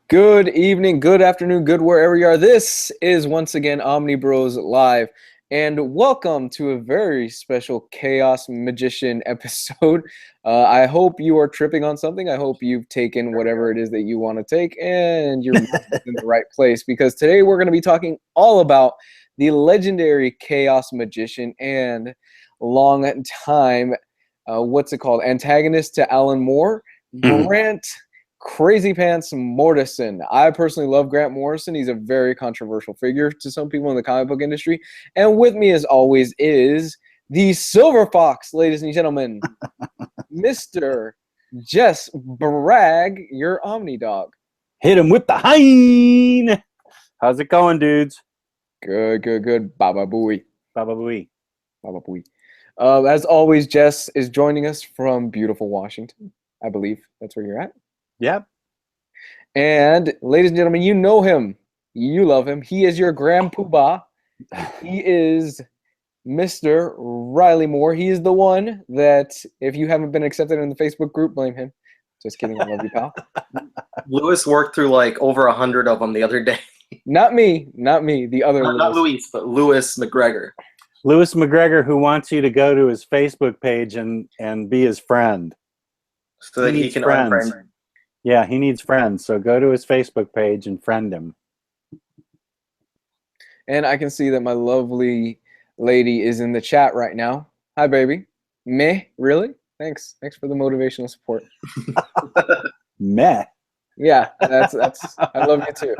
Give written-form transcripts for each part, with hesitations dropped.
Good evening, good afternoon, good wherever you are. This is once again Omnibros Live, and welcome to a very special Chaos Magician episode. I hope you are tripping on something. I hope you've taken whatever it is that you want to take, and you're in the right place, because today we're going to be talking all about the legendary Chaos Magician and long time, antagonist to Alan Moore, Grant Crazy Pants Morrison. I personally love Grant Morrison. He's a very controversial figure to some people in the comic book industry. And with me, as always, is the Silver Fox, ladies and gentlemen, Mr. Jess Bragg, your Omni Dog. Hit him with the hind. How's it going, dudes? Good, good, good. Baba booey. Baba booey. Baba booey. As always, Jess is joining us from beautiful Washington. I believe that's where you're at. Yep. And ladies and gentlemen, you know him. You love him. He is your Grand Poobah. He is Mr. Riley Moore. He is the one that, if you haven't been accepted in the Facebook group, blame him. Just kidding. I love you, pal. Lewis worked through like over 100 of them the other day. Not me. Not me. The other Not Luis, but Lewis McGregor. Lewis McGregor, who wants you to go to his Facebook page and be his friend. So that he can unfriend him. Yeah, he needs friends. So go to his Facebook page and friend him. And I can see that my lovely lady is in the chat right now. Hi, baby. Meh? Really? Thanks. Thanks for the motivational support. Meh. Yeah, that's. I love you too.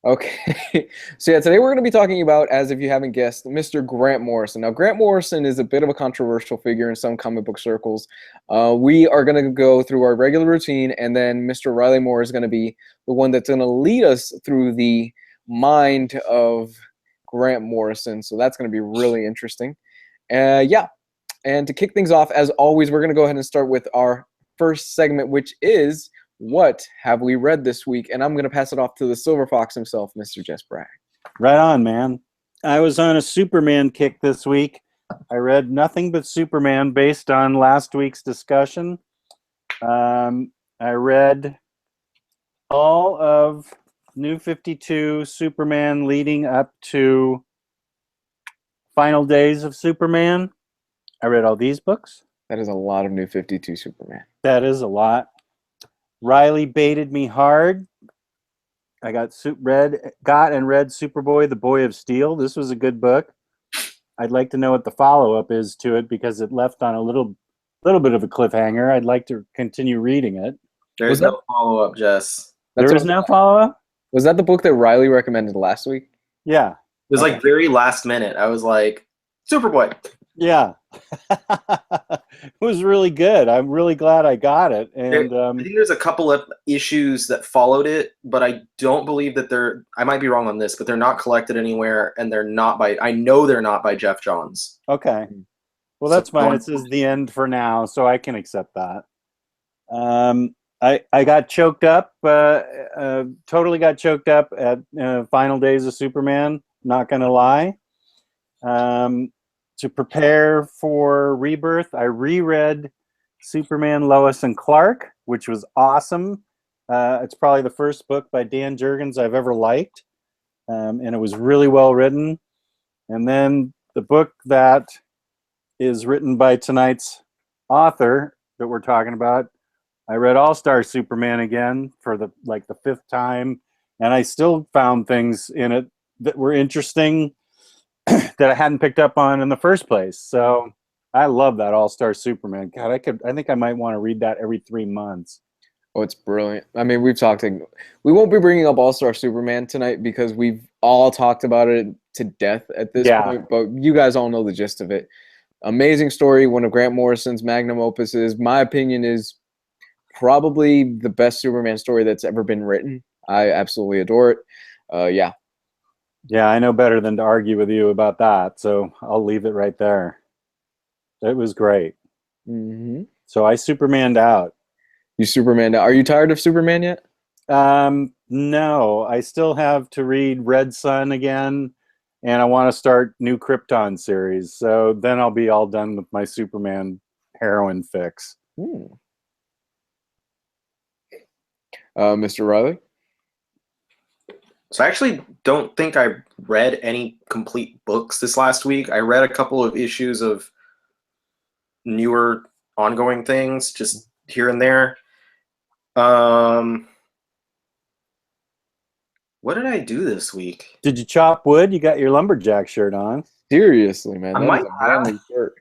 Okay, so yeah, today we're going to be talking about, as if you haven't guessed, Mr. Grant Morrison. Now, Grant Morrison is a bit of a controversial figure in some comic book circles. We are going to go through our regular routine, and then Mr. Riley Moore is going to be the one that's going to lead us through the mind of Grant Morrison. So that's going to be really interesting. Yeah, and to kick things off, as always, we're going to go ahead and start with our first segment, which is what have we read this week? And I'm going to pass it off to the Silver Fox himself, Mr. Jess Bragg. Right on, man. I was on a Superman kick this week. I read nothing but Superman based on last week's discussion. I read all of New 52 Superman leading up to Final Days of Superman. I read all these books. That is a lot of New 52 Superman. That is a lot. Riley baited me hard. I got read Superboy, the Boy of Steel. This was a good book. I'd like to know what the follow-up is to it, because it left on a little bit of a cliffhanger. I'd like to continue reading it. There's no follow-up, Jess. There is no follow-up? Was that the book that Riley recommended last week? Yeah. It was like very last minute. I was like, Superboy. Yeah. It was really good. I'm really glad I got it. And I think there's a couple of issues that followed it, but I don't believe that I might be wrong on this, but they're not collected anywhere, and I know they're not by Jeff Johns. Okay. Well, that's fine. It says the end for now, so I can accept that. I got choked up, totally got choked up at Final Days of Superman, not going to lie. To prepare for Rebirth, I reread Superman, Lois and Clark, which was awesome. It's probably the first book by Dan Jurgens I've ever liked, and it was really well written. And then the book that is written by tonight's author that we're talking about, I read All-Star Superman again for the fifth time, and I still found things in it that were interesting that I hadn't picked up on in the first place. So I love that All-Star Superman. God, I think I might want to read that every 3 months. Oh, it's brilliant. I mean, we won't be bringing up All-Star Superman tonight because we've all talked about it to death at this point, but you guys all know the gist of it. Amazing story, one of Grant Morrison's magnum opuses. My opinion is probably the best Superman story that's ever been written. I absolutely adore it. Yeah. Yeah, I know better than to argue with you about that, so I'll leave it right there. It was great. Mm-hmm. So I Supermaned out. You Supermaned out. Are you tired of Superman yet? No, I still have to read Red Sun again, and I want to start New Krypton series. So then I'll be all done with my Superman heroin fix. Mr. Riley? So I actually don't think I read any complete books this last week. I read a couple of issues of newer ongoing things, just here and there. What did I do this week? Did you chop wood? You got your lumberjack shirt on. Seriously, man, I that might is a manly shirt.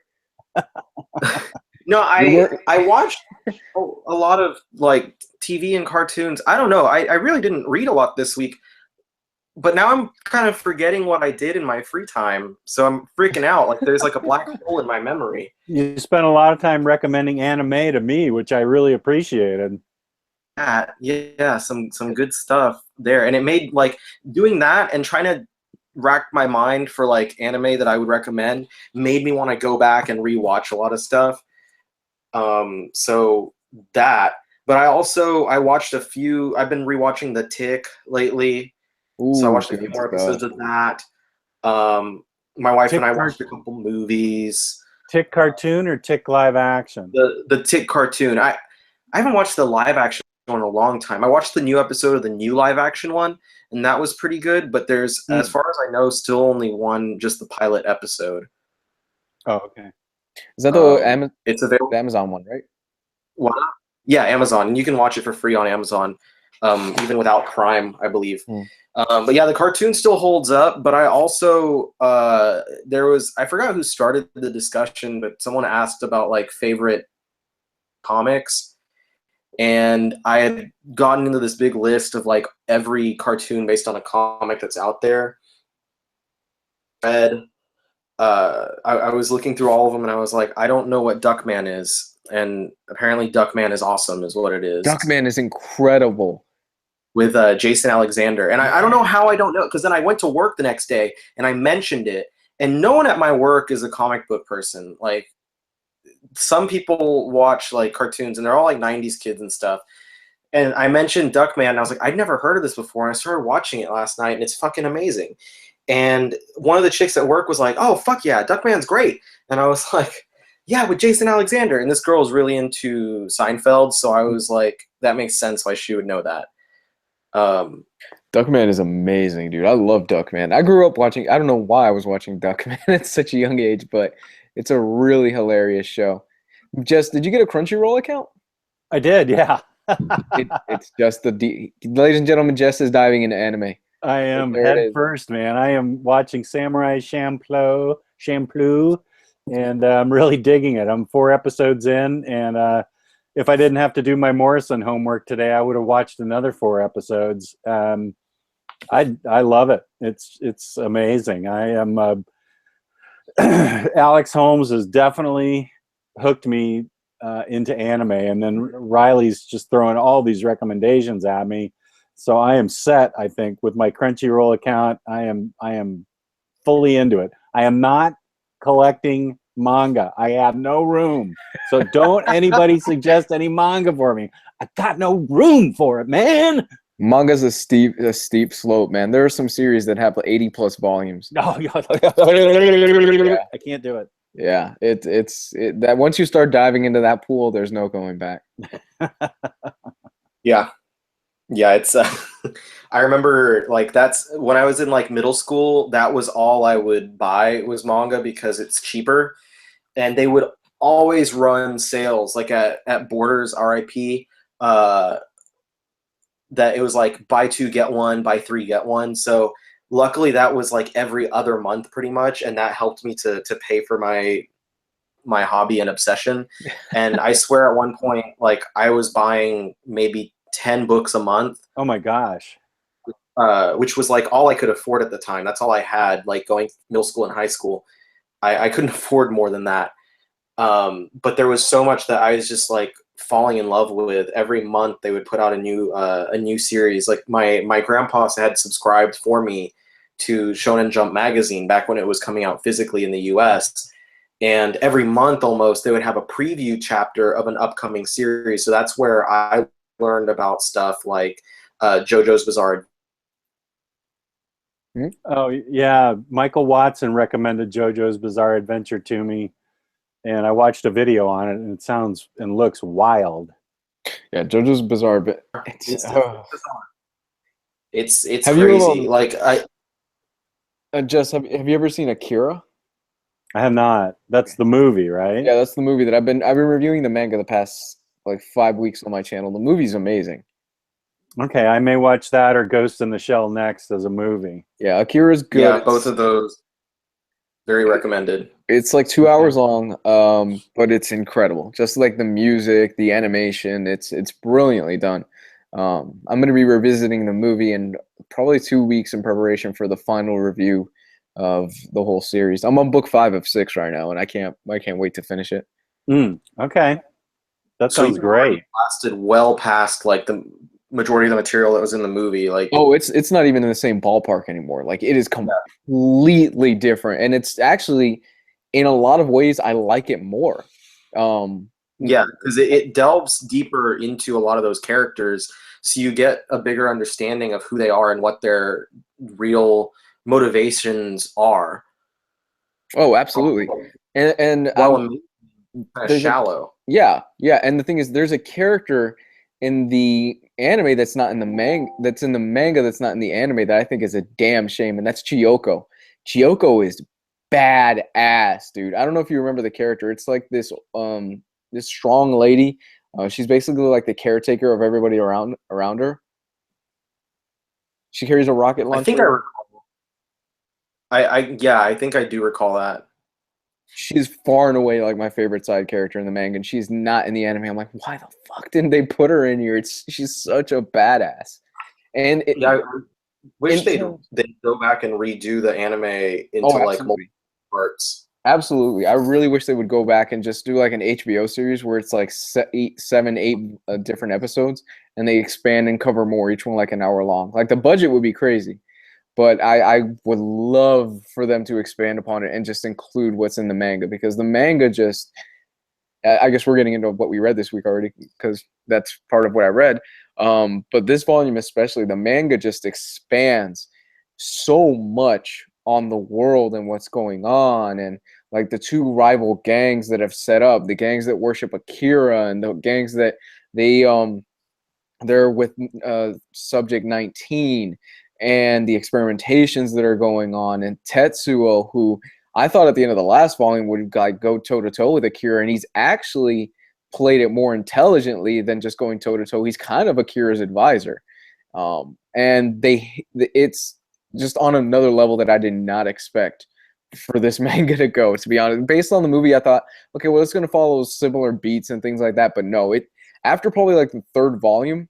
No, I watched a lot of like TV and cartoons. I don't know. I really didn't read a lot this week, but now I'm kind of forgetting what I did in my free time. So I'm freaking out. Like there's like a black hole in my memory. You spent a lot of time recommending anime to me, which I really appreciated. Yeah, some good stuff there. And it made like doing that and trying to rack my mind for like anime that I would recommend made me want to go back and rewatch a lot of stuff. So that, but I watched a few. I've been rewatching The Tick lately. Ooh, so I watched a few good more stuff. episodes of that. My wife Tick and I watched a couple movies. Tick cartoon or Tick live action? The Tick cartoon. I haven't watched the live action one in a long time. I watched the new episode of the new live action one, and that was pretty good. But there's, as far as I know, still only one, just the pilot episode. Oh, okay. Is that the It's available. the Amazon one, right? What? Yeah, Amazon, and you can watch it for free on Amazon, even without Prime, I believe. But yeah, the cartoon still holds up. But I also I forgot who started the discussion, but someone asked about like favorite comics. And I had gotten into this big list of like every cartoon based on a comic that's out there. I was looking through all of them, and I was like, I don't know what Duckman is, and apparently Duckman is awesome, is what it is. Duckman is incredible. With Jason Alexander, and I don't know how I don't know, because then I went to work the next day and I mentioned it, and no one at my work is a comic book person. Like, some people watch like cartoons, and they're all like 90s kids and stuff. And I mentioned Duckman, and I was like, I'd never heard of this before. And I started watching it last night, and it's fucking amazing. And one of the chicks at work was like, oh, fuck yeah, Duckman's great. And I was like, yeah, with Jason Alexander. And this girl is really into Seinfeld, so I was like, that makes sense why she would know that. Duckman is amazing, dude. I love Duckman. I grew up watching, I don't know why I was watching Duckman at such a young age, but it's a really hilarious show. Jess, did you get a Crunchyroll account? I did, yeah. It's just ladies and gentlemen, Jess is diving into anime. I am head first, man. I am watching Samurai Champloo, and I'm really digging it. I'm 4 episodes in, and if I didn't have to do my Morrison homework today, I would have watched another 4 episodes. I love it. It's amazing. I am Alex Holmes has definitely hooked me into anime, and then Riley's just throwing all these recommendations at me. So I am set, I think, with my Crunchyroll account. I am fully into it. I am not collecting manga. I have no room. So don't anybody suggest any manga for me. I got no room for it, man. Manga's a steep slope, man. There are some series that have 80+ volumes. No, I can't do it. Yeah, it's that once you start diving into that pool, there's no going back. Yeah, it's I remember like that's when I was in like middle school, that was all I would buy was manga because it's cheaper, and they would always run sales like at Borders, RIP, that it was like buy 2 get 1, buy 3 get 1. So luckily that was like every other month pretty much, and that helped me to pay for my hobby and obsession. And I swear at one point, like I was buying maybe 10 books a month. Oh my gosh. Which was like all I could afford at the time. That's all I had, like going middle school and high school. I couldn't afford more than that. But there was so much that I was just like falling in love with. Every month they would put out a new series. Like my grandpa had subscribed for me to Shonen Jump magazine back when it was coming out physically in the US. And every month almost they would have a preview chapter of an upcoming series. So that's where I learned about stuff like JoJo's Bizarre. Oh yeah, Michael Watson recommended JoJo's Bizarre Adventure to me, and I watched a video on it, and it sounds and looks wild. Yeah, JoJo's Bizarre, but It's it's Have you, crazy. Like Jess, have you ever seen Akira? I have not. That's the movie, right? Yeah, that's the movie that I've been reviewing the manga the past like 5 weeks on my channel. The movie's amazing. Okay, I may watch that or Ghost in the Shell next as a movie. Yeah, Akira's good. yeah, both of those very recommended. It's like 2 hours long, but it's incredible. Just like the music, the animation, it's brilliantly done. I'm going to be revisiting the movie in probably 2 weeks in preparation for the final review of the whole series. I'm on book 5 of 6 right now, and I can't wait to finish it. Okay, that So sounds you've already great. lasted well past like the majority of the material that was in the movie. Like, Oh, it's not even in the same ballpark anymore. Like it is completely different, and it's actually in a lot of ways I like it more. yeah, because it delves deeper into a lot of those characters, so you get a bigger understanding of who they are and what their real motivations are. Oh, absolutely. And While kind of there's shallow. yeah, and the thing is, there's a character in the anime that's not in the manga. That's in the manga. That's not in the anime. That I think is a damn shame, and that's Chiyoko. Chiyoko is badass, dude. I don't know if you remember the character. It's like this strong lady. She's basically like the caretaker of everybody around her. She carries a rocket launcher. I think I recall. I think I do recall that. She's far and away like my favorite side character in the manga, and she's not in the anime. I'm like, why the fuck didn't they put her in here? She's such a badass. And I wish they'd go back and redo the anime into like multiple parts. Absolutely. I really wish they would go back and just do like an HBO series where it's like 7, 8 different episodes, and they expand and cover more, each one like an hour long. Like the budget would be crazy. But I would love for them to expand upon it and just include what's in the manga, because the manga just, I guess we're getting into what we read this week already because that's part of what I read. But this volume especially, the manga just expands so much on the world and what's going on, and like the two rival gangs that have set up, the gangs that worship Akira and the gangs that they're with Subject 19, and the experimentations that are going on, and Tetsuo, who I thought at the end of the last volume would like go toe to toe with Akira, and he's actually played it more intelligently than just going toe to toe. He's kind of Akira's advisor, and it's just on another level that I did not expect for this manga to go. To be honest, based on the movie, I thought, okay, well, it's going to follow similar beats and things like that, but no, after probably like the third volume.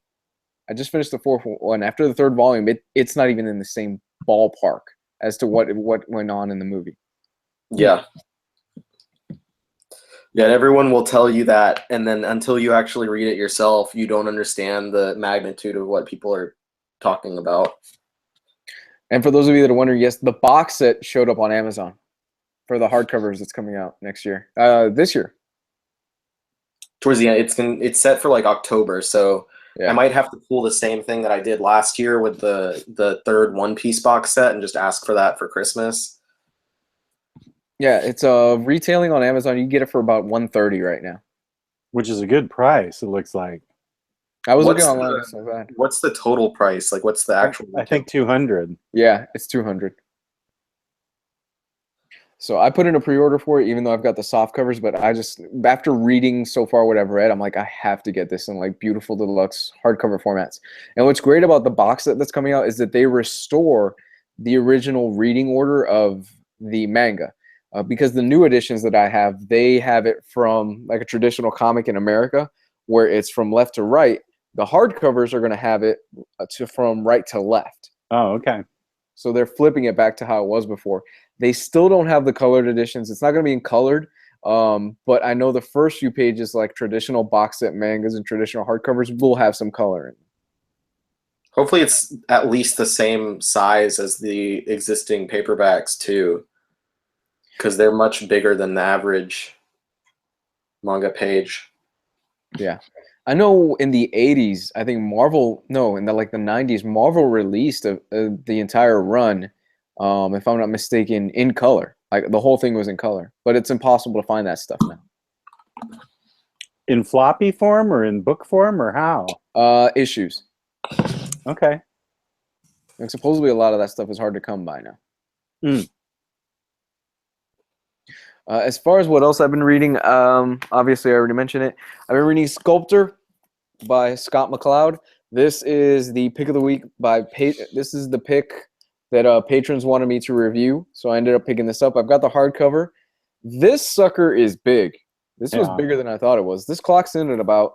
I just finished the fourth one. After the third volume, it's not even in the same ballpark as to what went on in the movie. Yeah. Yeah, everyone will tell you that, and then until you actually read it yourself, you don't understand the magnitude of what people are talking about. And for those of you that are wondering, yes, the box set showed up on Amazon for the hardcovers that's coming out next year. This year. Towards the end, it's set for like October, so yeah. I might have to pull the same thing that I did last year with the third One Piece box set and just ask for that for Christmas. Yeah, it's retailing on Amazon. You can get it for about $130 right now, which is a good price. It looks like. I was looking online. It's not bad. What's the total price? Like, what's the actual? I think 200. Yeah, it's 200. So I put in a pre-order for it, even though I've got the soft covers. But I just, after reading so far what I've read, I'm like, I have to get this in like beautiful deluxe hardcover formats. And what's great about the box set that's coming out is that they restore the original reading order of the manga. Because the new editions that I have, they have it from like a traditional comic in America, where it's from left to right. The hardcovers are going to have it from right to left. Oh, okay. So they're flipping it back to how it was before. They still don't have the colored editions. It's not going to be in colored, but I know the first few pages, like traditional box set mangas and traditional hardcovers, will have some color in them. Hopefully it's at least the same size as the existing paperbacks too, because they're much bigger than the average manga page. Yeah. I know in the 80s, I think in the 90s, Marvel released the entire run, if I'm not mistaken, in color. Like the whole thing was in color, but it's impossible to find that stuff now. in floppy form or in book form or how? Issues. Okay. And supposedly a lot of that stuff is hard to come by now. Mm. As far as what else I've been reading, obviously I already mentioned it. I've been reading Sculptor by Scott McCloud. This is the pick of the week this is the pick that patrons wanted me to review, so I ended up picking this up. I've got the hardcover. This sucker is big. This was bigger than I thought it was. This clocks in at about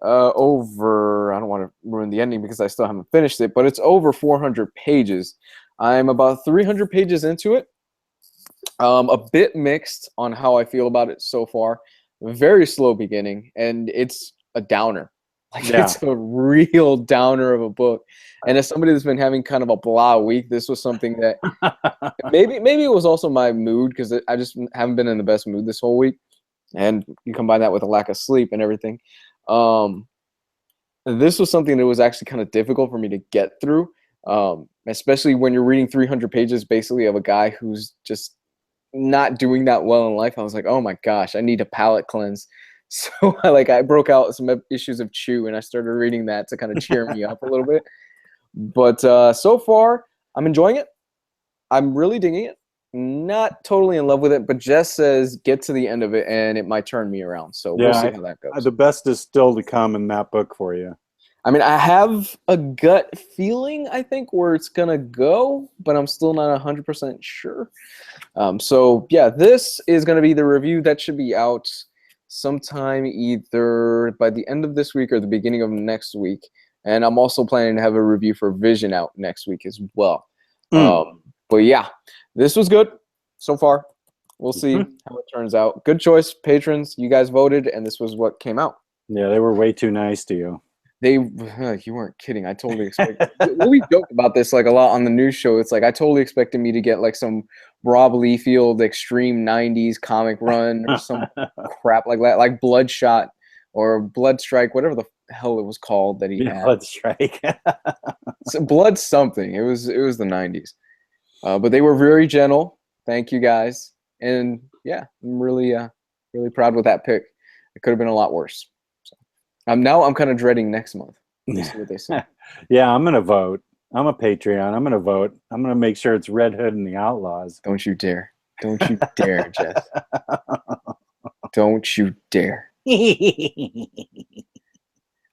over, I don't want to ruin the ending because I still haven't finished it, but it's over 400 pages. I'm about 300 pages into it. A bit mixed on how I feel about it so far. Very slow beginning, and it's a downer. It's a real downer of a book. And as somebody that's been having kind of a blah week, this was something that maybe it was also my mood, because I just haven't been in the best mood this whole week. And you combine that with a lack of sleep and everything. This was something that was actually kind of difficult for me to get through, especially when you're reading 300 pages basically of a guy who's just not doing that well in life. I was like, oh my gosh, I need a palate cleanse. So I broke out some issues of Chew, and I started reading that to kind of cheer me up a little bit. But so far, I'm enjoying it. I'm really digging it. Not totally in love with it, but Jess says get to the end of it and it might turn me around. So we'll see how that goes. The best is still to come in that book for you. I mean, I have a gut feeling, I think, where it's going to go, but I'm still not 100% sure. So, yeah, this is going to be the review that should be out sometime either by the end of this week or the beginning of next week. And I'm also planning to have a review for Vision out next week as well. But yeah, this was good so far. We'll see how it turns out. Good choice, patrons. You guys voted, and this was what came out. Yeah, they were way too nice to you. You weren't kidding. I totally expected. We joked about this a lot on the news show. It's I totally expected me to get some Rob Liefeld extreme 90s comic run or some crap like that, like Bloodshot or Blood Strike, whatever the hell it was called that he had. Blood Strike. Blood something. It was the 90s. But they were very gentle. Thank you guys. And yeah, I'm really proud with that pick. It could have been a lot worse. Now I'm kind of dreading next month. See what they say. Yeah, I'm gonna vote. I'm a Patreon. I'm gonna vote. I'm gonna make sure it's Red Hood and the Outlaws. Don't you dare! Don't you dare, Jess! Don't you dare! I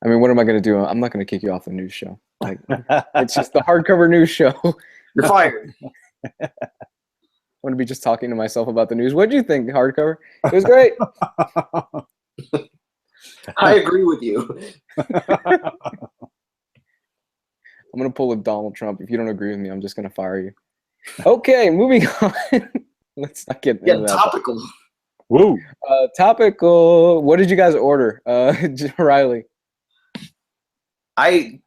mean, what am I gonna do? I'm not gonna kick you off the news show. It's just the hardcover news show. You're fired. I'm gonna be just talking to myself about the news. What do you think, hardcover? It was great. I agree with you. I'm going to pull a Donald Trump. If you don't agree with me, I'm just going to fire you. Okay, moving on. Let's not get into that. Topical. Woo. Topical. What did you guys order? Riley. I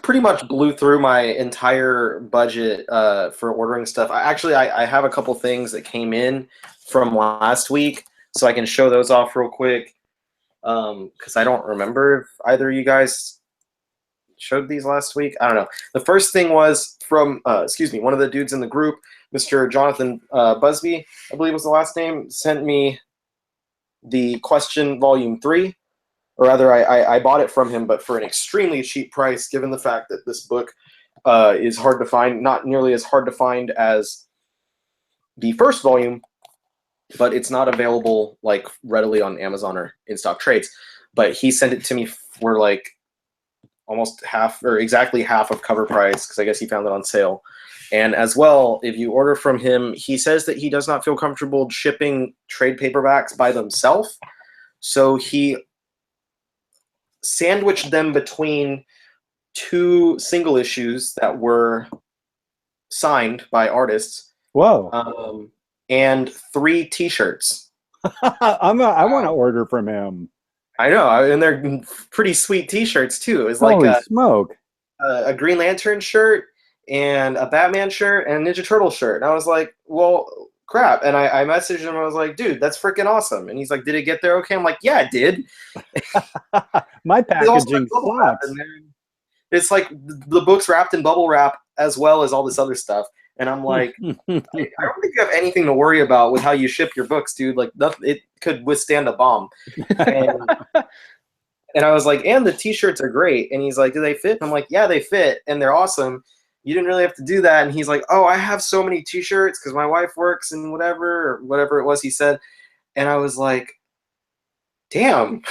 pretty much blew through my entire budget for ordering stuff. I have a couple things that came in from last week, so I can show those off real quick. Because I don't remember if either of you guys showed these last week. I don't know. The first thing was from, one of the dudes in the group, Mr. Jonathan Busby, I believe was the last name, sent me the Question Volume 3. Or rather, I bought it from him, but for an extremely cheap price, given the fact that this book is hard to find, not nearly as hard to find as the first volume, but it's not available readily on Amazon or in stock trades. But he sent it to me for almost half or exactly half of cover price, because I guess he found it on sale. And as well, if you order from him, he says that he does not feel comfortable shipping trade paperbacks by themselves. So he sandwiched them between 2 single issues that were signed by artists. Whoa. And 3 T-shirts. I want to order from him. I know, and they're pretty sweet T-shirts too. It's Holy smoke! A Green Lantern shirt and a Batman shirt and a Ninja Turtle shirt. And I was like, well, crap. And I messaged him. I was like, dude, that's freaking awesome. And he's like, did it get there okay? I'm like, yeah, it did. My packaging sucks. It's the book's wrapped in bubble wrap as well as all this other stuff. And I'm like, I don't think you have anything to worry about with how you ship your books, dude. Like, nothing, it could withstand a bomb. And, and I was like, and the t-shirts are great. And he's like, do they fit? I'm like, yeah, they fit, and they're awesome. You didn't really have to do that. And he's like, oh, I have so many t-shirts because my wife works and whatever it was he said. And I was like, damn.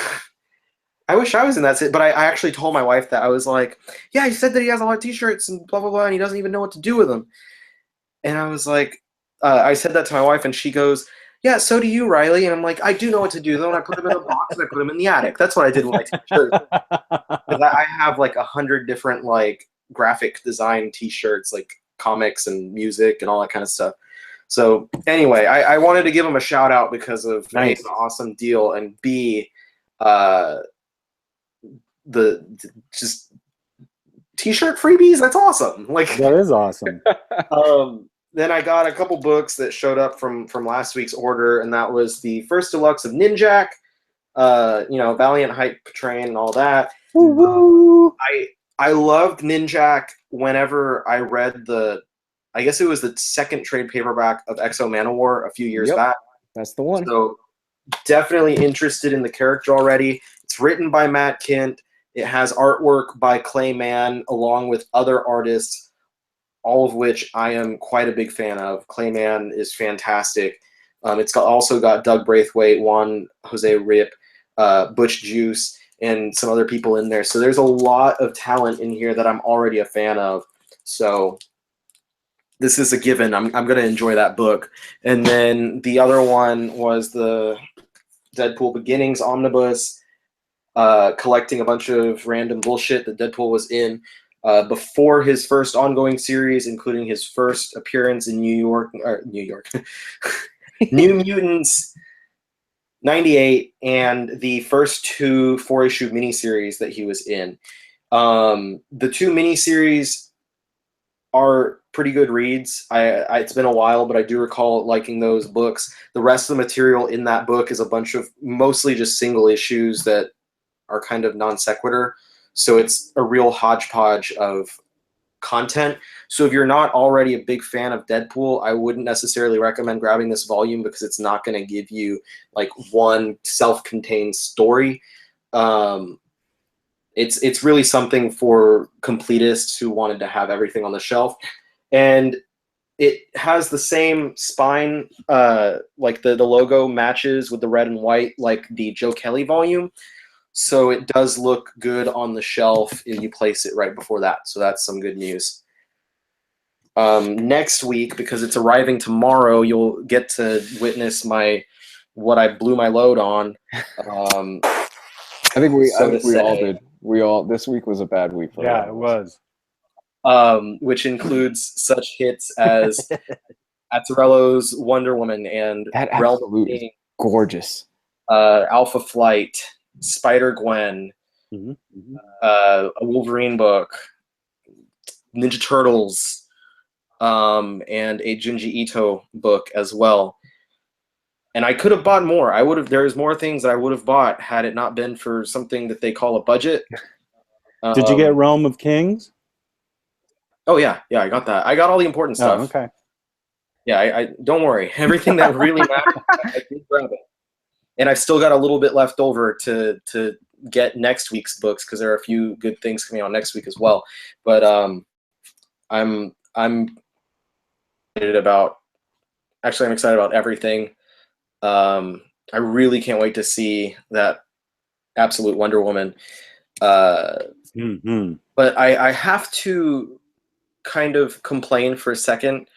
I wish I was in that situation, but I actually told my wife that. I was like, yeah, he said that he has a lot of t-shirts and blah, blah, blah, and he doesn't even know what to do with them. And I was like, I said that to my wife, and she goes, yeah, so do you, Riley. And I'm like, I do know what to do with them. I put them in a box, and I put them in the attic. That's what I did with my t-shirts. I have like 100 different like graphic design t-shirts, like comics and music and all that kind of stuff. So anyway, I wanted to give him a shout out because of A, it's an awesome deal, and B, the just t-shirt freebies. That's awesome. Like, that is awesome. Then I got a couple books that showed up from last week's order, and that was the first deluxe of Ninjak, Valiant Hype Train and all that. Woo-woo. I loved Ninjak whenever I read I guess it was the second trade paperback of Exo Manowar a few years back. That's the one. So definitely interested in the character already. It's written by Matt Kint. It has artwork by Clayman along with other artists, all of which I am quite a big fan of. Clayman is fantastic. It's also got Doug Braithwaite, Juan Jose Rip, Butch Juice, and some other people in there. So there's a lot of talent in here that I'm already a fan of. So this is a given. I'm going to enjoy that book. And then the other one was the Deadpool Beginnings Omnibus, collecting a bunch of random bullshit that Deadpool was in before his first ongoing series, including his first appearance in New York, New Mutants 98, and the first 2 4-issue miniseries that he was in. The 2 miniseries are pretty good reads. It's been a while, but I do recall liking those books. The rest of the material in that book is a bunch of mostly just single issues that are kind of non sequitur. So it's a real hodgepodge of content. So if you're not already a big fan of Deadpool, I wouldn't necessarily recommend grabbing this volume because it's not going to give you like one self-contained story. It's really something for completists who wanted to have everything on the shelf. And it has the same spine, like the logo matches with the red and white, like the Joe Kelly volume. So it does look good on the shelf if you place it right before that. So that's some good news. Next week, because it's arriving tomorrow, you'll get to witness what I blew my load on. I think we all did. This week was a bad week for it was. Which includes such hits as Azzarello's Wonder Woman and that Realm absolutely gorgeous. Alpha Flight, Spider-Gwen, a Wolverine book, Ninja Turtles, and a Junji Ito book as well. And I could have bought more. There's more things that I would have bought had it not been for something that they call a budget. Did you get Realm of Kings? Oh yeah, I got that. I got all the important stuff. Oh, okay. Yeah, I don't worry. Everything that really matters, I did grab it. And I've still got a little bit left over to get next week's books because there are a few good things coming out next week as well. But I'm excited about everything. I really can't wait to see that absolute Wonder Woman. But I have to kind of complain for a second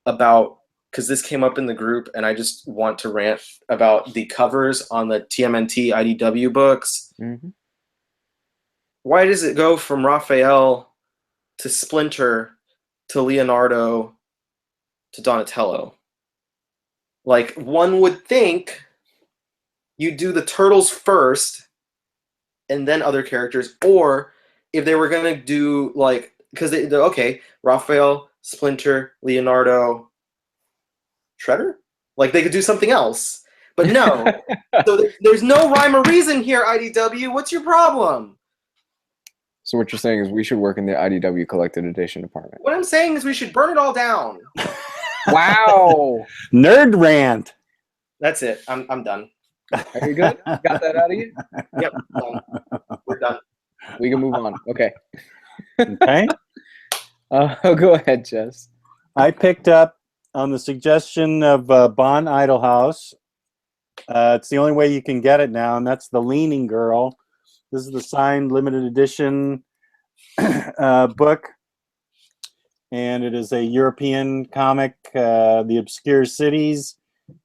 about, because this came up in the group, and I just want to rant about the covers on the TMNT IDW books. Mm-hmm. Why does it go from Raphael to Splinter to Leonardo to Donatello? Like, one would think you do the Turtles first and then other characters, or if they were going to do, like, because they're okay, Raphael, Splinter, Leonardo, Shredder? Like, they could do something else. But no. So there's no rhyme or reason here, IDW. What's your problem? So what you're saying is we should work in the IDW collected edition department. What I'm saying is we should burn it all down. Wow. Nerd rant. That's it. I'm done. Are you good? Got that out of you? Yep, done. We're done. We can move on. Okay. Okay. Go ahead, Jess. I picked up on the suggestion of Bon Idlehouse. It's the only way you can get it now, and that's The Leaning Girl. This is the signed limited edition book, and it is a European comic, The Obscure Cities.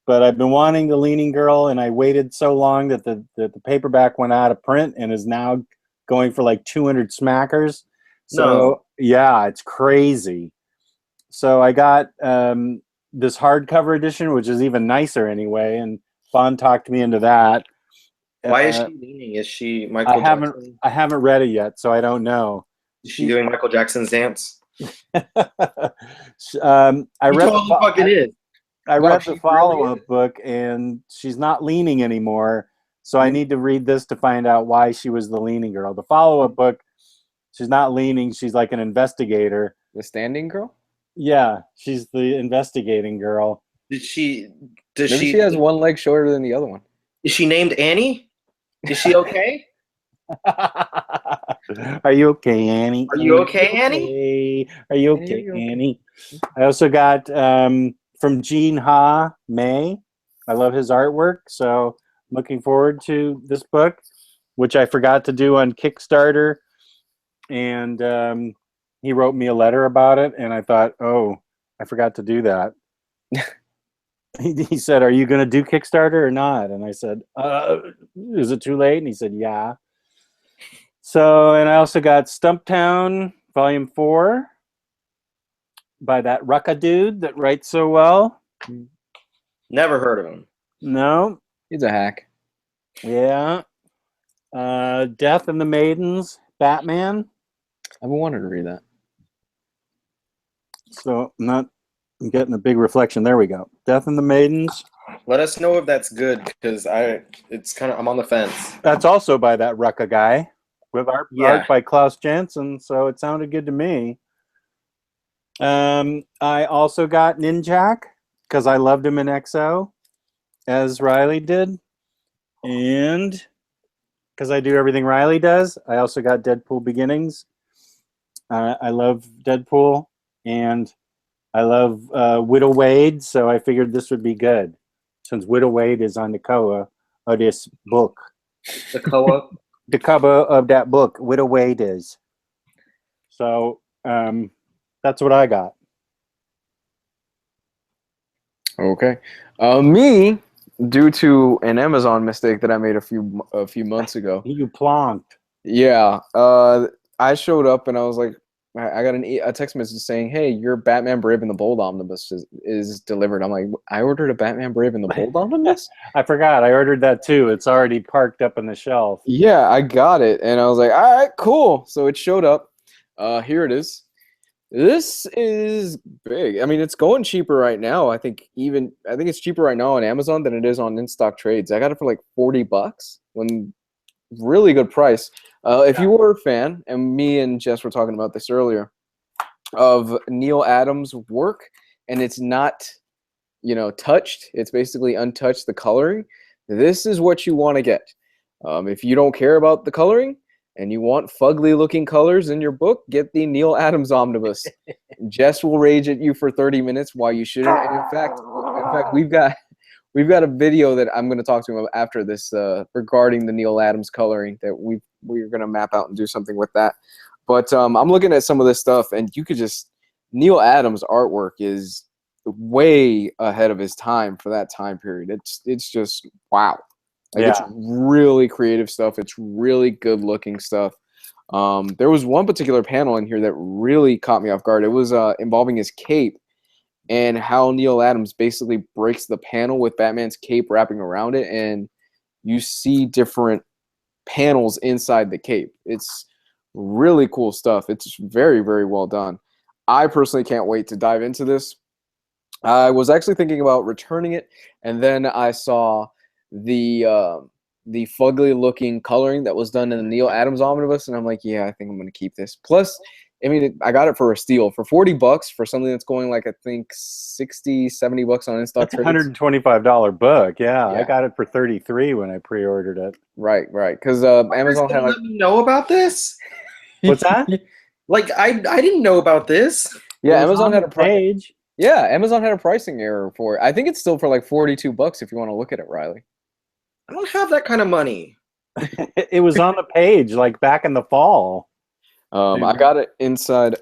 But I've been wanting The Leaning Girl, and I waited so long that the paperback went out of print and is now going for like 200 smackers. So yeah, it's crazy. So I got this hardcover edition, which is even nicer anyway, and Fawn talked me into that. Why is she leaning? Is she Michael Jackson? I haven't read it yet, so I don't know. Is she doing Michael Jackson's dance? I read the follow-up book, and she's not leaning anymore, so I need to read this to find out why she was the leaning girl. The follow-up book, she's not leaning, she's like an investigator. The standing girl? Yeah, she's the investigating girl. Maybe she has one leg shorter than the other one. Is she named Annie? Is she okay? Are you okay, Annie? Are you okay, Annie? Are you okay, Annie? I also got from Gene Ha May. I love his artwork, so I'm looking forward to this book, which I forgot to do on Kickstarter. And he wrote me a letter about it, and I thought, oh, I forgot to do that. He said, are you going to do Kickstarter or not? And I said, is it too late? And he said, yeah. So, and I also got Stumptown Volume 4 by that Rucka dude that writes so well. Never heard of him. No. He's a hack. Yeah. Death and the Maidens, Batman. I've been wanting to read that. So, I'm getting a big reflection. There we go. Death and the Maidens. Let us know if that's good, because I'm on the fence. That's also by that Rucka guy, with art by Klaus Janson, so it sounded good to me. I also got Ninjak, because I loved him in XO, as Riley did. And because I do everything Riley does, I also got Deadpool Beginnings. I love Deadpool, and I love Widow Wade, so I figured this would be good, since Widow Wade is on the cover of this book. The cover? The cover of that book, Widow Wade is. So that's what I got. Okay. Me, due to an Amazon mistake that I made a few months ago. You plonked. Yeah. I showed up and I was like, I got a text message saying, hey, your Batman Brave and the Bold Omnibus is delivered. I'm like, I ordered a Batman Brave and the Bold Omnibus? I forgot. I ordered that too. It's already parked up on the shelf. Yeah, I got it. And I was like, all right, cool. So it showed up. Here it is. This is big. I mean, it's going cheaper right now. I think it's cheaper right now on Amazon than it is on in-stock trades. I got it for like $40 when really good price. If you were a fan, and me and Jess were talking about this earlier, of Neil Adams' work, and it's not, touched. It's basically untouched, the coloring. This is what you want to get. If you don't care about the coloring and you want fugly-looking colors in your book, get the Neil Adams Omnibus. Jess will rage at you for 30 minutes why you shouldn't. And in fact, we've got a video that I'm going to talk to him about after this regarding the Neil Adams coloring that we're going to map out and do something with that. But I'm looking at some of this stuff, and you could Neil Adams' artwork is way ahead of his time for that time period. It's just wow. It's really creative stuff. It's really good looking stuff. There was one particular panel in here that really caught me off guard. It was involving his cape and how Neil Adams basically breaks the panel with Batman's cape wrapping around it, and you see different panels inside the cape. It's really cool stuff. It's very, very well done. I personally can't wait to dive into this. I was actually thinking about returning it, and then I saw the the fugly looking coloring that was done in the Neil Adams omnibus, and I'm like, yeah, I think I'm gonna keep this. Plus, I mean, I got it for a steal for $40 for something that's going like I think 60, $70 on in-stock That's a trades. $125 book. Yeah, I Yeah. got it for $33 when I pre-ordered it. Right, because Amazon had like let me know about this. What's that? Like I didn't know about this. yeah, It was Amazon on had the a page. yeah, Amazon had a pricing error for it. I think it's still for like $42 if you want to look at it, Riley. I don't have that kind of money. It was on the page like back in the fall. I got it inside.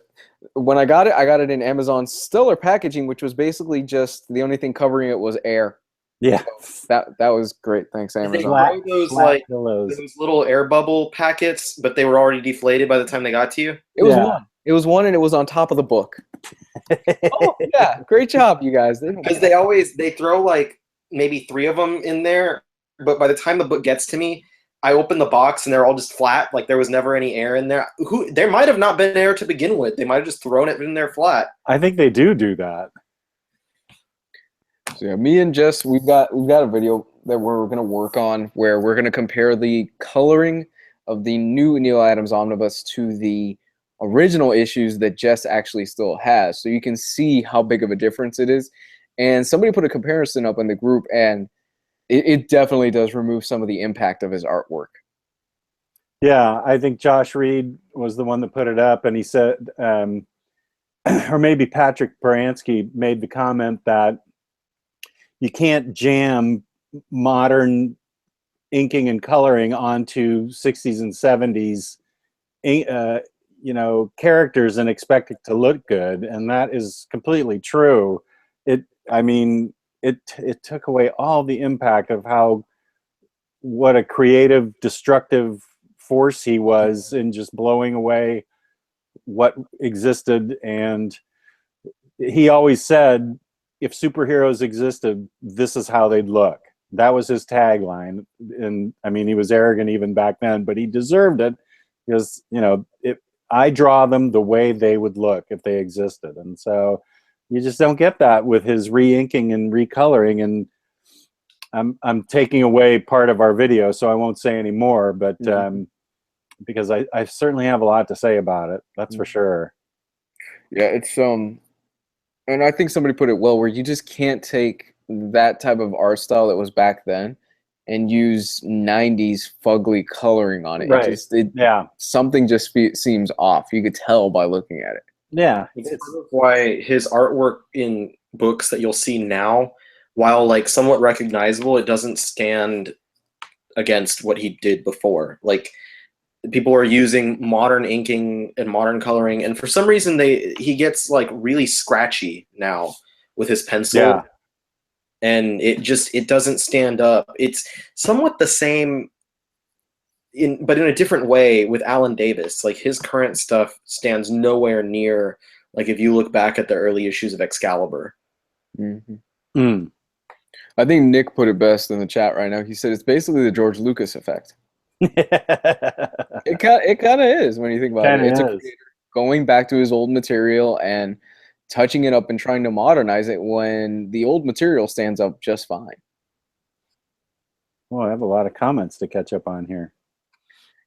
When I got it in Amazon's stellar packaging, which was basically just the only thing covering it was air. Yeah, That was great. Thanks, Did they Amazon. throw those flat like pillows. those little air bubble packets, but they were already deflated by the time they got to you? It was Yeah. one. It was one, and it was on top of the book. Oh yeah, great job, you guys. Because they throw like maybe 3 of them in there, but by the time the book gets to me, I open the box and they're all just flat. Like there was never any air in there. There might have not been air to begin with. They might have just thrown it in there flat. I think they do that. So yeah, me and Jess, we've got a video that we're gonna work on where we're gonna compare the coloring of the new Neil Adams omnibus to the original issues that Jess actually still has, so you can see how big of a difference it is. And somebody put a comparison up in the group, and it definitely does remove some of the impact of his artwork. Yeah, I think Josh Reed was the one that put it up, and he said, or maybe Patrick Paransky made the comment that you can't jam modern inking and coloring onto 60s and 70s, characters and expect it to look good, and that is completely true. It took away all the impact of what a creative, destructive force he was in just blowing away what existed. And he always said, if superheroes existed, this is how they'd look. That was his tagline. And I mean, he was arrogant even back then, but he deserved it because, I draw them the way they would look if they existed. And so you just don't get that with his re-inking and recoloring. And I'm taking away part of our video, so I won't say any more, but because I certainly have a lot to say about it. That's for sure. Yeah, it's and I think somebody put it well, where you just can't take that type of art style that was back then and use 90s fugly coloring on it. Right. Something just seems off. You could tell by looking at it. Yeah. It's part of why his artwork in books that you'll see now, while like somewhat recognizable, it doesn't stand against what he did before. Like people are using modern inking and modern coloring, and for some reason he gets like really scratchy now with his pencil. Yeah. And it doesn't stand up. It's somewhat the same but in a different way with Alan Davis. Like his current stuff stands nowhere near like if you look back at the early issues of Excalibur. Mm-hmm. I think Nick put it best in the chat right now. He said it's basically the George Lucas effect. It kind of is when you think about it. It's a creator going back to his old material and touching it up and trying to modernize it when the old material stands up just fine. Well, I have a lot of comments to catch up on here.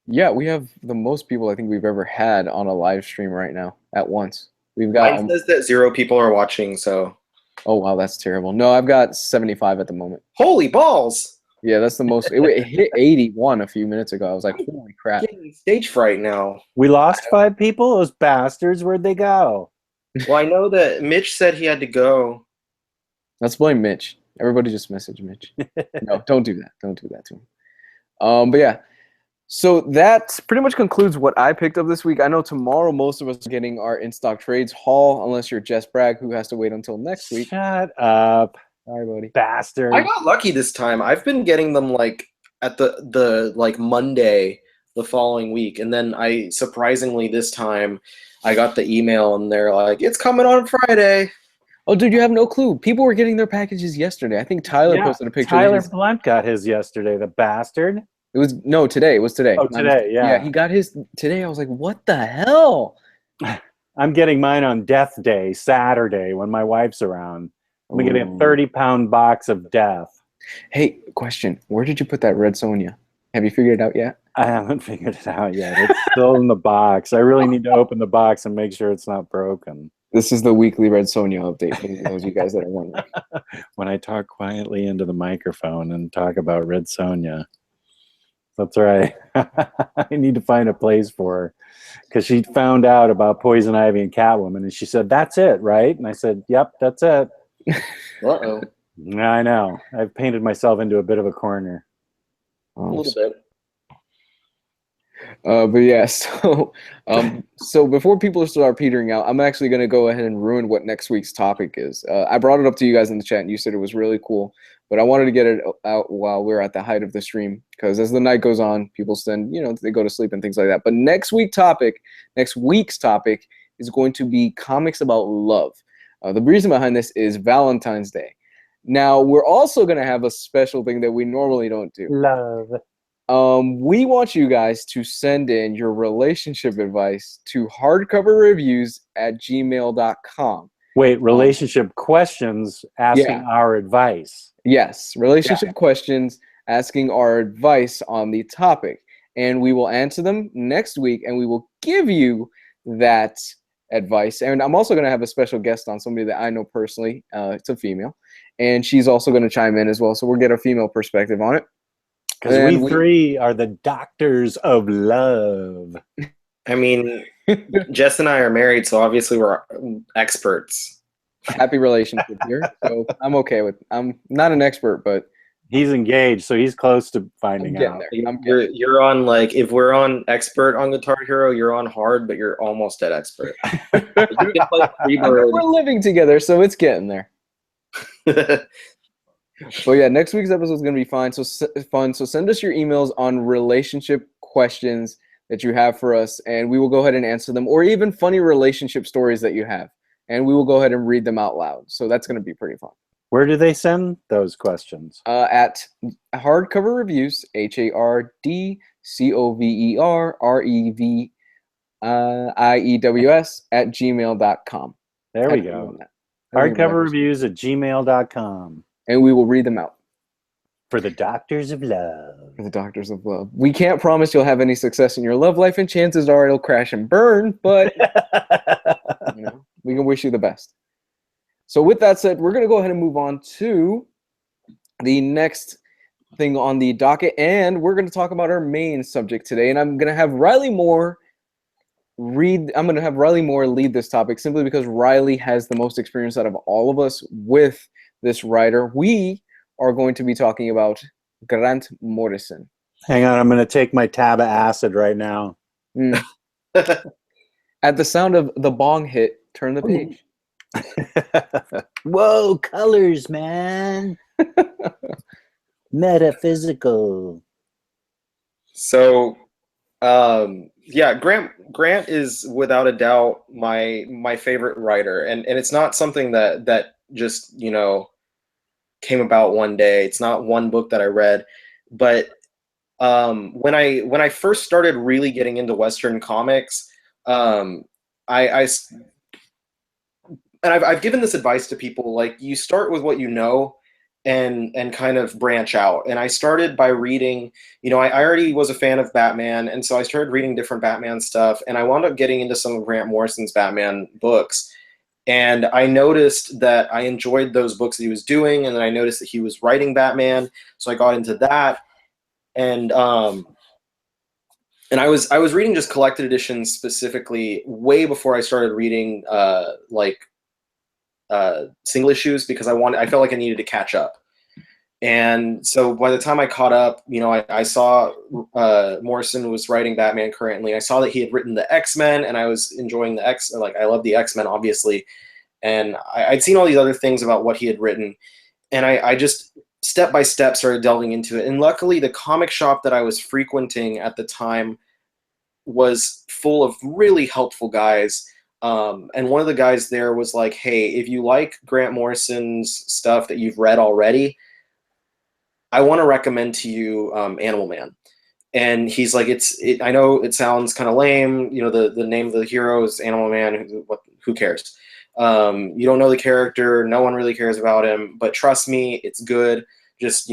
Yeah, we have the most people I think we've ever had on a live stream right now at once. We've got. Mine says that 0 people are watching, so. Oh wow, that's terrible. No, I've got 75 at the moment. Holy balls! Yeah, that's the most. It hit 81 a few minutes ago. I was like, holy crap! I'm getting stage fright now. We lost 5 people. Those bastards. Where'd they go? Well, I know that Mitch said he had to go. Let's blame Mitch. Everybody just message Mitch. No, don't do that. Don't do that to him. But yeah. So that pretty much concludes what I picked up this week. I know tomorrow most of us are getting our in-stock trades haul, unless you're Jess Bragg, who has to wait until next week. Shut up. Sorry, buddy. Bastard. I got lucky this time. I've been getting them like at the like Monday the following week, and then I surprisingly this time I got the email and they're like, it's coming on Friday. Oh, dude, you have no clue. People were getting their packages yesterday. I think Tyler posted a picture. Tyler Blunt got his yesterday, the bastard. It was today. It was today. Oh, today, yeah. Yeah, he got his today. I was like, what the hell? I'm getting mine on Death Day, Saturday, when my wife's around. I'm getting a 30-pound box of death. Hey, question. Where did you put that red Sonia? Have you figured it out yet? I haven't figured it out yet. It's still in the box. I really need to open the box and make sure it's not broken. This is the weekly Red Sonja update for those of you guys that are wondering. When I talk quietly into the microphone and talk about Red Sonja. That's right. I need to find a place for her because she found out about Poison Ivy and Catwoman, and she said, "That's it, right?" And I said, "Yep, that's it." Uh-oh. I know. I've painted myself into a bit of a corner. A little bit. But yeah, so before people start petering out, I'm actually going to go ahead and ruin what next week's topic is. I brought it up to you guys in the chat, and you said it was really cool, but I wanted to get it out while we're at the height of the stream, because as the night goes on, people they go to sleep and things like that. But next week's topic is going to be comics about love. The reason behind this is Valentine's Day. Now, we're also going to have a special thing that we normally don't do. Love. We want you guys to send in your relationship advice to hardcoverreviews@gmail.com. Wait, relationship questions asking our advice. Yes, relationship questions asking our advice on the topic. And we will answer them next week, and we will give you that advice. And I'm also going to have a special guest on, somebody that I know personally. It's a female. And she's also going to chime in as well. So we'll get a female perspective on it. Because we three are the doctors of love. I mean, Jess and I are married, so obviously we're experts. Happy relationship here. So I'm okay with it. I'm not an expert, but he's engaged, so he's close to finding out. You're on, like, if we're on expert on Guitar Hero, you're on hard, but you're almost at expert. We're living together, so it's getting there. But yeah, next week's episode is going to be fun. So send us your emails on relationship questions that you have for us, and we will go ahead and answer them, or even funny relationship stories that you have, and we will go ahead and read them out loud. So that's going to be pretty fun. Where do they send those questions? At Hardcover Reviews, HARDCOVERREVIEWS @gmail.com. There we go. Hardcoverreviews@gmail.com. And we will read them out. For the doctors of love. For the doctors of love. We can't promise you'll have any success in your love life, and chances are it'll crash and burn, but we can wish you the best. So with that said, we're going to go ahead and move on to the next thing on the docket, and we're going to talk about our main subject today. And I'm going to have Riley Moore lead this topic, simply because Riley has the most experience out of all of us with this writer. We are going to be talking about Grant Morrison. Hang on, I'm going to take my tab of acid right now. At the sound of the bong hit, turn the page. Whoa, colors, man. Metaphysical. So, yeah, Grant is without a doubt my favorite writer, and it's not something that just came about one day. It's not one book that I read, but when I first started really getting into Western comics, I've given this advice to people, like, you start with what you know and kind of branch out. And I started by reading, I already was a fan of Batman, and so I started reading different Batman stuff, and I wound up getting into some of Grant Morrison's Batman books. And I noticed that I enjoyed those books that he was doing, and then I noticed that he was writing Batman, so I got into that. And I was reading just collected editions specifically way before I started reading single issues, because I felt like I needed to catch up. And so by the time I caught up, I saw Morrison was writing Batman currently. I saw that he had written the X-Men, and I was enjoying the I love the X-Men, obviously. And I'd seen all these other things about what he had written, and I just step by step started delving into it. And luckily, the comic shop that I was frequenting at the time was full of really helpful guys. And one of the guys there was like, hey, if you like Grant Morrison's stuff that you've read already, I want to recommend to you Animal Man. And he's like, I know it sounds kind of lame. The name of the hero is Animal Man. Who cares? You don't know the character. No one really cares about him. But trust me, it's good. Just,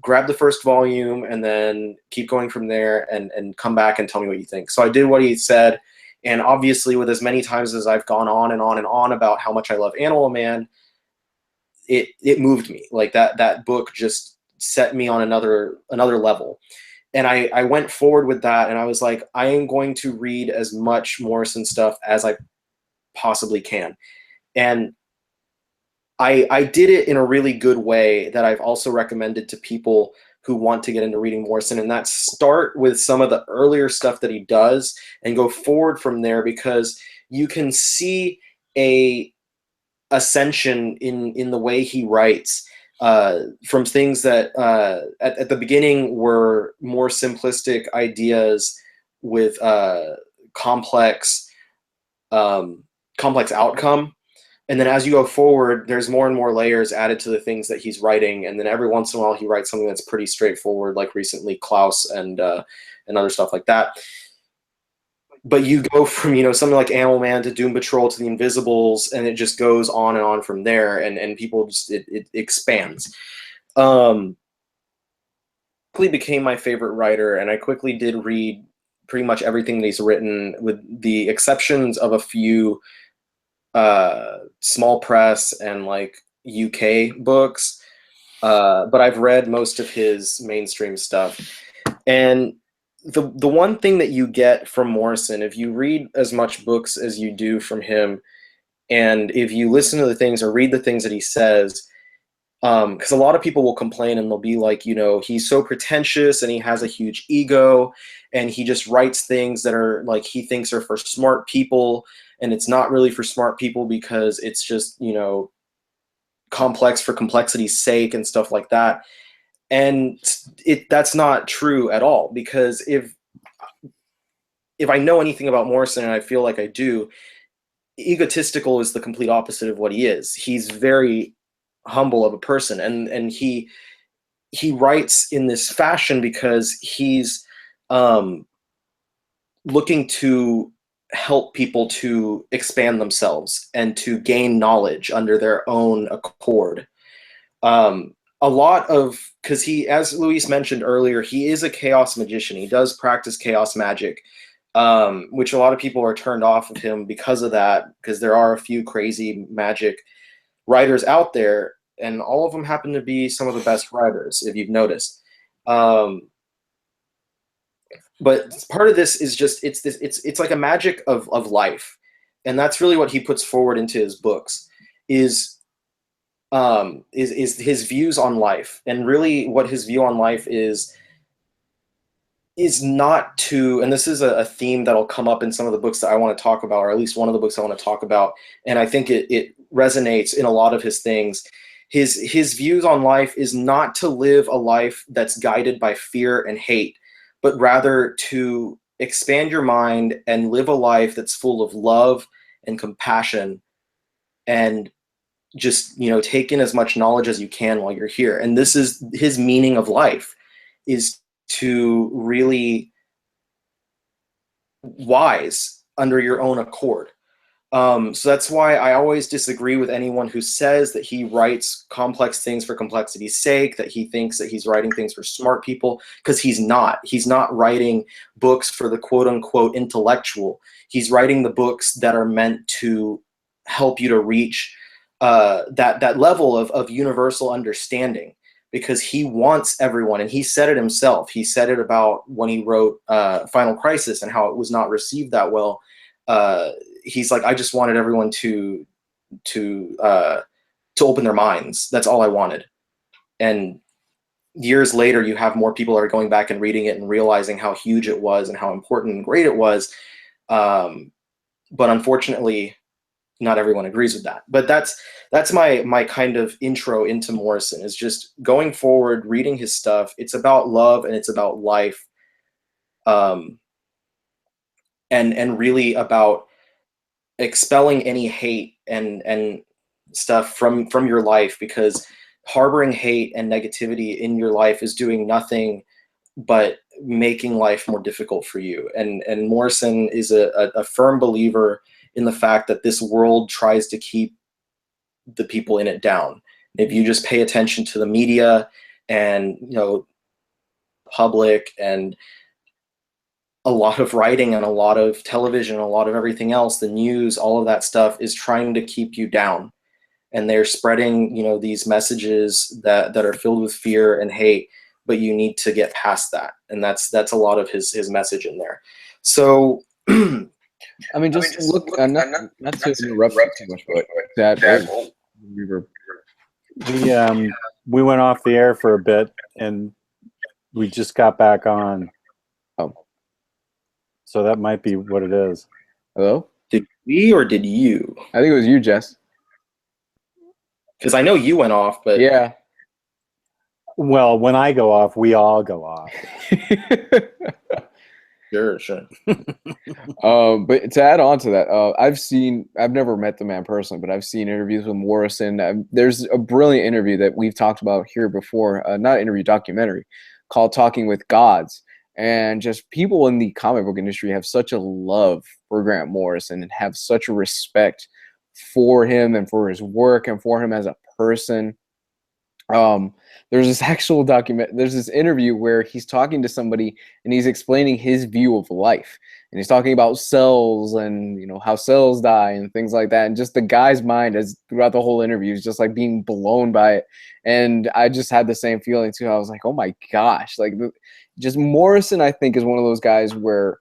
grab the first volume and then keep going from there, and come back and tell me what you think. So I did what he said, and obviously with as many times as I've gone on and on and on about how much I love Animal Man, it moved me. Like that book just set me on another level. And I went forward with that, and I was like, I am going to read as much Morrison stuff as I possibly can. And I did it in a really good way that I've also recommended to people who want to get into reading Morrison, and that's start with some of the earlier stuff that he does and go forward from there, because you can see a ascension in the way he writes, from things that at the beginning were more simplistic ideas with complex outcome. And then as you go forward, there's more and more layers added to the things that he's writing. And then every once in a while, he writes something that's pretty straightforward, like recently Klaus and other stuff like that. But you go from, something like Animal Man to Doom Patrol to the Invisibles, and it just goes on and on from there. And people just, it expands. Quickly became my favorite writer, and I quickly did read pretty much everything that he's written, with the exceptions of a few small press and like UK books, but I've read most of his mainstream stuff. And the one thing that you get from Morrison, if you read as much books as you do from him, and if you listen to the things or read the things that he says, because a lot of people will complain and they'll be like, he's so pretentious and he has a huge ego and he just writes things that are like he thinks are for smart people, and it's not really for smart people because it's just, complex for complexity's sake and stuff like that. And that's not true at all, because if I know anything about Morrison, and I feel like I do, egotistical is the complete opposite of what he is. He's very humble of a person, and he writes in this fashion because he's looking to help people to expand themselves and to gain knowledge under their own accord. A lot of, because he, as Luis mentioned earlier, he is a chaos magician. He does practice chaos magic, which a lot of people are turned off of him because of that, because there are a few crazy magic writers out there, and all of them happen to be some of the best writers, if you've noticed. But part of this is just, it's like a magic of life, and that's really what he puts forward into his books, is his views on life. And really what his view on life is not to, and this is a theme that'll come up in some of the books that I want to talk about, or at least one of the books I want to talk about, and I think it resonates in a lot of his things. His views on life is not to live a life that's guided by fear and hate, but rather to expand your mind and live a life that's full of love and compassion, and just, take in as much knowledge as you can while you're here. And this is his meaning of life, is to really wise under your own accord. So that's why I always disagree with anyone who says that he writes complex things for complexity's sake, that he thinks that he's writing things for smart people, because he's not. He's not writing books for the quote-unquote intellectual. He's writing the books that are meant to help you to reach that level of universal understanding, because he wants everyone, and he said it himself. He said it about when he wrote Final Crisis and how it was not received that well. He's like, I just wanted everyone to open their minds. That's all I wanted. And years later, you have more people that are going back and reading it and realizing how huge it was and how important and great it was. But unfortunately, not everyone agrees with that. But that's my kind of intro into Morrison, is just going forward, reading his stuff. It's about love and it's about life, and really about expelling any hate and stuff from your life, because harboring hate and negativity in your life is doing nothing but making life more difficult for you. And Morrison is a firm believer in the fact that this world tries to keep the people in it down. If you just pay attention to the media and public and a lot of writing and a lot of television, a lot of everything else, the news, all of that stuff is trying to keep you down. And they're spreading, these messages that are filled with fear and hate, but you need to get past that. And that's a lot of his message in there. So, I mean, just look, not to interrupt you too much, but that we went off the air for a bit and we just got back on. Oh. So that might be what it is. Hello? Did we or did you? I think it was you, Jess. Because I know you went off, but yeah. Well, when I go off, we all go off. Sure. But to add on to that, I've never met the man personally, but I've seen interviews with Morrison. There's a brilliant interview that we've talked about here before, not interview, documentary, called Talking with Gods. And just people in the comic book industry have such a love for Grant Morrison and have such a respect for him and for his work and for him as a person. There's this interview where he's talking to somebody and he's explaining his view of life, and he's talking about cells and how cells die and things like that, and just the guy's mind as throughout the whole interview is just like being blown by it. And I just had the same feeling too. I was like, oh my gosh, like just Morrison, I think, is one of those guys where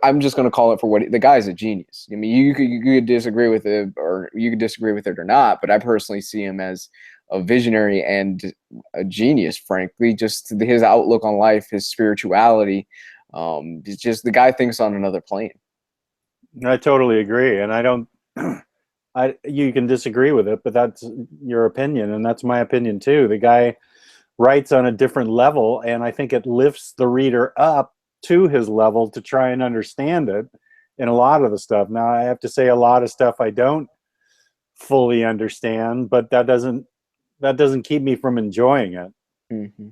I'm just going to call it for what the guy's a genius. I mean, you could disagree with it, or you could disagree with it or not, but I personally see him as a visionary and a genius, frankly. Just his outlook on life, his spirituality. It's just the guy thinks on another plane. I totally agree, and I don't. You can disagree with it, but that's your opinion, and that's my opinion too. The guy writes on a different level, and I think it lifts the reader up to his level to try and understand it in a lot of the stuff. Now, I have to say a lot of stuff I don't fully understand, but that doesn't keep me from enjoying it. Mm-hmm.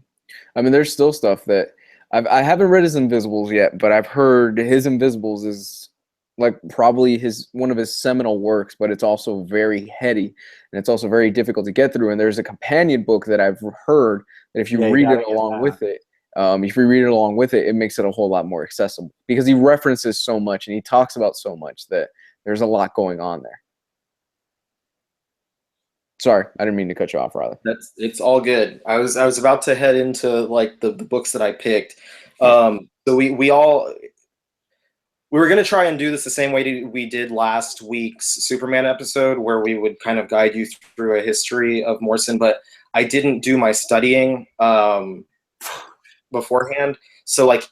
I mean, there's still stuff that I haven't read his Invisibles yet, but I've heard his Invisibles is like probably one of his seminal works, but it's also very heady and it's also very difficult to get through. And there's a companion book that I've heard that if you read it along with it, it makes it a whole lot more accessible because he references so much and he talks about so much that there's a lot going on there. Sorry, I didn't mean to cut you off, Riley. It's all good. I was about to head into like the books that I picked. So we were going to try and do this the same way we did last week's Superman episode, where we would kind of guide you through a history of Morrison, but I didn't do my studying beforehand. So like,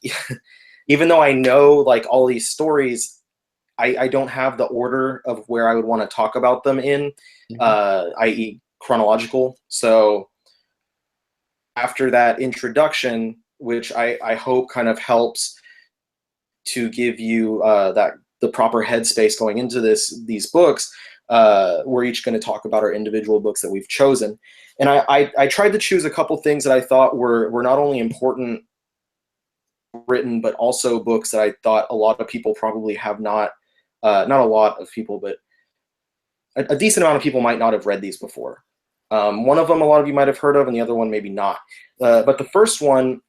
even though I know like all these stories, I don't have the order of where I would want to talk about them in, i.e. chronological. So after that introduction, which I hope kind of helps to give you the proper headspace going into these books, we're each going to talk about our individual books that we've chosen. And I tried to choose a couple things that I thought were not only important written, but also books that I thought a lot of people probably have not a lot of people, but a decent amount of people might not have read these before. One of them a lot of you might have heard of, and the other one maybe not. But the first one,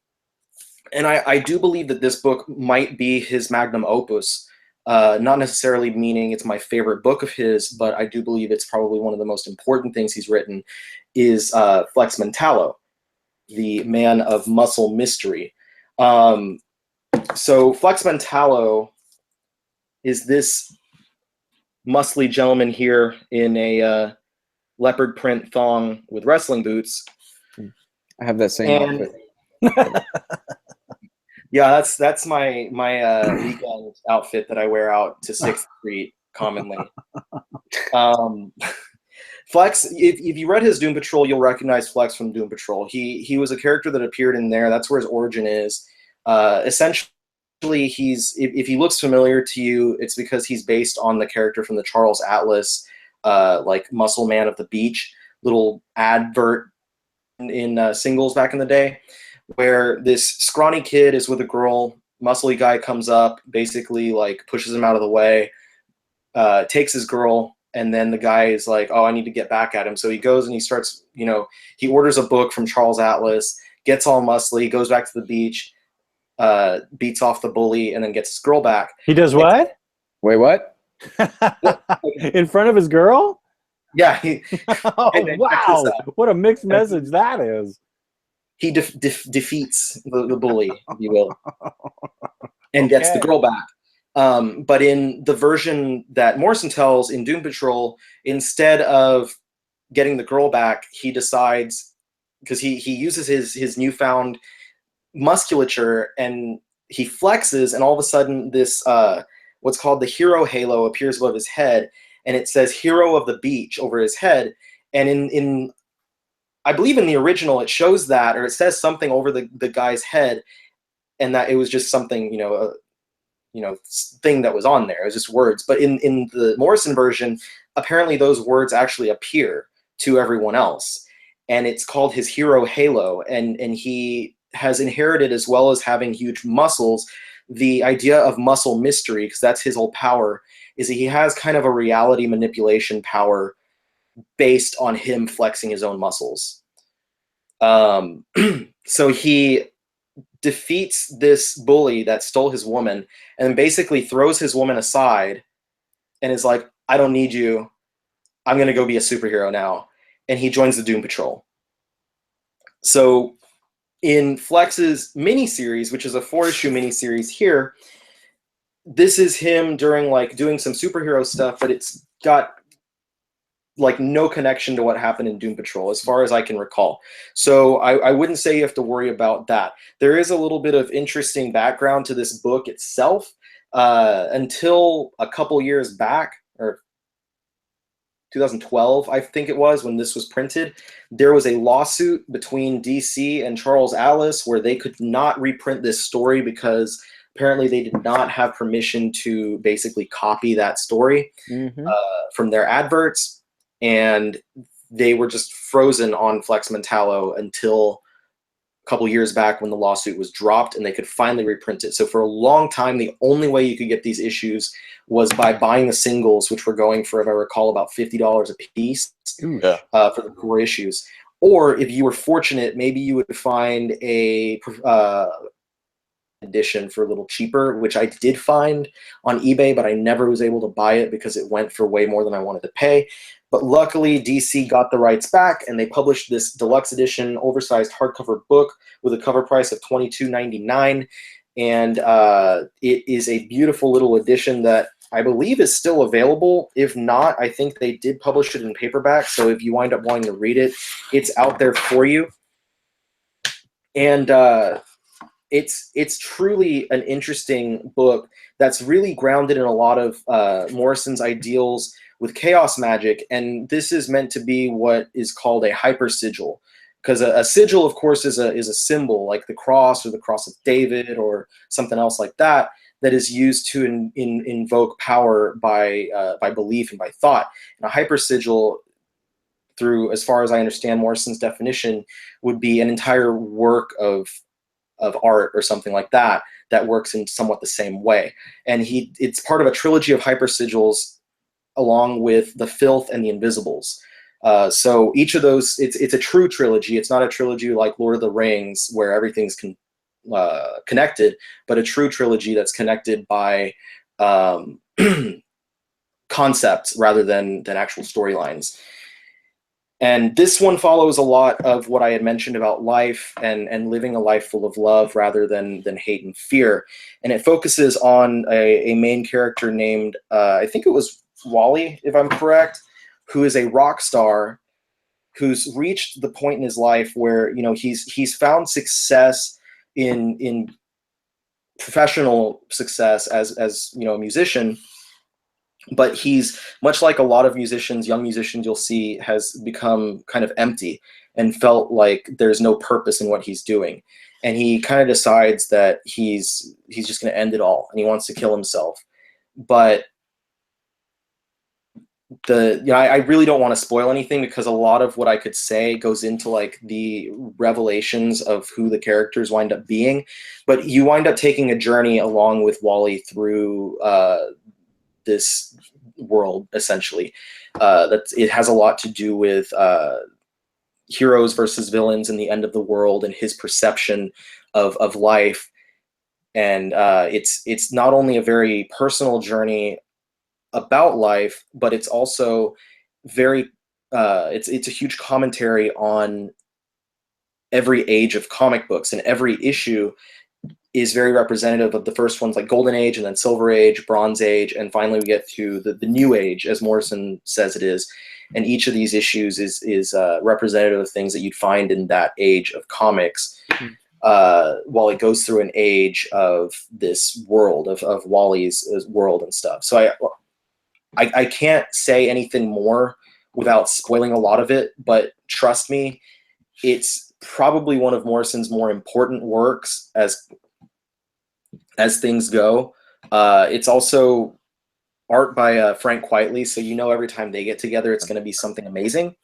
and I do believe that this book might be his magnum opus, not necessarily meaning it's my favorite book of his, but I do believe it's probably one of the most important things he's written, is Flex Mentallo, the Man of Muscle Mystery. So Flex Mentallo is this muscly gentleman here in a leopard print thong with wrestling boots. I have that same outfit. Yeah, that's my weekend outfit that I wear out to 6th Street commonly. Flex, if you read his Doom Patrol, you'll recognize Flex from Doom Patrol. He was a character that appeared in there. That's where his origin is. Essentially, if he looks familiar to you, it's because he's based on the character from the Charles Atlas, like Muscle Man of the Beach, little advert in singles back in the day, where this scrawny kid is with a girl, muscly guy comes up, basically like pushes him out of the way, takes his girl, and then the guy is like, oh, I need to get back at him. So he goes and he starts, he orders a book from Charles Atlas, gets all muscly, goes back to the beach, beats off the bully, and then gets his girl back. He does what? Wait, what? In front of his girl? Yeah. Oh, wow. What a mixed message that is. He defeats the bully, if you will, and gets the girl back. But in the version that Morrison tells in Doom Patrol, instead of getting the girl back, he decides, because he uses his newfound musculature and he flexes, and all of a sudden this what's called the hero halo appears above his head, and it says "Hero of the Beach" over his head. And in I believe in the original it shows that, or it says something over the guy's head, and that it was just something, thing that was on there. It was just words. But in the Morrison version, apparently those words actually appear to everyone else, and it's called his hero halo. And he has inherited, as well as having huge muscles, the idea of muscle mystery, because that's his whole power, is that he has kind of a reality manipulation power based on him flexing his own muscles. So he defeats this bully that stole his woman, and basically throws his woman aside and is like, I don't need you. I'm going to go be a superhero now. And he joins the Doom Patrol. So in Flex's miniseries, which is a 4-issue miniseries here, this is him during doing some superhero stuff, but it's got no connection to what happened in Doom Patrol, as far as I can recall. So I wouldn't say you have to worry about that. There is a little bit of interesting background to this book itself. Until a couple years back, or 2012, I think it was, when this was printed, there was a lawsuit between DC and Charles Atlas where they could not reprint this story because apparently they did not have permission to basically copy that story from their adverts. And they were just frozen on Flex Mentallo until a couple years back when the lawsuit was dropped and they could finally reprint it. So for a long time, the only way you could get these issues was by buying the singles, which were going for, if I recall, about $50 a piece for the 4 issues. Or if you were fortunate, maybe you would find a edition for a little cheaper, which I did find on eBay, but I never was able to buy it because it went for way more than I wanted to pay. But luckily, DC got the rights back, and they published this deluxe edition, oversized hardcover book with a cover price of $22.99. And it is a beautiful little edition that I believe is still available. If not, I think they did publish it in paperback. So if you wind up wanting to read it, it's out there for you. And it's truly an interesting book that's really grounded in a lot of Morrison's ideals with chaos magic, and this is meant to be what is called a hyper sigil, because a sigil, of course, is a symbol like the cross or the cross of David or something else like that, that is used to invoke power by belief and by thought. And a hyper sigil, through as far as I understand Morrison's definition, would be an entire work of art or something like that that works in somewhat the same way. And it's part of a trilogy of hyper sigils, along with the Filth and the Invisibles. So each of those, it's a true trilogy. It's not a trilogy like Lord of the Rings where everything's connected, but a true trilogy that's connected by concepts rather than actual storylines. And this one follows a lot of what I had mentioned about life and living a life full of love rather than hate and fear. And it focuses on a main character named, I think it was Wally, if I'm correct, who is a rock star who's reached the point in his life where he's found success in professional success as a musician, but he's, much like a lot of musicians, young musicians you'll see, has become kind of empty and felt like there's no purpose in what he's doing. And he kind of decides that he's just going to end it all and he wants to kill himself. But I really don't want to spoil anything because a lot of what I could say goes into like the revelations of who the characters wind up being. But you wind up taking a journey along with Wally through this world, essentially. It has a lot to do with heroes versus villains in the end of the world and his perception of life. And it's not only a very personal journey about life, but it's also very it's a huge commentary on every age of comic books, and every issue is very representative of the first ones, like Golden Age, and then Silver Age, Bronze Age, and finally we get to the New Age, as Morrison says it is. And each of these issues is representative of things that you'd find in that age of comics, while it goes through an age of this world, of Wally's world and stuff. So I can't say anything more without spoiling a lot of it, but trust me, it's probably one of Morrison's more important works as things go. It's also art by Frank Quitely, so every time they get together, it's going to be something amazing.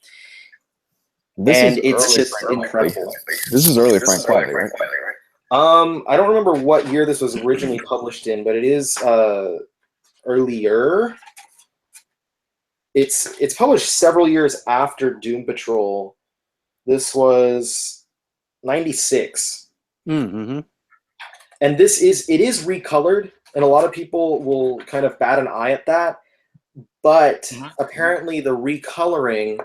It's just incredible. This is early Frank Quitely, right? I don't remember what year this was originally published in, but it is earlier. It's published several years after Doom Patrol. This was 96. Mm-hmm. And it is recolored, and a lot of people will kind of bat an eye at that. But apparently the recoloring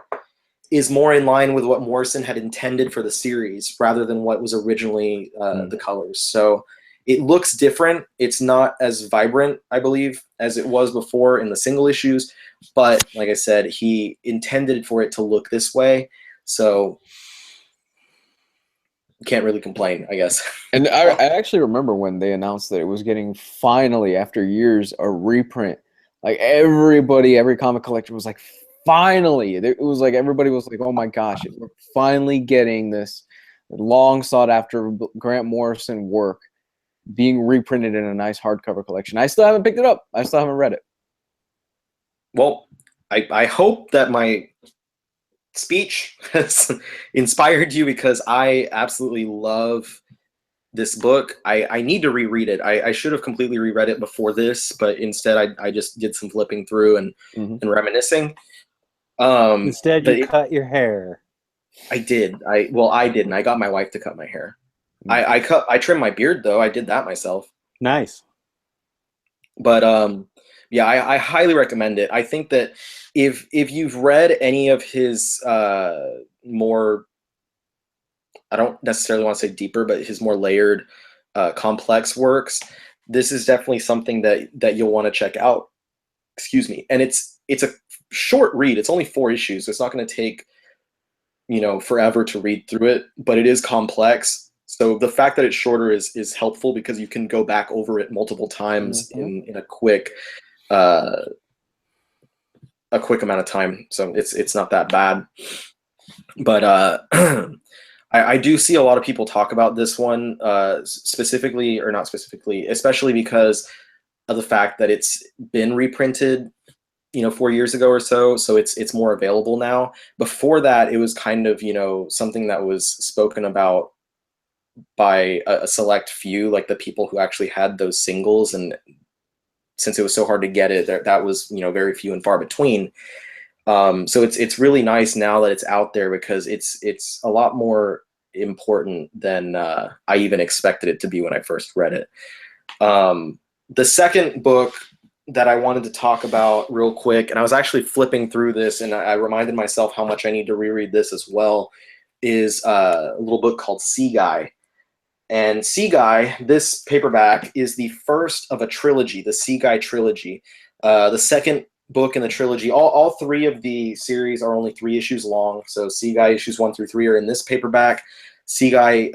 is more in line with what Morrison had intended for the series rather than what was originally the colors. So it looks different. It's not as vibrant, I believe, as it was before in the single issues. But like I said, he intended for it to look this way. So can't really complain, I guess. And I actually remember when they announced that it was getting, finally, after years, a reprint. Like every comic collector was like, finally. It was like everybody was like, oh my gosh, we're finally getting this long sought after Grant Morrison work being reprinted in a nice hardcover collection. I still haven't picked it up. I still haven't read it. Well, I hope that my speech has inspired you, because I absolutely love this book. I need to reread it. I should have completely reread it before this, but instead I just did some flipping through and reminiscing. Instead, you cut your hair. I did. I didn't. I got my wife to cut my hair. I trimmed my beard though. I did that myself. Nice. But yeah, I highly recommend it. I think that if you've read any of his more, I don't necessarily want to say deeper, but his more layered, complex works, this is definitely something that you'll want to check out. Excuse me. And it's a short read. It's only 4 issues. It's not going to take forever to read through it, but it is complex. So the fact that it's shorter is helpful, because you can go back over it multiple times in a quick amount of time. So it's not that bad. But I do see a lot of people talk about this one specifically, or not specifically, especially because of the fact that it's been reprinted 4 years ago or so. So it's more available now. Before that, it was kind of something that was spoken about by a select few, like the people who actually had those singles, and since it was so hard to get it, that was very few and far between. So it's really nice now that it's out there, because it's a lot more important than I even expected it to be when I first read it. The second book that I wanted to talk about real quick, and I was actually flipping through this, and I reminded myself how much I need to reread this as well, is a little book called Seaguy. And Seaguy, this paperback, is the first of a trilogy, the Seaguy trilogy. The second book in the trilogy, all 3 of the series are only 3 issues long. So Seaguy issues 1 through 3 are in this paperback. Seaguy,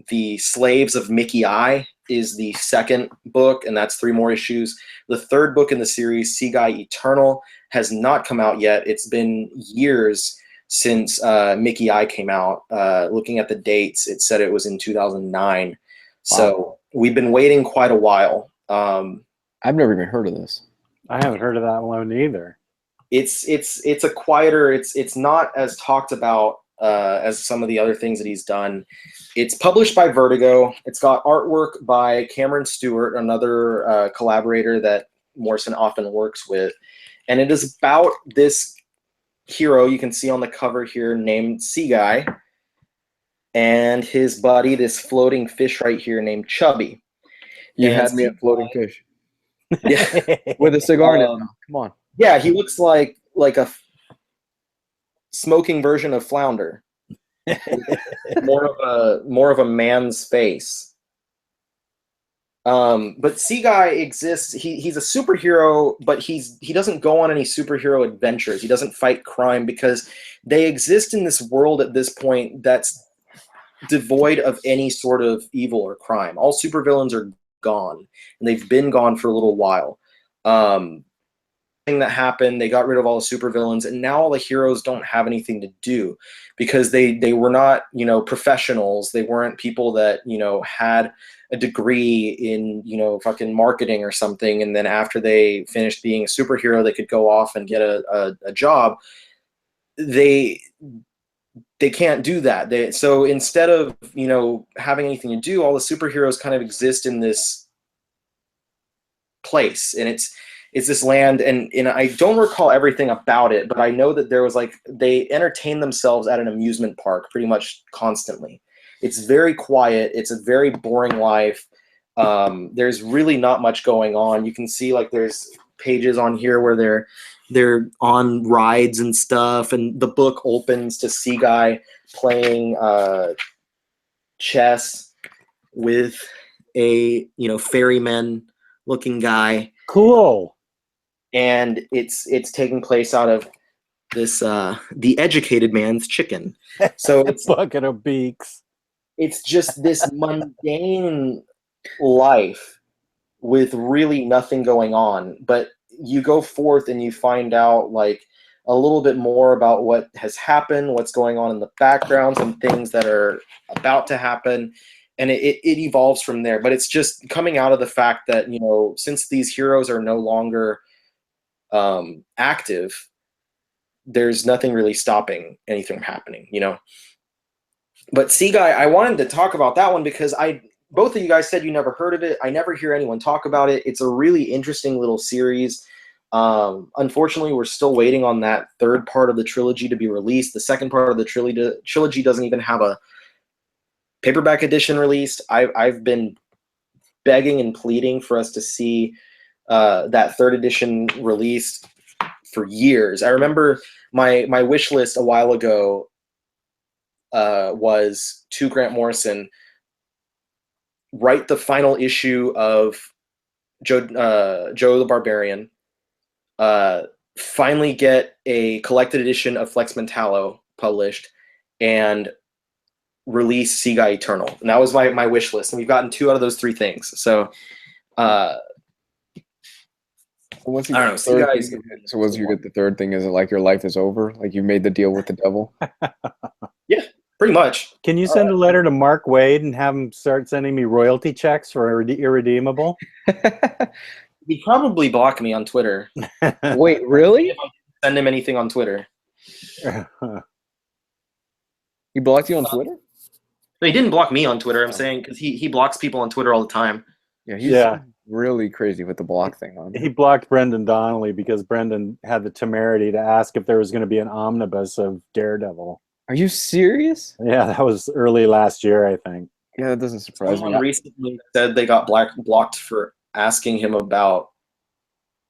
The Slaves of Mickey I, is the second book, and that's 3 more issues. The third book in the series, Seaguy Eternal, has not come out yet. It's been years since Mickey I came out. Looking at the dates, it said it was in 2009. Wow. So we've been waiting quite a while. I've never even heard of this. I haven't heard of that one either. It's a quieter. It's not as talked about as some of the other things that he's done. It's published by Vertigo. It's got artwork by Cameron Stewart, another collaborator that Morrison often works with. And it is about this hero you can see on the cover here named Seaguy, and his buddy, this floating fish right here named Chubby. You And had me at floating fish. Yeah. With a cigar in his mouth. Come on. Yeah, he looks like a smoking version of Flounder. more of a man's face. But Seaguy exists. He's a superhero, but he doesn't go on any superhero adventures. He doesn't fight crime because they exist in this world at this point that's devoid of any sort of evil or crime. All supervillains are gone, and they've been gone for a little while. Thing that happened, they got rid of all the supervillains, and now all the heroes don't have anything to do because they were not, you know, professionals. They weren't people that, you know, had a degree in, you know, fucking marketing or something, and then after they finished being a superhero, they could go off and get a job. They can't do that. So instead of, you know, having anything to do, all the superheroes kind of exist in this place, and it's this land, and I don't recall everything about it, but I know that there was, like, they entertain themselves at an amusement park pretty much constantly. It's very quiet. It's a very boring life. There's really not much going on. You can see, like, there's pages on here where they're on rides and stuff, and the book opens to Seaguy playing chess with a, you know, ferryman looking guy. Cool. And it's taking place out of this the educated man's chicken. So it's bucket of beaks. It's just this mundane life with really nothing going on. But you go forth and you find out, like, a little bit more about what has happened, what's going on in the background, some things that are about to happen, and it evolves from there. But it's just coming out of the fact that, you know, since these heroes are no longer active, there's nothing really stopping anything from happening, you know. But Seaguy, I wanted to talk about that one because both of you guys said you never heard of it. I never hear anyone talk about it. It's a really interesting little series. Unfortunately, we're still waiting on that third part of the trilogy to be released. The second part of the trilogy doesn't even have a paperback edition released. I've been begging and pleading for us to see that third edition released for years. I remember my wish list a while ago was to Grant Morrison write the final issue of Joe the Barbarian, finally get a collected edition of Flex Mentallo published, and release Seaguy Eternal. And that was my wish list, and we've gotten 2 out of those 3 things. So Once you I get don't know. so once you get the third thing, is it like your life is over? Like you made the deal with the devil? Yeah, pretty much. Can you send a letter to Mark Wade and have him start sending me royalty checks for Irredeemable? He probably blocked me on Twitter. Wait, really? If I send him anything on Twitter. He blocked you on Twitter? No, he didn't block me on Twitter. I'm saying because he blocks people on Twitter all the time. Yeah, he's really crazy with the block thing on. He blocked Brendan Donnelly because Brendan had the temerity to ask if there was going to be an omnibus of Daredevil. Are you serious? Yeah, that was early last year, I think. Yeah, that doesn't surprise Someone me. recently said they got blocked for asking him about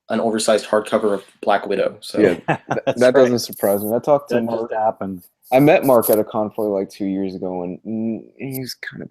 an oversized hardcover of Black Widow. So Yeah, that doesn't surprise me. I talked to That Mark. just happened. I met Mark at a convoy like 2 years ago, and he's kind of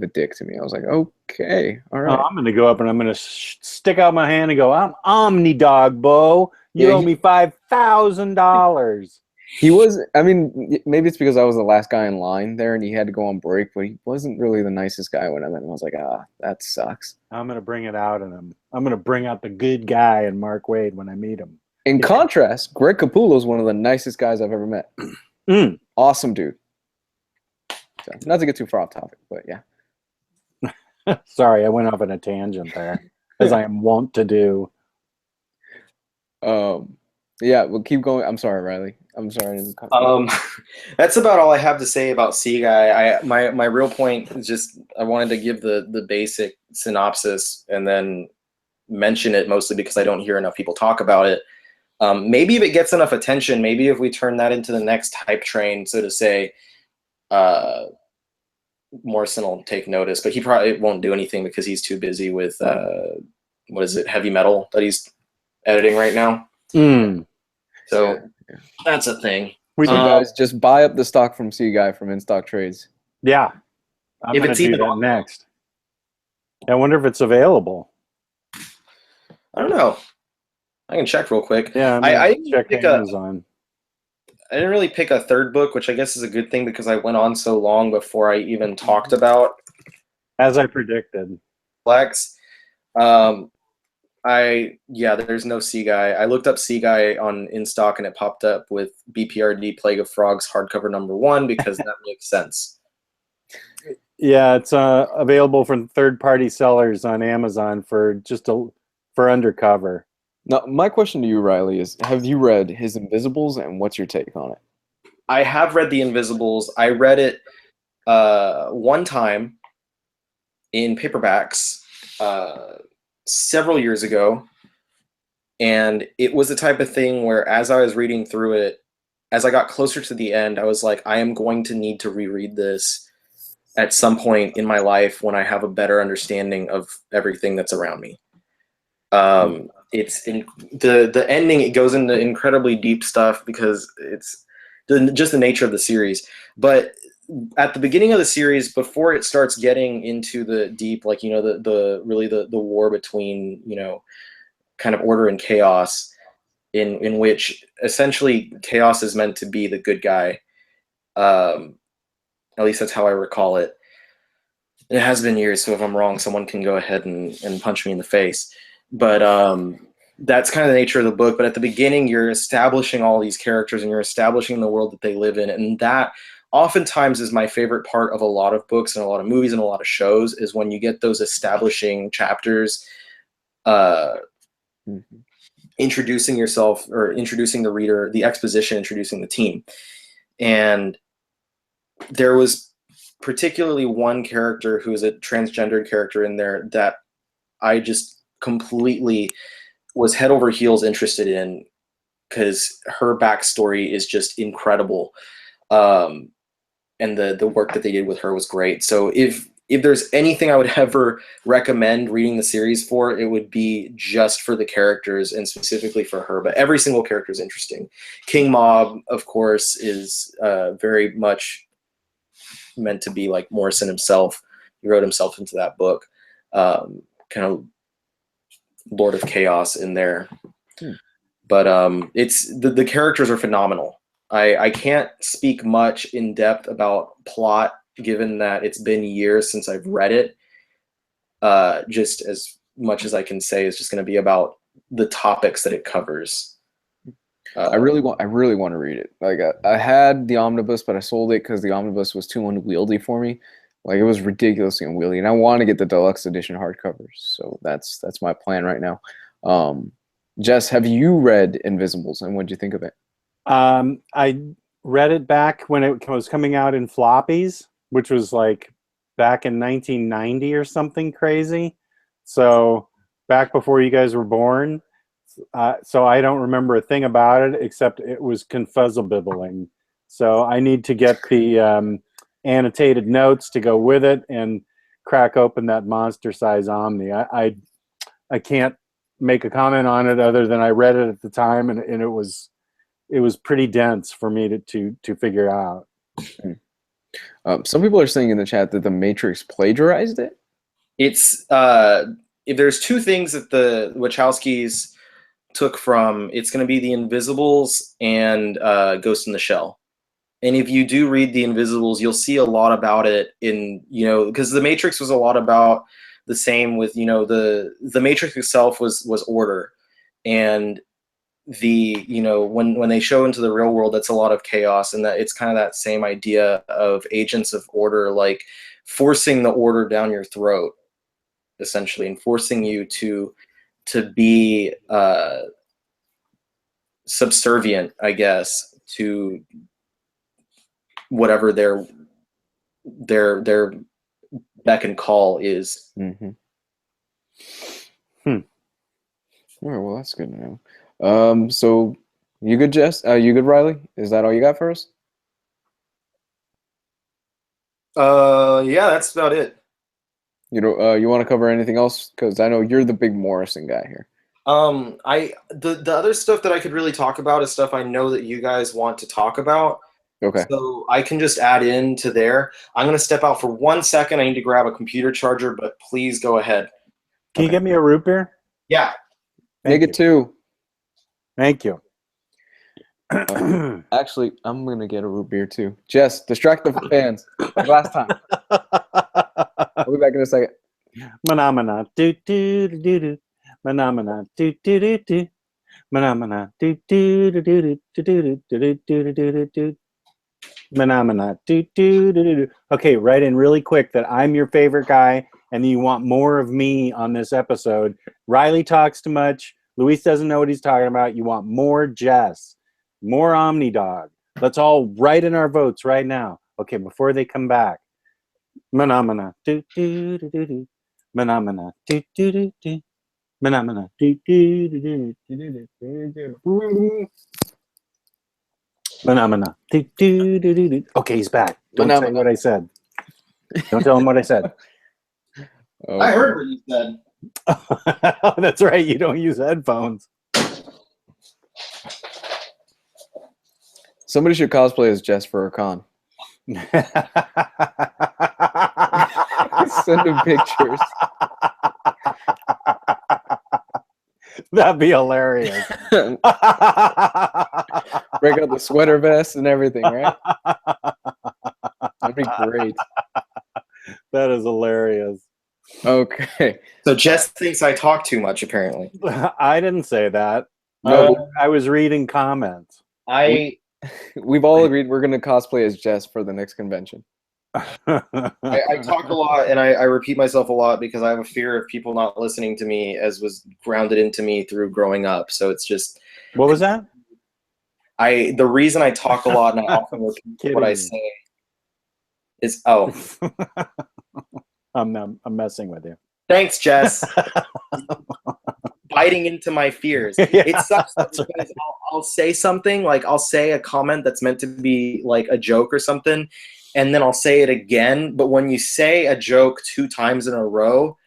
a dick to me. I was like, okay, all right. I'm going to go up and I'm going to stick out my hand and go, I'm Omni Dog, Bo. You owe me $5,000. He was, I mean, maybe it's because I was the last guy in line there and he had to go on break, but he wasn't really the nicest guy when I met him. I was like, that sucks. I'm going to bring it out in him. I'm going to bring out the good guy in Mark Wade when I meet him. In contrast, Greg Capullo is one of the nicest guys I've ever met. Awesome dude. So, not to get too far off topic, but yeah. Sorry, I went off on a tangent there, as I am wont to do. Yeah, we'll keep going. I'm sorry, Riley. I'm sorry. That's about all I have to say about Seaguy. My real point is just I wanted to give the basic synopsis, and then mention it mostly because I don't hear enough people talk about it. Maybe if it gets enough attention, maybe if we turn that into the next hype train, so to say, Morrison will take notice, but he probably won't do anything because he's too busy with what is it, heavy metal that he's editing right now. So that's a thing. So guys, just buy up the stock from Seaguy from In Stock Trades. Yeah, I'm going to do that next. I wonder if it's available. I don't know. I can check real quick. Yeah, I didn't check pick Amazon. I didn't really pick a third book, which I guess is a good thing because I went on so long before I even talked about. As I predicted. Flex. There's no Seaguy. I looked up Seaguy on InStock and it popped up with BPRD Plague of Frogs hardcover #1 because that makes sense. Yeah, it's available from third-party sellers on Amazon for undercover. Now, my question to you, Riley, is: have you read his Invisibles, and what's your take on it? I have read the Invisibles. I read it one time in paperbacks several years ago, and it was the type of thing where as I was reading through it, as I got closer to the end, I was like, I am going to need to reread this at some point in my life when I have a better understanding of everything that's around me. It's in the ending, it goes into incredibly deep stuff because it's just the nature of the series. But at the beginning of the series, before it starts getting into the deep, like, the war between, kind of order and chaos, in which essentially chaos is meant to be the good guy. At least that's how I recall it. It has been years, so if I'm wrong, someone can go ahead and punch me in the face. But that's kind of the nature of the book. But at the beginning, you're establishing all these characters and you're establishing the world that they live in. And that oftentimes is my favorite part of a lot of books and a lot of movies and a lot of shows, is when you get those establishing chapters, introducing yourself or introducing the reader, the exposition, introducing the team. And there was particularly one character who is a transgendered character in there that I just completely was head over heels interested in, because her backstory is just incredible. And the work that they did with her was great. So if there's anything I would ever recommend reading the series for, it would be just for the characters and specifically for her. But every single character is interesting. King Mob, of course, is very much meant to be like Morrison himself. He wrote himself into that book. Kind of Lord of Chaos in there. But it's the characters are phenomenal. I can't speak much in depth about plot, given that it's been years since I've read it. Just as much as I can say is just going to be about the topics that it covers. I really want to read it. Like I had the Omnibus, but I sold it because the Omnibus was too unwieldy for me. Like, it was ridiculously unwieldy, and I want to get the deluxe edition hardcovers. So that's my plan right now. Jess, have you read Invisibles, and what did you think of it? I read it back when it was coming out in floppies, which was like back in 1990 or something crazy. So back before you guys were born. So I don't remember a thing about it except it was confuzzlebibbling. So I need to get the annotated notes to go with it and crack open that monster size Omni. I can't make a comment on it other than I read it at the time, and it was pretty dense for me to figure out. Some people are saying in the chat that the Matrix plagiarized it. It's if there's two things that the Wachowskis took from, it's going to be the Invisibles and Ghost in the Shell. And if you do read the Invisibles, you'll see a lot about it in, because the Matrix was a lot about the same with, the Matrix itself was order. And when they show into the real world, that's a lot of chaos, and that it's kind of that same idea of agents of order, like forcing the order down your throat, essentially, and forcing you to be subservient, I guess, to whatever their beck and call is. Mm-hmm. All right, well, that's good to know. So you good, Jess? You good, Riley? Is that all you got for us? Yeah, that's about it. You know, you want to cover anything else? Because I know you're the big Morrison guy here. The other stuff that I could really talk about is stuff I know that you guys want to talk about. Okay. So I can just add in to there. I'm gonna step out for 1 second. I need to grab a computer charger, but please go ahead. Can you get me a root beer? Yeah. Make it 2. Thank you. Actually, I'm gonna get a root beer too. Jess, distract the fans like last time. I'll be back in a second. Manamana do do do do do. Manamana do do do do. Manamana do do do do do do do do do do. Manamana do do do do. Okay, write in really quick that I'm your favorite guy and you want more of me on this episode. Riley talks too much. Luis doesn't know what he's talking about. You want more Jess, more Omnidog. Let's all write in our votes right now. Okay, before they come back. Manamana do do do do do. Manamana do do do do. Manamana do do do do do. Manamana do do do do do. Okay, he's back. Don't say what I said. Don't tell him what I said. Oh, I heard what you said. That's right. You don't use headphones. somebody should cosplay as Jess for a con. Send him pictures. That'd be hilarious. Break out the sweater vest and everything, right? That'd be great. That is hilarious. Okay. So Jess thinks I talk too much, apparently. I didn't say that. No, I was reading comments. we've all agreed we're going to cosplay as Jess for the next convention. I talk a lot and I repeat myself a lot because I have a fear of people not listening to me, as was grounded into me through growing up. So it's just, What was that? the reason I talk a lot and I often repeat what I say is, I'm messing with you. thanks, Jess. Biting into my fears. Yeah, it sucks because right. I'll say something, like I'll say a comment that's meant to be like a joke or something, and then I'll say it again. But when you say a joke 2 times in a row,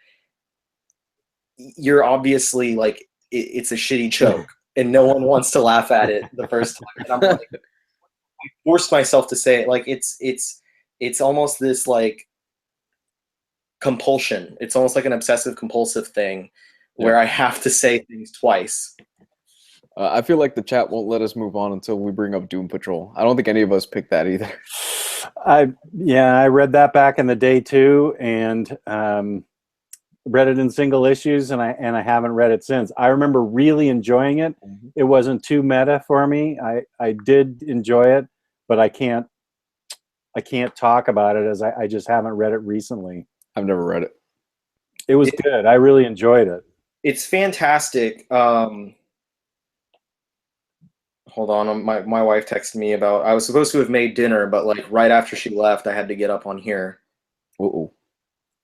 you're obviously like, it's a shitty joke and no one wants to laugh at it the first time. And I'm like, I forced myself to say it. Like it's almost this like compulsion. It's almost like an obsessive compulsive thing where I have to say things twice. I feel like the chat won't let us move on until we bring up Doom Patrol. I don't think any of us picked that either. I read that back in the day too, and read it in single issues, and I haven't read it since. I remember really enjoying it. Mm-hmm. It wasn't too meta for me. I did enjoy it, but I can't talk about it as I just haven't read it recently. I've never read it. It was good. I really enjoyed it. It's fantastic. Hold on, my wife texted me about, I was supposed to have made dinner, but like right after she left, I had to get up on here. Uh-oh.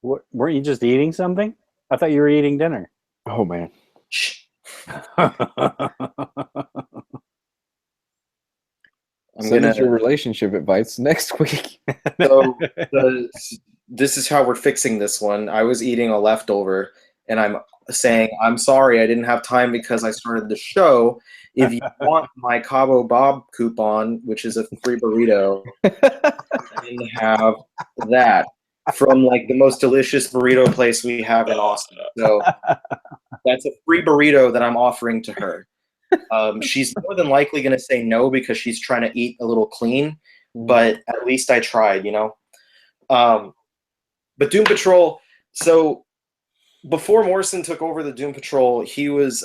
What, weren't you just eating something? I thought you were eating dinner. Oh, man. Shh. Send us your relationship advice next week. So this is how we're fixing this one. I was eating a leftover, and I'm saying, I'm sorry, I didn't have time because I started the show. If you want my Cabo Bob coupon, which is a free burrito, I didn't have that from like the most delicious burrito place we have in Austin. So that's a free burrito that I'm offering to her. She's more than likely going to say no because she's trying to eat a little clean, but at least I tried, you know? But Doom Patrol, so before Morrison took over the Doom Patrol, he was,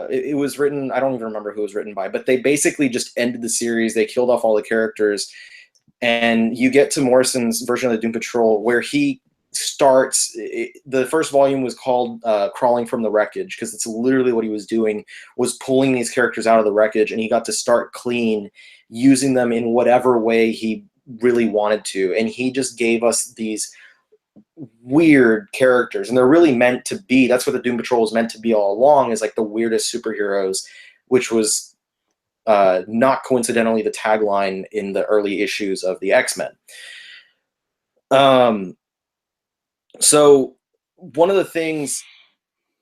it was written, I don't even remember who it was written by, but they basically just ended the series. They killed off all the characters, and you get to Morrison's version of the Doom Patrol where he starts, the first volume was called Crawling from the Wreckage, because it's literally what he was doing, was pulling these characters out of the wreckage, and he got to start clean, using them in whatever way he really wanted to. And he just gave us these weird characters, and they're really meant to be. That's what the Doom Patrol was meant to be all along, is like the weirdest superheroes, which was not coincidentally the tagline in the early issues of the X-Men. So one of the things,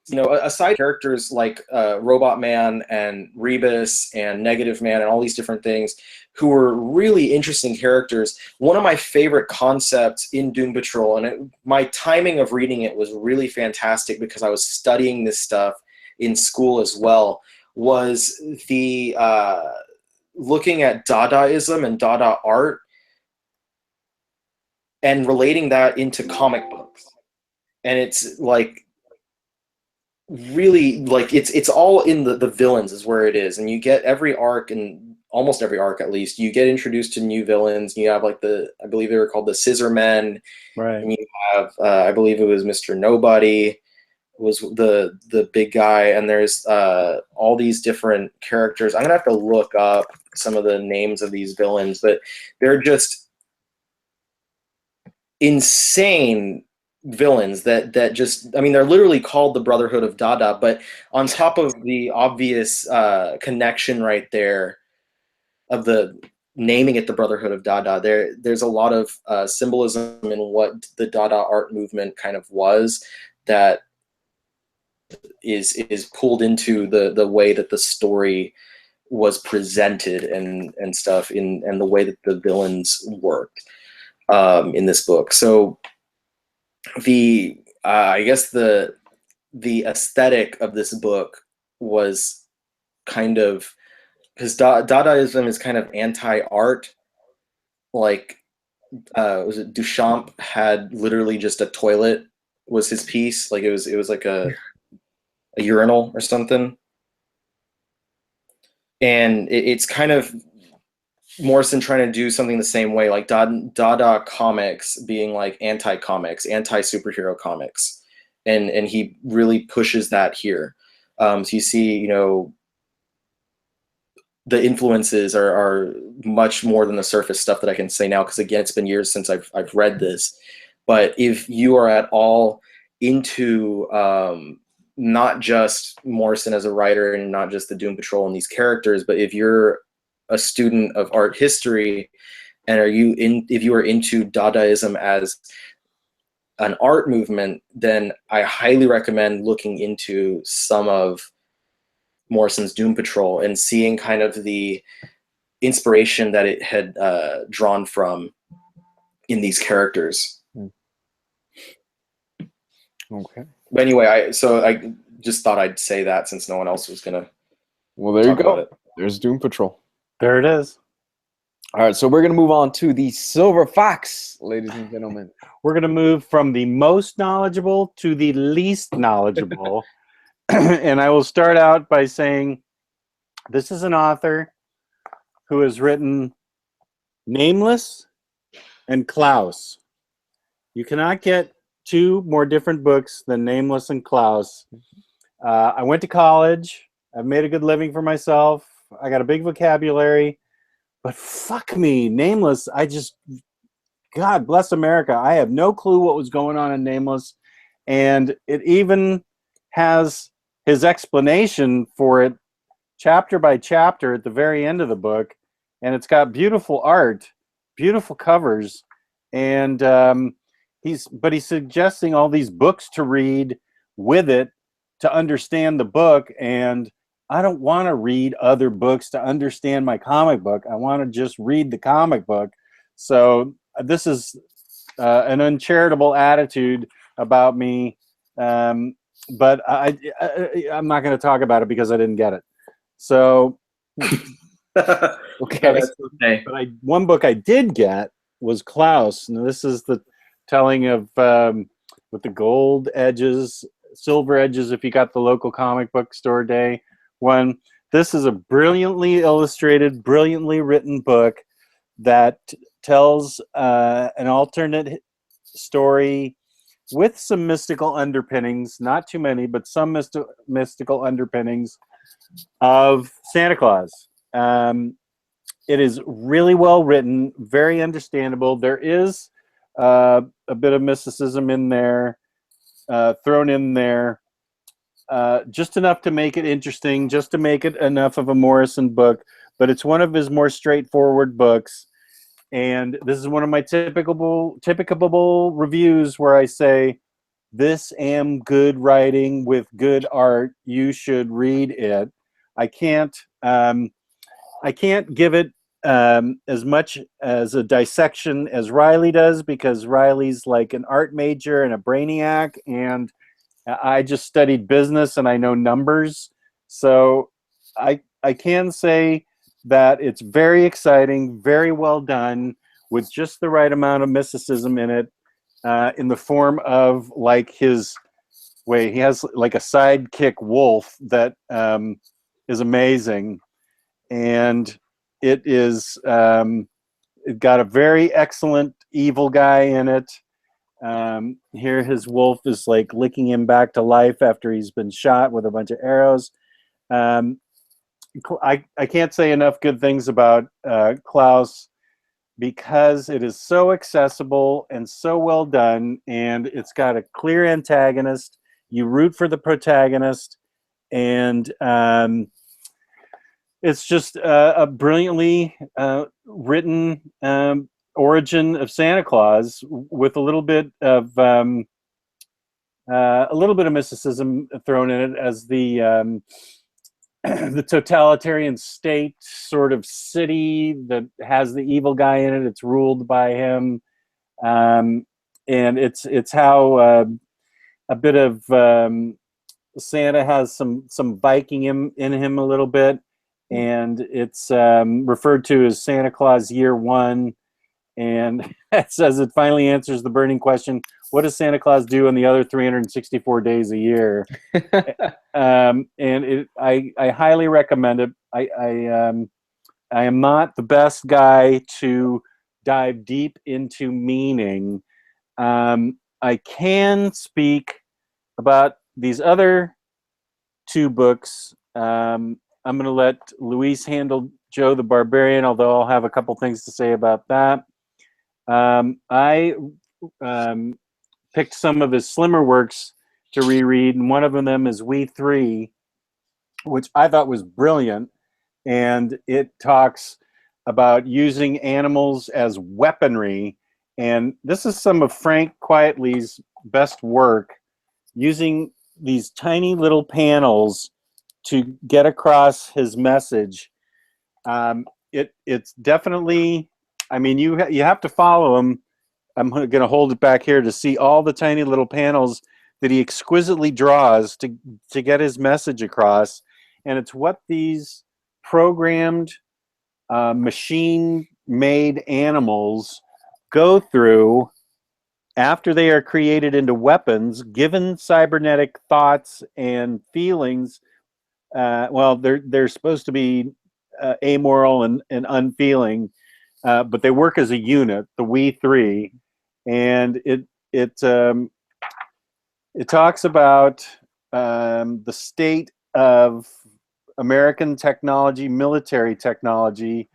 you know, aside characters like Robot Man and Rebus and Negative Man and all these different things who were really interesting characters, one of my favorite concepts in Doom Patrol, and my timing of reading it was really fantastic because I was studying this stuff in school as well, was the looking at Dadaism and Dada art and relating that into comic books. And it's like really like it's all in the villains is where it is, and you get every arc, and almost every arc at least, you get introduced to new villains. You have like I believe they were called the Scissor Men, Right. and you have I believe it was Mr. Nobody was the big guy, and there's all these different characters. I'm gonna have to look up some of the names of these villains, but they're just insane villains that just, I mean, they're literally called the Brotherhood of Dada, but on top of the obvious connection right there of the naming it the Brotherhood of Dada, there's a lot of symbolism in what the Dada art movement kind of was that is pulled into the way that the story was presented and stuff, and the way that the villains worked in this book. So the I guess the aesthetic of this book was kind of, because Dadaism is kind of anti-art. Like was it Duchamp had literally just a toilet was his piece. Like it was like a urinal or something. And it's kind of Morrison trying to do something the same way, like Dada comics being like anti-comics, anti-superhero comics. And he really pushes that here. So you see, you know, the influences are much more than the surface stuff that I can say now, because again, it's been years since I've read this. But if you are at all into not just Morrison as a writer and not just the Doom Patrol and these characters, but if you're a student of art history and if you are into Dadaism as an art movement, then I highly recommend looking into some of Morrison's Doom Patrol and seeing kind of the inspiration that it had drawn from in these characters. Okay. But anyway, I just thought I'd say that since no one else was gonna. Well, there you go. There's Doom Patrol. There it is. All right, so we're gonna move on to the Silver Fox, ladies and gentlemen. We're going to move from the most knowledgeable to the least knowledgeable. And I will start out by saying this is an author who has written Nameless and Klaus. You cannot get two more different books than Nameless and Klaus. I went to college. I've made a good living for myself. I got a big vocabulary. But fuck me, Nameless, God bless America. I have no clue what was going on in Nameless. And it even has his explanation for it chapter by chapter at the very end of the book. And it's got beautiful art, beautiful covers. And he's suggesting all these books to read with it to understand the book. And I don't want to read other books to understand my comic book. I want to just read the comic book. So this is an uncharitable attitude about me, but I'm not going to talk about it because I didn't get it. So, okay, that's okay. But one book I did get was Klaus. Now this is the telling of with the gold edges, silver edges. If you got the local comic book store day one, this is a brilliantly illustrated, brilliantly written book that tells an alternate story with some mystical underpinnings, not too many, but some mystical underpinnings of Santa Claus. It is really well written, very understandable. There is a bit of mysticism in there, thrown in there, just enough to make it interesting, just to make it enough of a Morrison book. But it's one of his more straightforward books. And this is one of my typical reviews where I say, this am good writing with good art. You should read it. I can't give it as much as a dissection as Riley does, because Riley's like an art major and a brainiac, and I just studied business and I know numbers. So I can say that it's very exciting, very well done, with just the right amount of mysticism in it, in the form of like his way. He has like a sidekick wolf that is amazing, and it is it got a very excellent evil guy in it. Here his wolf is like licking him back to life after he's been shot with a bunch of arrows. I can't say enough good things about Klaus, because it is so accessible and so well done, and it's got a clear antagonist. You root for the protagonist, and it's just a brilliantly written origin of Santa Claus, with a little bit of mysticism thrown in it, as the the totalitarian state sort of city that has the evil guy in it. It's ruled by him, and it's how a bit of Santa has some Viking in him a little bit, and it's referred to as Santa Claus Year One, and it says it finally answers the burning question: what does Santa Claus do in the other 364 days a year? And I highly recommend it. I am not the best guy to dive deep into meaning. I can speak about these other two books. I'm going to let Luis handle Joe the Barbarian, although I'll have a couple things to say about that. I picked some of his slimmer works to reread, and one of them is We Three, which I thought was brilliant, and it talks about using animals as weaponry. And this is some of Frank Quietly's best work, using these tiny little panels to get across his message. It's definitely, I mean, you have to follow him. I'm going to hold it back here to see all the tiny little panels that he exquisitely draws to get his message across. And it's what these programmed, machine-made animals go through after they are created into weapons, given cybernetic thoughts and feelings. Well, they're supposed to be amoral and unfeeling, but they work as a unit, the We Three, and it talks about the state of American technology, military technology,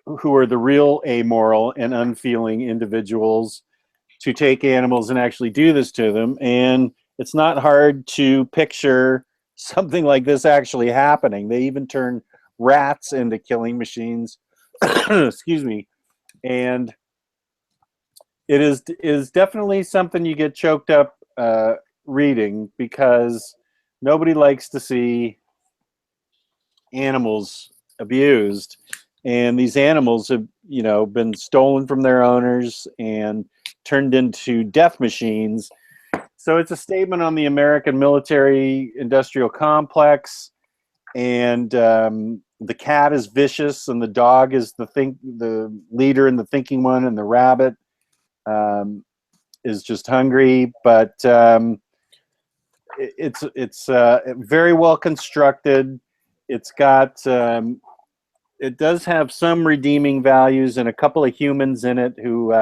who are the real amoral and unfeeling individuals, to take animals and actually do this to them. And it's not hard to picture something like this actually happening. They even turn rats into killing machines. Excuse me. And it is definitely something you get choked up reading, because nobody likes to see animals abused, and these animals have been stolen from their owners and turned into death machines. So it's a statement on the American military industrial complex, and the cat is vicious, and the dog is the leader and the thinking one, and the rabbit is just hungry. But it's very well constructed. It's got it does have some redeeming values, and a couple of humans in it who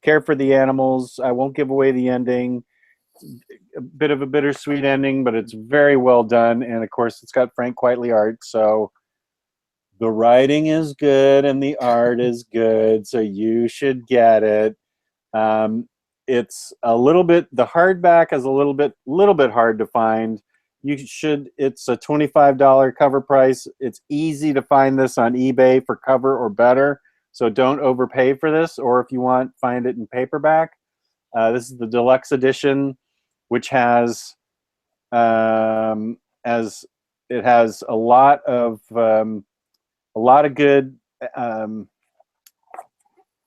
care for the animals. I won't give away the ending. A bit of a bittersweet ending, but it's very well done. And of course, it's got Frank Quietly art, so the writing is good and the art is good, so you should get it. It's a little bit, the hardback is a little bit hard to find. It's a $25 cover price. It's easy to find this on eBay for cover or better. So don't overpay for this, or if you want, find it in paperback. This is the deluxe edition, which has it has a lot of good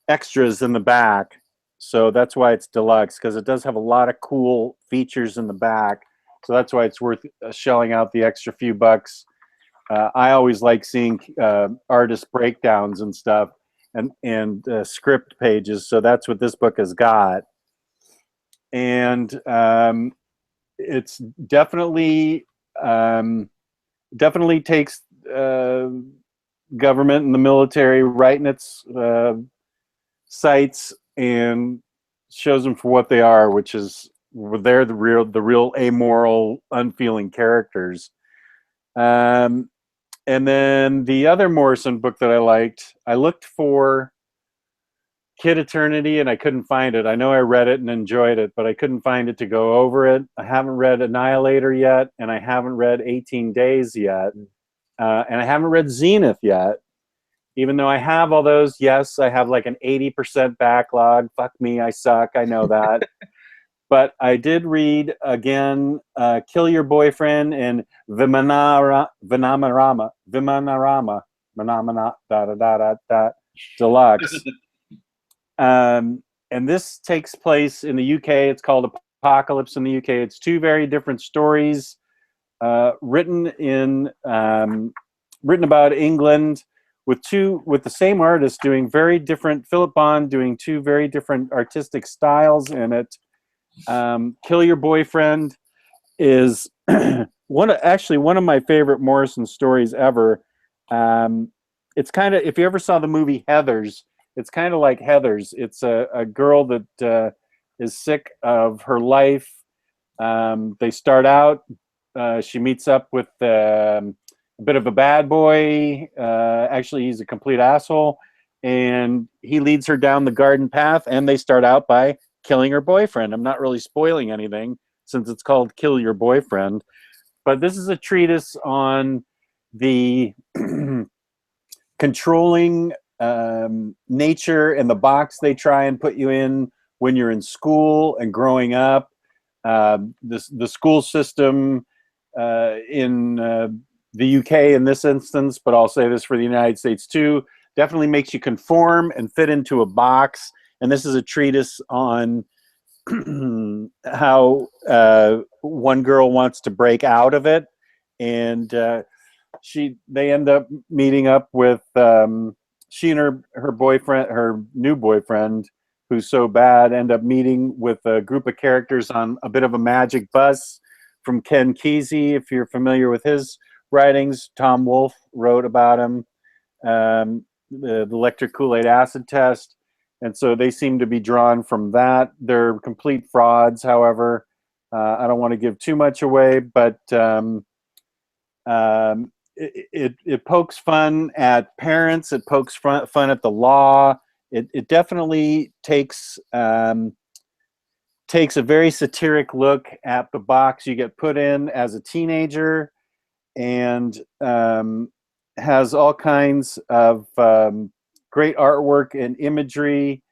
extras in the back. So that's why it's deluxe, because it does have a lot of cool features in the back. So that's why it's worth shelling out the extra few bucks. I always like seeing artist breakdowns and stuff, and script pages. So that's what this book has got. And it's definitely takes government and the military right in its sights and shows them for what they are, which is they're the real amoral, unfeeling characters. And then the other Morrison book that I liked, I looked for Kid Eternity and I couldn't find it. I know I read it and enjoyed it, but I couldn't find it to go over it. I haven't read Annihilator yet, and I haven't read 18 Days yet, and I haven't read Zenith yet. Even though I have all those, yes, I have like an 80% backlog. Fuck me, I suck. I know that. But I did read again Kill Your Boyfriend and Vimanarama Deluxe. And this takes place in the UK. It's called Apocalypse in the UK. It's two very different stories written about England with the same artist doing very different. Philip Bond doing two very different artistic styles in it. Kill Your Boyfriend is one of my favorite Morrison stories ever. It's kind of, if you ever saw the movie Heathers, it's kind of like Heathers. It's a girl that is sick of her life. They start out, she meets up with a bit of a bad boy. Actually, he's a complete asshole. And he leads her down the garden path, and they start out by killing her boyfriend. I'm not really spoiling anything since it's called Kill Your Boyfriend. But this is a treatise on the controlling nature and the box they try and put you in when you're in school and growing up. The school system in the UK in this instance, but I'll say this for the United States too, definitely makes you conform and fit into a box. And this is a treatise on how one girl wants to break out of it, and they end up meeting up with she and her boyfriend, her new boyfriend, who's so bad, end up meeting with a group of characters on a bit of a magic bus from Ken Kesey. If you're familiar with his writings, Tom Wolfe wrote about him, the electric Kool-Aid acid test. And so they seem to be drawn from that. They're complete frauds, however. I don't want to give too much away, but it pokes fun at parents. It pokes fun at the law. It definitely takes a very satiric look at the box you get put in as a teenager, and has all kinds of great artwork and imagery.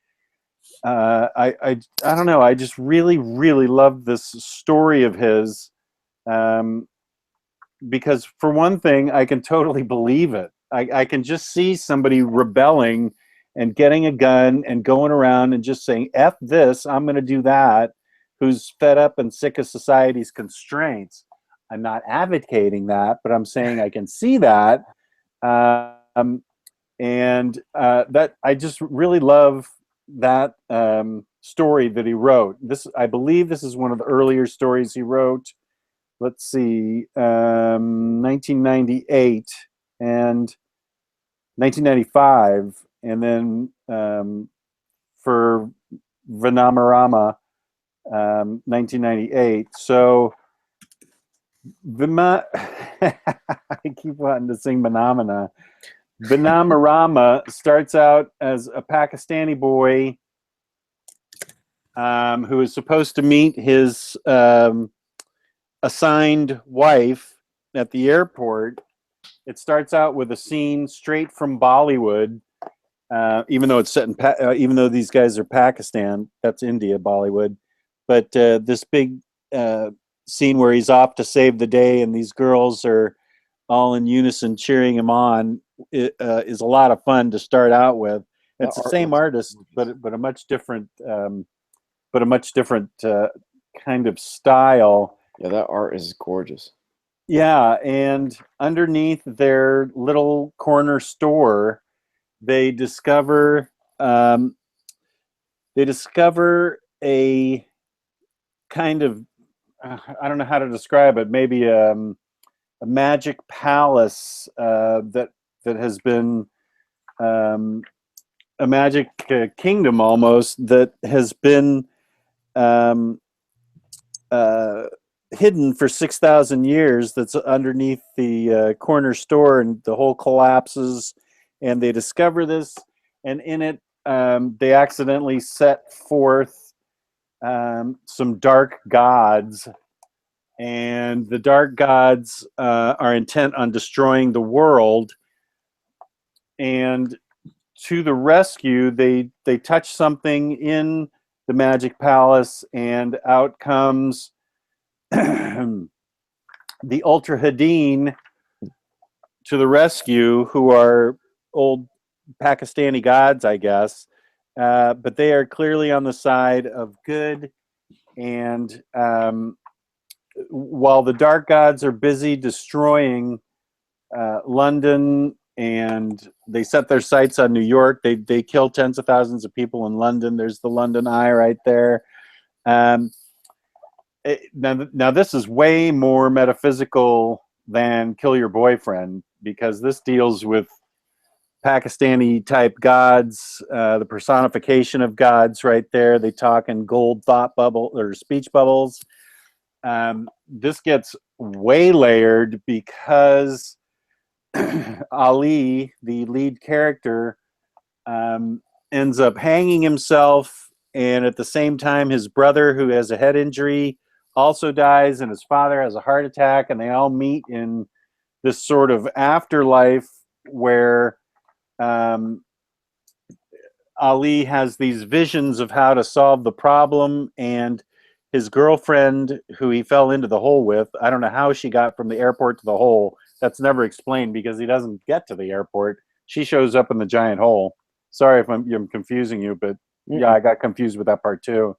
I don't know. I just really, really love this story of his, because for one thing, I can totally believe it. I can just see somebody rebelling and getting a gun and going around and just saying, F this, I'm going to do that, who's fed up and sick of society's constraints. I'm not advocating that, but I'm saying I can see that. And that I just really love that story that he wrote. I believe this is one of the earlier stories he wrote. Let's see, 1998 and 1995, and then for Vanamarama, 1998. So I keep wanting to sing Banamana. Vanamarama starts out as a Pakistani boy who is supposed to meet his assigned wife at the airport. It starts out with a scene straight from Bollywood, even though it's set in even though these guys are Pakistan, that's India, Bollywood. But this big scene where he's off to save the day, and these girls are all in unison cheering him on, is a lot of fun to start out with. It's the same artist, but a much different kind of style. Yeah, that art is gorgeous. Yeah, and underneath their little corner store, they discover a kind of I don't know how to describe it. Maybe a magic palace that has been a magic kingdom almost that has been hidden for 6,000 years. That's underneath the corner store, and the whole collapses. And they discover this, and in it, they accidentally set forth some dark gods, and the dark gods are intent on destroying the world. And to the rescue, they touch something in the magic palace, and out comes the Ultra Hadeen to the rescue, who are old Pakistani gods, I guess. But they are clearly on the side of good. And while the dark gods are busy destroying London, and they set their sights on New York, they kill tens of thousands of people in London. There's the London Eye right there. Now this is way more metaphysical than Kill Your Boyfriend, because this deals with Pakistani type gods, the personification of gods right there. They talk in gold thought bubble or speech bubbles. This gets way layered because Ali, the lead character, ends up hanging himself, and at the same time his brother, who has a head injury, also dies, and his father has a heart attack, and they all meet in this sort of afterlife where Ali has these visions of how to solve the problem, and his girlfriend, who he fell into the hole with, I don't know how she got from the airport to the hole. That's never explained, because he doesn't get to the airport. She shows up in the giant hole. Sorry if I'm confusing you, but yeah, I got confused with that part too.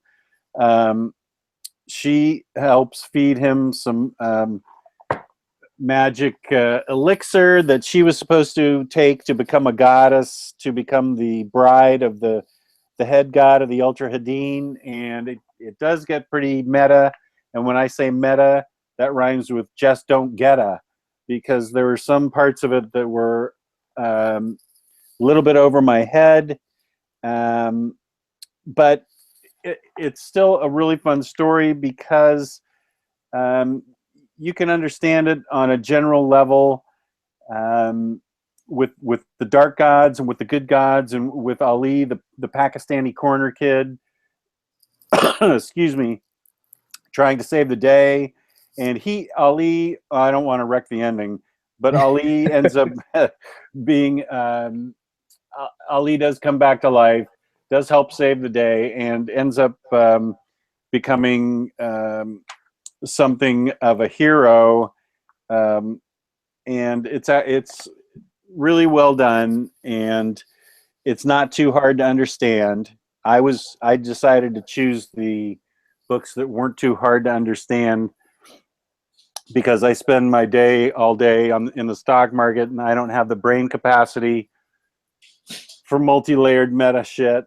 She helps feed him some magic elixir that she was supposed to take to become a goddess, to become the bride of the head god of the Ultra Hadeen. And it does get pretty meta. And when I say meta, that rhymes with just don't getta, because there were some parts of it that were a little bit over my head. But it's still a really fun story, because you can understand it on a general level, with the dark gods and with the good gods, and with Ali, the Pakistani corner kid, excuse me, trying to save the day. And Ali, I don't want to wreck the ending, but Ali ends up being, Ali does come back to life, does help save the day, and ends up becoming something of a hero. And it's really well done, and it's not too hard to understand. I decided to choose the books that weren't too hard to understand, because I spend my day all day in the stock market, and I don't have the brain capacity for multi-layered meta shit.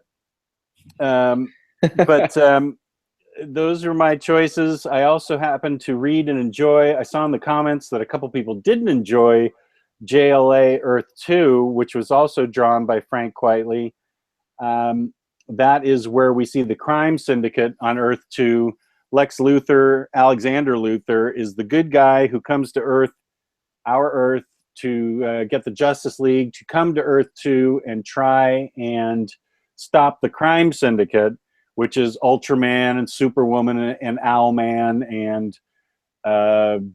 But those are my choices. I also happen to read and enjoy. I saw in the comments that a couple people didn't enjoy JLA Earth 2, which was also drawn by Frank Quitely. That is where we see the crime syndicate on Earth 2. Lex Luthor, Alexander Luthor, is the good guy who comes to Earth, our Earth, to get the Justice League to come to Earth 2 and try and stop the crime syndicate, which is Ultraman and Superwoman and Owlman and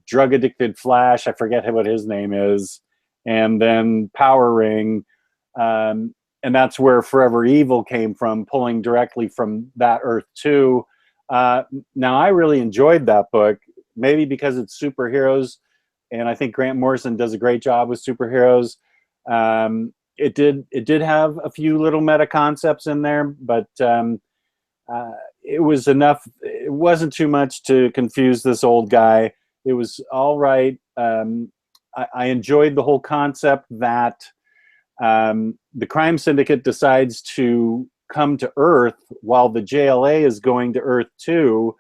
drug addicted Flash. I forget what his name is, and then Power Ring, and that's where Forever Evil came from, pulling directly from that Earth too. Now I really enjoyed that book, maybe because it's superheroes, and I think Grant Morrison does a great job with superheroes. It did have a few little meta concepts in there, but it was enough. It wasn't too much to confuse this old guy. It was all right. I enjoyed the whole concept that the crime syndicate decides to come to Earth while the JLA is going to Earth 2.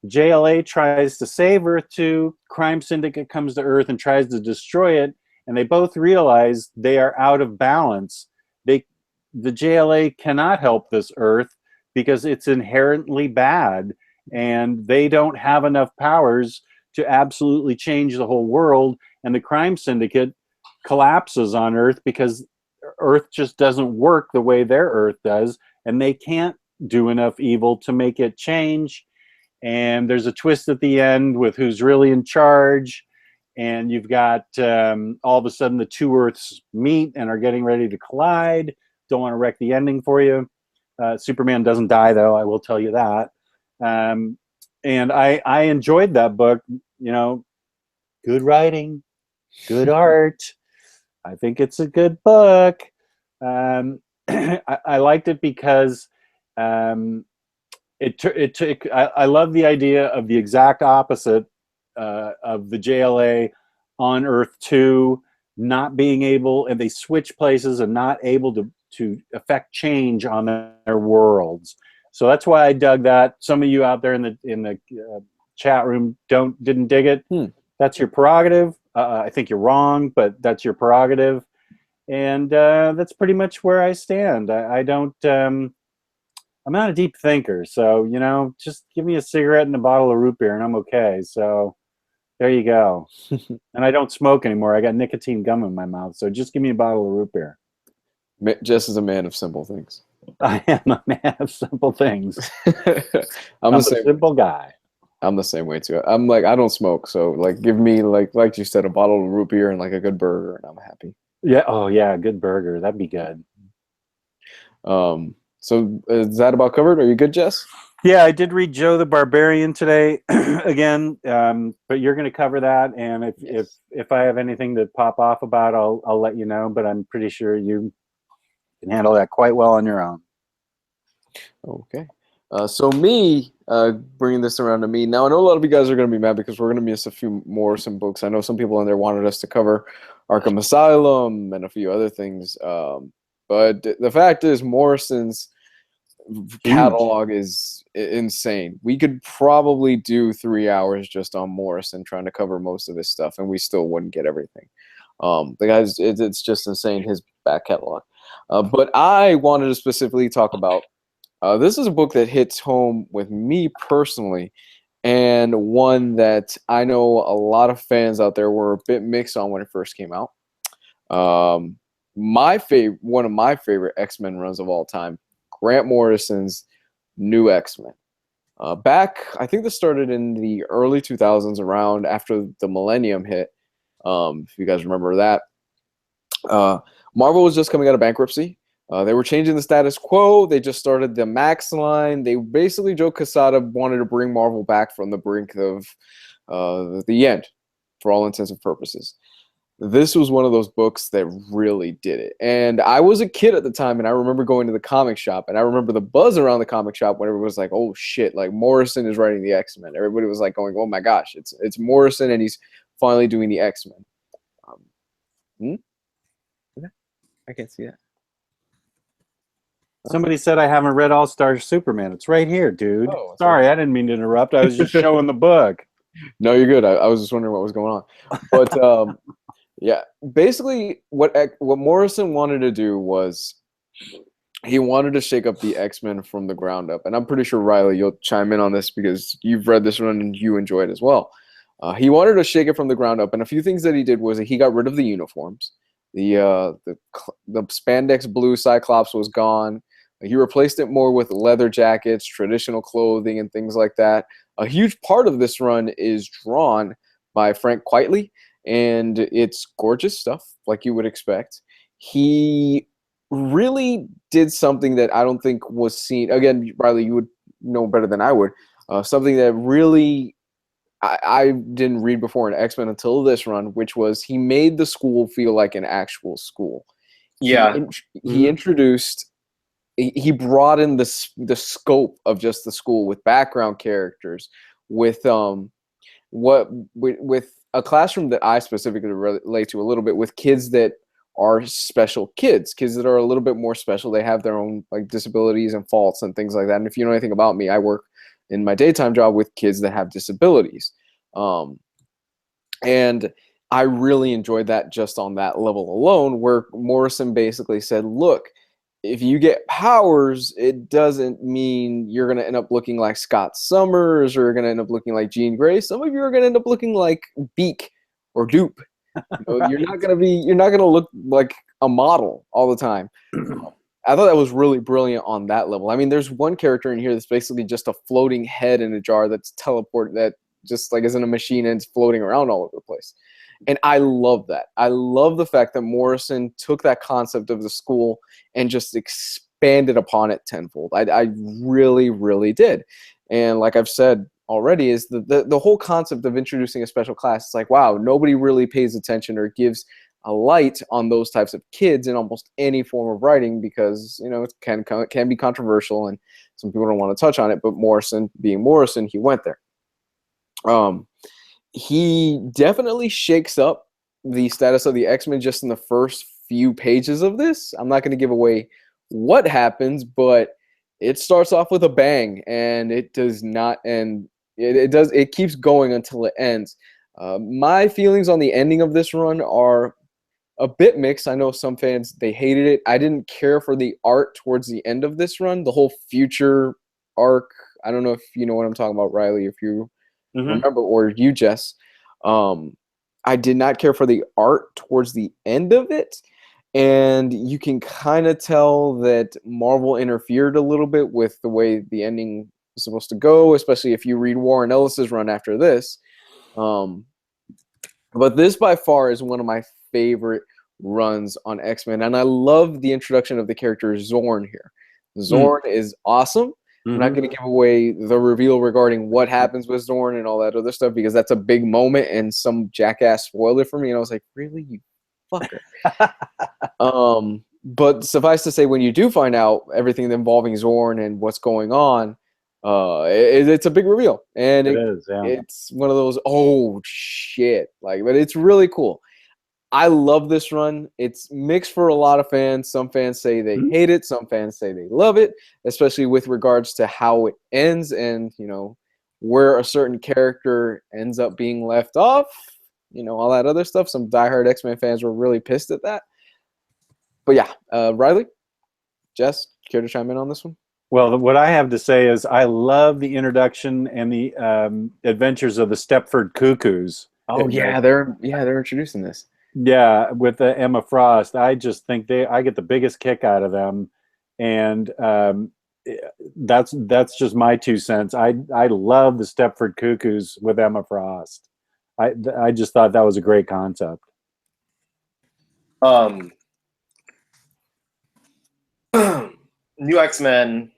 JLA tries to save Earth 2. Crime syndicate comes to Earth and tries to destroy it, and they both realize they are out of balance. The JLA cannot help this Earth because it's inherently bad, and they don't have enough powers to absolutely change the whole world, and the crime syndicate collapses on Earth because Earth just doesn't work the way their Earth does, and they can't do enough evil to make it change. And there's a twist at the end with who's really in charge, and you've got all of a sudden the two Earths meet and are getting ready to collide. Don't want to wreck the ending for you. Superman doesn't die, though, I will tell you that. And I enjoyed that book. You know, good writing, good art. I think it's a good book. I liked it because it took. I love the idea of the exact opposite of the JLA on Earth 2 not being able, and they switch places and not able to affect change on their worlds. So that's why I dug that. Some of you out there in the chat room didn't dig it. That's your prerogative. I think you're wrong, but that's your prerogative. And that's pretty much where I stand. I don't. I'm not a deep thinker, so you know, just give me a cigarette and a bottle of root beer, and I'm okay. So there you go. And I don't smoke anymore. I got nicotine gum in my mouth, so just give me a bottle of root beer. Jess is a man of simple things. I am a man of simple things. I'm a the same simple guy. I'm the same way too. I'm like, I don't smoke, so like, give me like you said, a bottle of root beer and like a good burger, and I'm happy. Yeah. Oh yeah, a good burger. That'd be good. So is that about covered? Are you good, Jess? Yeah, I did read Joe the Barbarian today again, but you're going to cover that, and if I have anything to pop off about, I'll let you know. But I'm pretty sure you can handle that quite well on your own. Okay. So me, bringing this around to me. Now, I know a lot of you guys are going to be mad because we're going to miss a few Morrison books. I know some people in there wanted us to cover Arkham Asylum and a few other things. But the fact is, Morrison's catalog is insane. We could probably do 3 hours just on Morrison trying to cover most of this stuff, and we still wouldn't get everything. The guys, it's just insane, his back catalog. But I wanted to specifically talk about this is a book that hits home with me personally, and one that I know a lot of fans out there were a bit mixed on when it first came out. One of my favorite X-Men runs of all time, Grant Morrison's New X-Men. Back, I think this started in the early 2000s, around after the Millennium hit. If you guys remember that. Marvel was just coming out of bankruptcy. They were changing the status quo. They just started the Max line. They basically, Joe Quesada wanted to bring Marvel back from the brink of the end, for all intents and purposes. This was one of those books that really did it. And I was a kid at the time, and I remember going to the comic shop, and I remember the buzz around the comic shop when everyone was like, oh shit, like Morrison is writing the X-Men. Everybody was like going, oh my gosh, it's Morrison, and he's finally doing the X-Men. I can't see that. Somebody said I haven't read All-Star Superman. It's right here, dude. Oh, sorry, I didn't mean to interrupt. I was just showing the book. No, you're good. I was just wondering what was going on. But yeah, basically what Morrison wanted to do was he wanted to shake up the X-Men from the ground up. And I'm pretty sure, Riley, you'll chime in on this because you've read this one and you enjoy it as well. He wanted to shake it from the ground up. And a few things that he did was he got rid of the uniforms. The spandex blue Cyclops was gone. He replaced it more with leather jackets, traditional clothing, and things like that. A huge part of this run is drawn by Frank Quitely, and it's gorgeous stuff, like you would expect. He really did something that I don't think was seen. Again, Riley, you would know better than I would. Something that really I didn't read before in X-Men until this run, which was he made the school feel like an actual school. Yeah. He introduced, he broadened the scope of just the school with background characters, with with a classroom that I specifically relate to a little bit, with kids that are special kids that are a little bit more special. They have their own like disabilities and faults and things like that. And if you know anything about me, I work in my daytime job with kids that have disabilities. And I really enjoyed that just on that level alone, where Morrison basically said, look, if you get powers, it doesn't mean you're going to end up looking like Scott Summers or you're going to end up looking like Jean Grey. Some of you are going to end up looking like Beak or Dupe. Right. You're not going to look like a model all the time. I thought that was really brilliant on that level. I mean, there's one character in here that's basically just a floating head in a jar that's teleported, that just like is in a machine and it's floating around all over the place. And I love that. I love the fact that Morrison took that concept of the school and just expanded upon it tenfold. I really, really did. And like I've said already, is the whole concept of introducing a special class. It's like, wow, nobody really pays attention or gives a light on those types of kids in almost any form of writing, because it can be controversial and some people don't want to touch on it. But Morrison, being Morrison, he went there. He definitely shakes up the status of the X-Men just in the first few pages of this. I'm not going to give away what happens, but it starts off with a bang, and it does not end. It keeps going until it ends. My feelings on the ending of this run are a bit mixed. I know some fans, they hated it. I didn't care for the art towards the end of this run, the whole future arc. I don't know if you know what I'm talking about, Riley, if you remember, or you, Jess. I did not care for the art towards the end of it. And you can kind of tell that Marvel interfered a little bit with the way the ending is supposed to go, especially if you read Warren Ellis's run after this. But this by far is one of my favorite runs on X-Men. And I love the introduction of the character Zorn here. Zorn is awesome. I'm not going to give away the reveal regarding what happens with Zorn and all that other stuff, because that's a big moment and some jackass spoiled it for me. And I was like, really, you fucker? But suffice to say, when you do find out everything involving Zorn and what's going on, it's a big reveal. And it's one of those, oh, shit. But it's really cool. I love this run. It's mixed for a lot of fans. Some fans say they hate it. Some fans say they love it, especially with regards to how it ends and, where a certain character ends up being left off, all that other stuff. Some diehard X-Men fans were really pissed at that. But yeah, Riley, Jess, care to chime in on this one? Well, what I have to say is I love the introduction and the adventures of the Stepford Cuckoos. Oh yeah, they're introducing this. Yeah, with Emma Frost. I just think I get the biggest kick out of them, and that's just my 2 cents. I love the Stepford Cuckoos with Emma Frost. I just thought that was a great concept. New X-Men.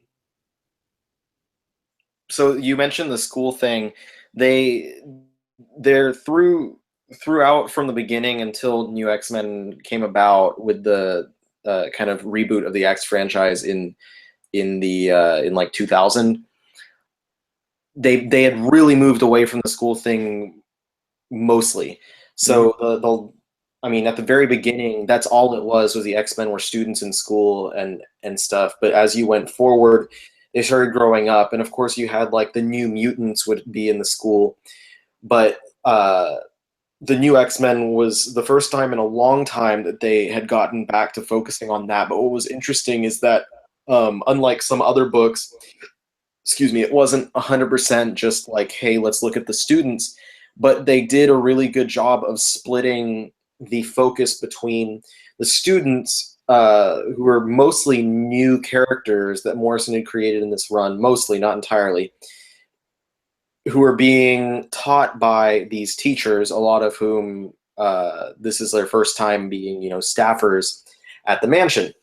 So you mentioned the school thing. They're throughout from the beginning until New X-Men came about with the kind of reboot of the X franchise in like 2000. They had really moved away from the school thing mostly. So at the very beginning, that's all it was the X-Men were students in school and stuff. But as you went forward, they started growing up, and of course you had like the New Mutants would be in the school, but the New X-Men was the first time in a long time that they had gotten back to focusing on that. But what was interesting is that unlike some other books, it wasn't 100% just like, hey, let's look at the students, but they did a really good job of splitting the focus between the students who were mostly new characters that Morrison had created in this run, mostly, not entirely, who were being taught by these teachers, a lot of whom this is their first time being, staffers at the mansion.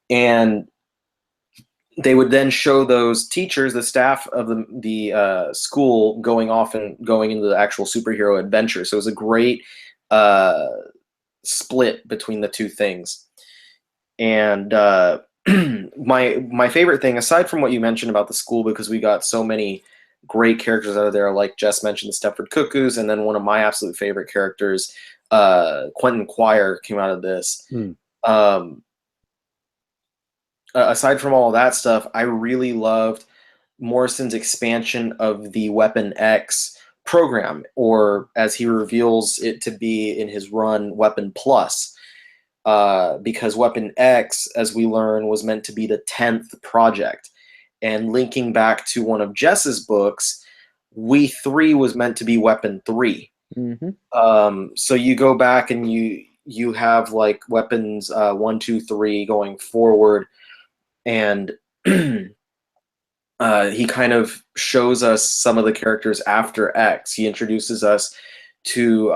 And they would then show those teachers, the staff of the school, going off and going into the actual superhero adventure. So it was a great split between the two things. And my favorite thing, aside from what you mentioned about the school, because we got so many great characters out of there, like Jess mentioned, the Stepford Cuckoos, and then one of my absolute favorite characters, Quentin Quire, came out of this. Aside from all of that stuff, I really loved Morrison's expansion of the Weapon X program, or as he reveals it to be in his run, Weapon Plus, because Weapon X, as we learn, was meant to be the 10th project. And linking back to one of Jess's books, We 3 was meant to be Weapon 3. So you go back and you have like weapons 1, 2, 3 going forward, and he kind of shows us some of the characters after X. He introduces us to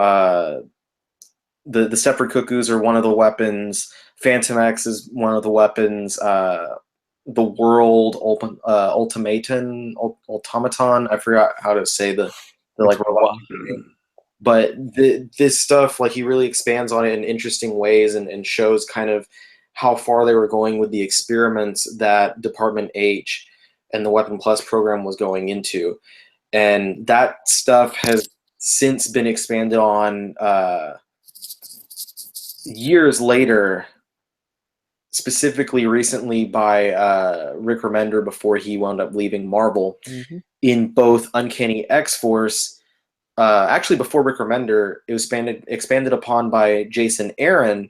the Stepford Cuckoos are one of the weapons. Phantom X is one of the weapons. The World Automaton. I forgot how to say the like robot. But this stuff, like, he really expands on it in interesting ways and shows kind of how far they were going with the experiments that Department H and the Weapon Plus program was going into. And that stuff has since been expanded on years later, specifically recently by Rick Remender before he wound up leaving Marvel, in both Uncanny X-Force. Actually, before Rick Remender, it was expanded upon by Jason Aaron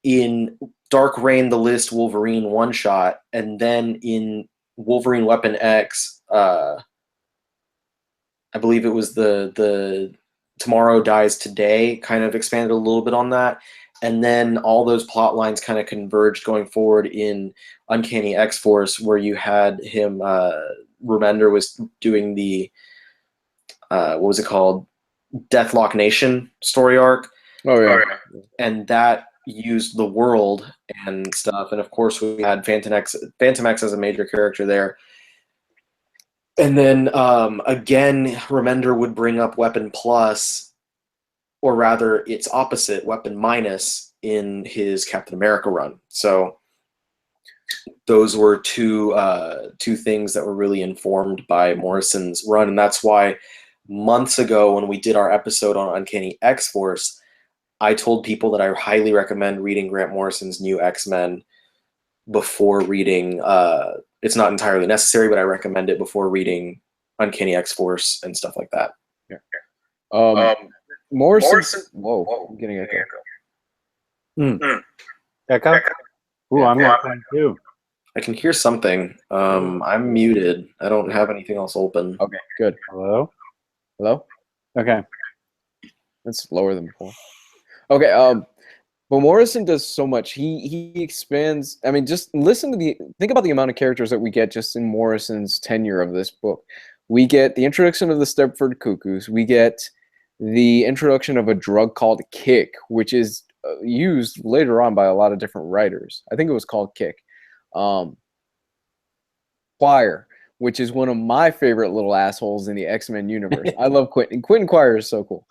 in Dark Reign, the List Wolverine one-shot, and then in Wolverine Weapon X, I believe it was the Tomorrow Dies Today, kind of expanded a little bit on that. And then all those plot lines kind of converged going forward in Uncanny X-Force, where you had him, Remender was doing the, what was it called? Deathlock Nation story arc. Oh, yeah. And that used the world and stuff. And of course, we had Phantom X as a major character there. And then, again, Remender would bring up Weapon Plus, or rather its opposite, Weapon Minus, in his Captain America run. So those were two things that were really informed by Morrison's run. And that's why months ago, when we did our episode on Uncanny X-Force, I told people that I highly recommend reading Grant Morrison's New X-Men before reading, it's not entirely necessary, but I recommend it before reading Uncanny X-Force and stuff like that. Yeah. Morrison. Whoa, I'm getting echo. Echo? Ooh, I'm echoing too. I can hear something. I'm muted. I don't have anything else open. Okay, good. Hello? Okay. That's lower than before. Okay, but Morrison does so much. He expands. I mean, just think about the amount of characters that we get just in Morrison's tenure of this book. We get the introduction of the Stepford Cuckoos. We get the introduction of a drug called Kick, which is used later on by a lot of different writers. I think it was called Kick. Quire, which is one of my favorite little assholes in the X-Men universe. I love Quentin. Quentin Quire is so cool.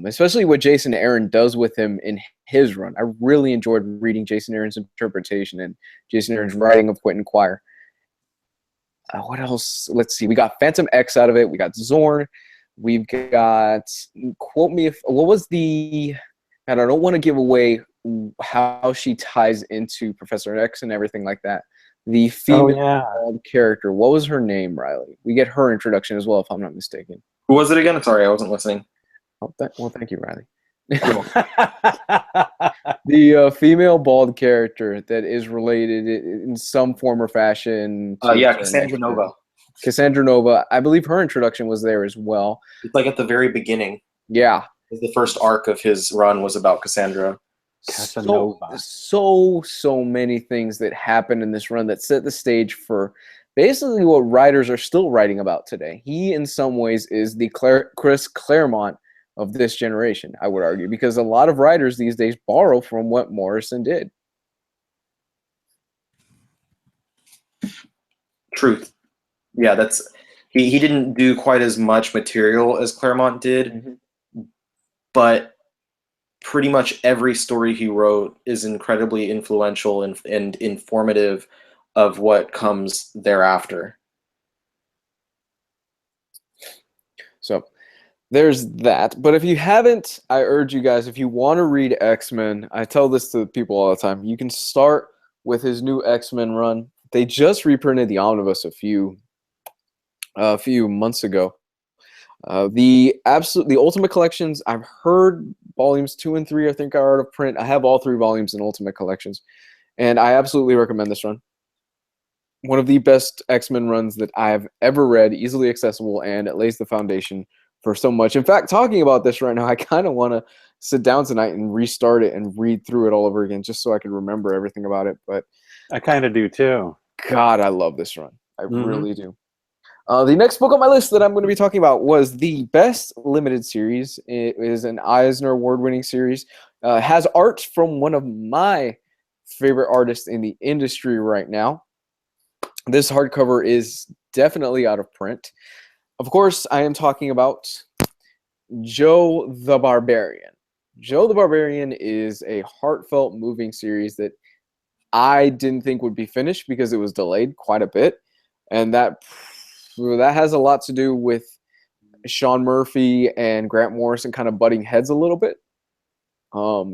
Especially what Jason Aaron does with him in his run. I really enjoyed reading Jason Aaron's interpretation and Jason Aaron's writing of Quentin Quire. What else? Let's see. We got Phantom X out of it. We got Zorn. We've got, quote me if, what was the, and I don't want to give away how she ties into Professor X and everything like that. The female character. What was her name, Riley? We get her introduction as well, if I'm not mistaken. Who was it again? Sorry, I wasn't listening. Oh, well, thank you, Riley. The female bald character that is related in some form or fashion. Cassandra Nova. Cassandra Nova. I believe her introduction was there as well. It's like at the very beginning. Yeah. The first arc of his run was about Cassandra. Casanova. So many things that happened in this run that set the stage for basically what writers are still writing about today. He, in some ways, is the Chris Claremont of this generation, I would argue, because a lot of writers these days borrow from what Morrison did. Truth. Yeah, that's he didn't do quite as much material as Claremont did, but pretty much every story he wrote is incredibly influential and informative of what comes thereafter. So there's that. But if you haven't, I urge you guys, if you want to read X-Men, I tell this to people all the time, you can start with his new X-Men run. They just reprinted the Omnibus a few months ago. The Ultimate Collections, I've heard volumes 2 and 3 I think are out of print. I have all 3 volumes in Ultimate Collections, and I absolutely recommend this run. One of the best X-Men runs that I've ever read, easily accessible, and it lays the foundation for so much. In fact, talking about this right now, I kind of want to sit down tonight and restart it and read through it all over again just so I can remember everything about it. But I kind of do too. God, I love this run. I really do. The next book on my list that I'm going to be talking about was the best limited series. It is an Eisner Award-winning series. Has art from one of my favorite artists in the industry right now. This hardcover is definitely out of print. Of course, I am talking about Joe the Barbarian. Joe the Barbarian is a heartfelt, moving series that I didn't think would be finished because it was delayed quite a bit. And that has a lot to do with Sean Murphy and Grant Morrison kind of butting heads a little bit.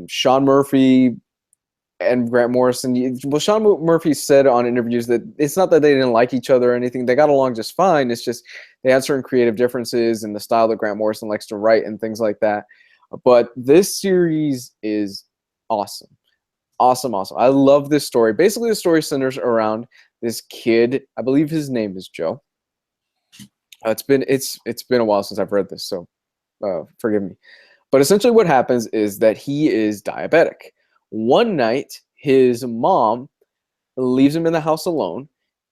Sean Murphy and Grant Morrison, well, Sean Murphy said on interviews that it's not that they didn't like each other or anything. They got along just fine. It's just they had certain creative differences in the style that Grant Morrison likes to write and things like that. But this series is awesome. Awesome. I love this story. Basically, the story centers around this kid. I believe his name is Joe. It's been a while since I've read this, so forgive me. But essentially what happens is that he is diabetic. One night, his mom leaves him in the house alone,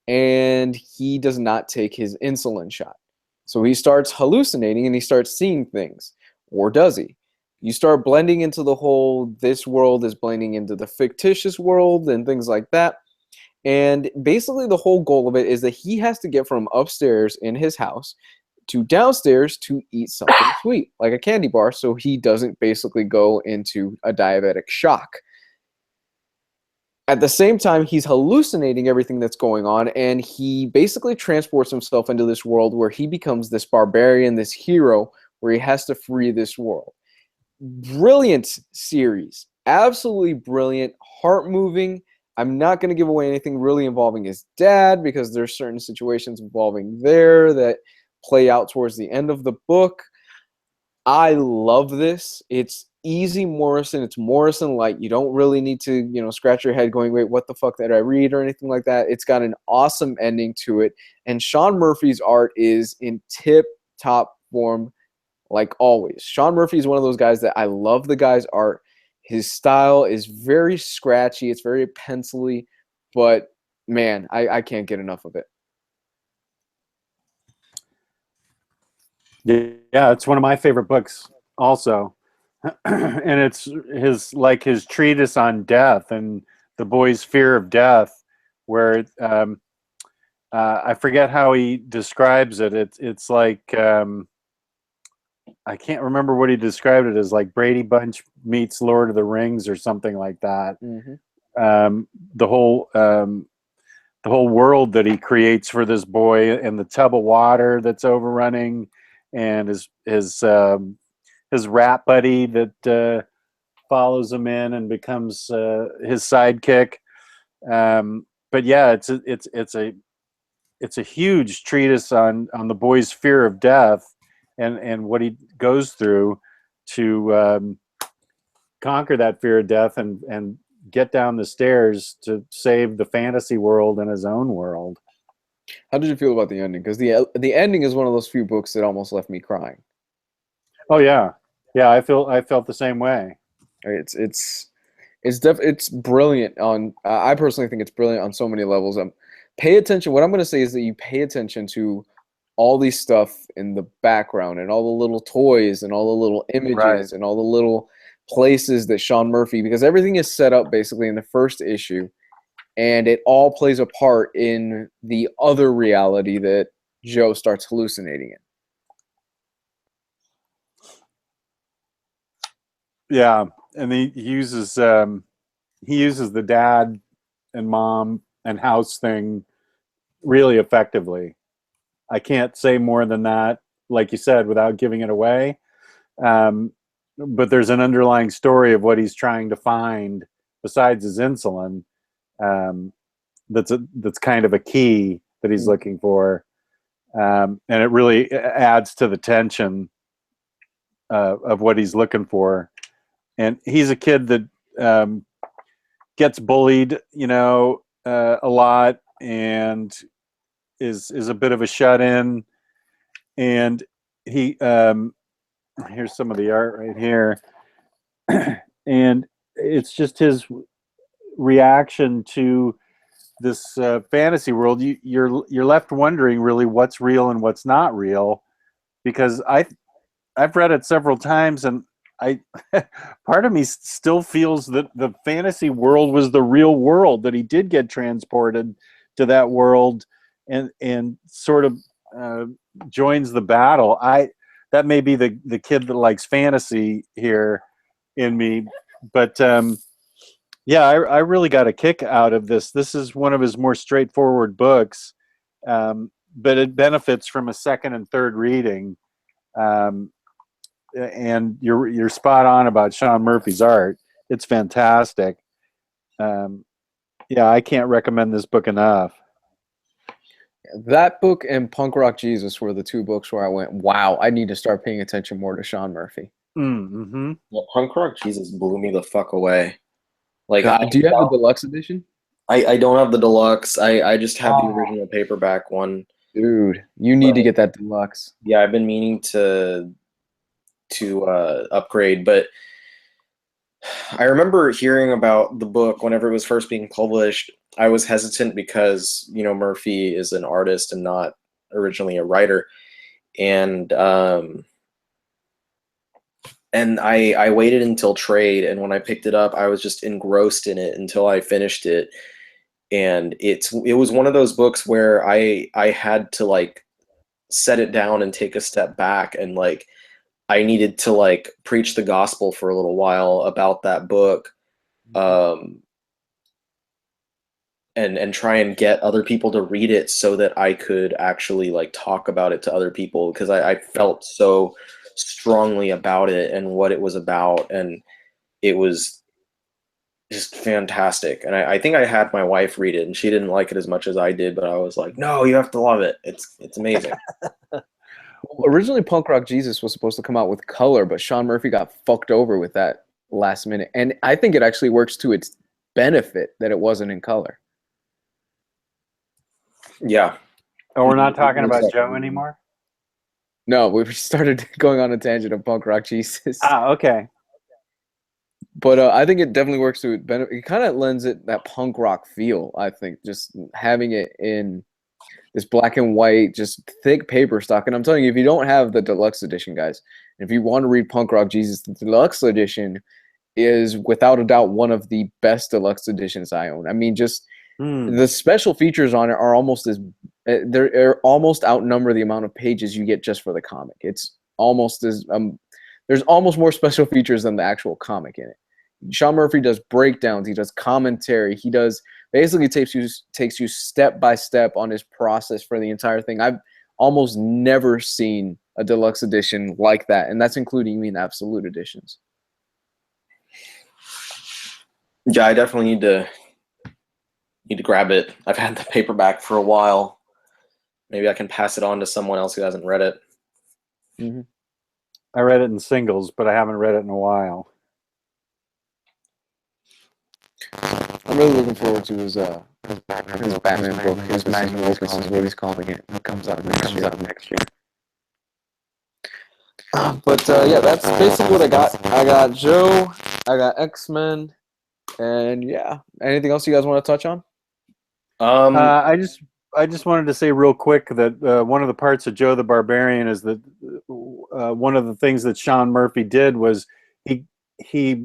and he does not take his insulin shot. So he starts hallucinating, and he starts seeing things. Or does he? You start blending into the whole, this world is blending into the fictitious world and things like that. And basically the whole goal of it is that he has to get from upstairs in his house to downstairs to eat something sweet, like a candy bar, so he doesn't basically go into a diabetic shock. At the same time, he's hallucinating everything that's going on, and he basically transports himself into this world where he becomes this barbarian, this hero, where he has to free this world. Brilliant series. Absolutely brilliant. Heart-moving. I'm not going to give away anything really involving his dad because there's certain situations involving there that play out towards the end of the book. I love this. It's easy Morrison. It's Morrison light. You don't really need to, scratch your head going, wait, what the fuck did I read or anything like that. It's got an awesome ending to it. And Sean Murphy's art is in tip-top form like always. Sean Murphy is one of those guys that I love the guy's art. His style is very scratchy. It's very pencil-y. But, man, I can't get enough of it. Yeah, it's one of my favorite books also. And it's his treatise on death and the boy's fear of death, where I forget how he describes it. It's like I can't remember what he described it as, like Brady Bunch meets Lord of the Rings or something like that. The whole world that he creates for this boy, and the tub of water that's overrunning, and his rat buddy that follows him in and becomes his sidekick. But yeah, it's a huge treatise on the boy's fear of death and what he goes through to conquer that fear of death and get down the stairs to save the fantasy world and his own world. How did you feel about the ending? Because the ending is one of those few books that almost left me crying. Oh yeah, I felt the same way. It's It's brilliant on. I personally think it's brilliant on so many levels. Pay attention. What I'm going to say is that you pay attention to all these stuff in the background and all the little toys and all the little images and all the little places that Sean Murphy, because everything is set up basically in the first issue, and it all plays a part in the other reality that Joe starts hallucinating in. Yeah, and he uses the dad and mom and house thing really effectively. I can't say more than that, like you said, without giving it away. But there's an underlying story of what he's trying to find besides his insulin. That's kind of a key that he's looking for, and it really adds to the tension of what he's looking for. And he's a kid that gets bullied, a lot, and is a bit of a shut-in. And he here's some of the art right here, and it's just his reaction to this fantasy world. You're left wondering really what's real and what's not real, because I've read it several times, and part of me still feels that the fantasy world was the real world, that he did get transported to that world and sort of joins the battle. That may be the kid that likes fantasy here in me, but yeah, I really got a kick out of this. This is one of his more straightforward books, but it benefits from a second and third reading. And you're spot on about Sean Murphy's art. It's fantastic. Yeah, I can't recommend this book enough. That book and Punk Rock Jesus were the two books where I went, wow, I need to start paying attention more to Sean Murphy. Mm-hmm. Well, Punk Rock Jesus blew me the fuck away. Like, do you have the deluxe edition? I don't have the deluxe. I just have the original paperback one. Dude, you need to get that deluxe. Yeah, I've been meaning to upgrade, but I remember hearing about the book whenever it was first being published. I was hesitant because, Murphy is an artist and not originally a writer. And I waited until trade, and when I picked it up, I was just engrossed in it until I finished it. And it was one of those books where I had to like set it down and take a step back, and like I needed to like preach the gospel for a little while about that book, and try and get other people to read it so that I could actually like talk about it to other people, because I felt so strongly about it and what it was about, and it was just fantastic. And I think I had my wife read it, and she didn't like it as much as I did, but I was like, no, you have to love it. It's amazing. Originally, Punk Rock Jesus was supposed to come out with color, but Sean Murphy got fucked over with that last minute. And I think it actually works to its benefit that it wasn't in color. Yeah. Oh, we're not talking about Joe anymore? No, we started going on a tangent of Punk Rock Jesus. Ah, okay. But I think it definitely works to its benefit. It kind of lends it that punk rock feel, I think, just having it in this black and white, just thick paper stock. And I'm telling you, if you don't have the deluxe edition, guys, if you want to read Punk Rock Jesus, the deluxe edition is without a doubt one of the best deluxe editions I own. I mean, just the special features on it are almost they're almost outnumber the amount of pages you get just for the comic. It's almost as there's almost more special features than the actual comic in it. Sean Murphy does breakdowns, he does commentary, he does basically takes you step by step on his process for the entire thing. I've almost never seen a deluxe edition like that, and that's including the absolute editions. Yeah, I definitely need to grab it. I've had the paperback for a while. Maybe I can pass it on to someone else who hasn't read it. Mm-hmm. I read it in singles, but I haven't read it in a while. I'm really looking forward to his Batman book, his Magnum Opus is what he's calling it. It comes out next year. But yeah, that's basically what I got. I got Joe, I got X-Men, And yeah, anything else you guys want to touch on? I just wanted to say real quick that one of the parts of Joe the Barbarian is that one of the things that Sean Murphy did was he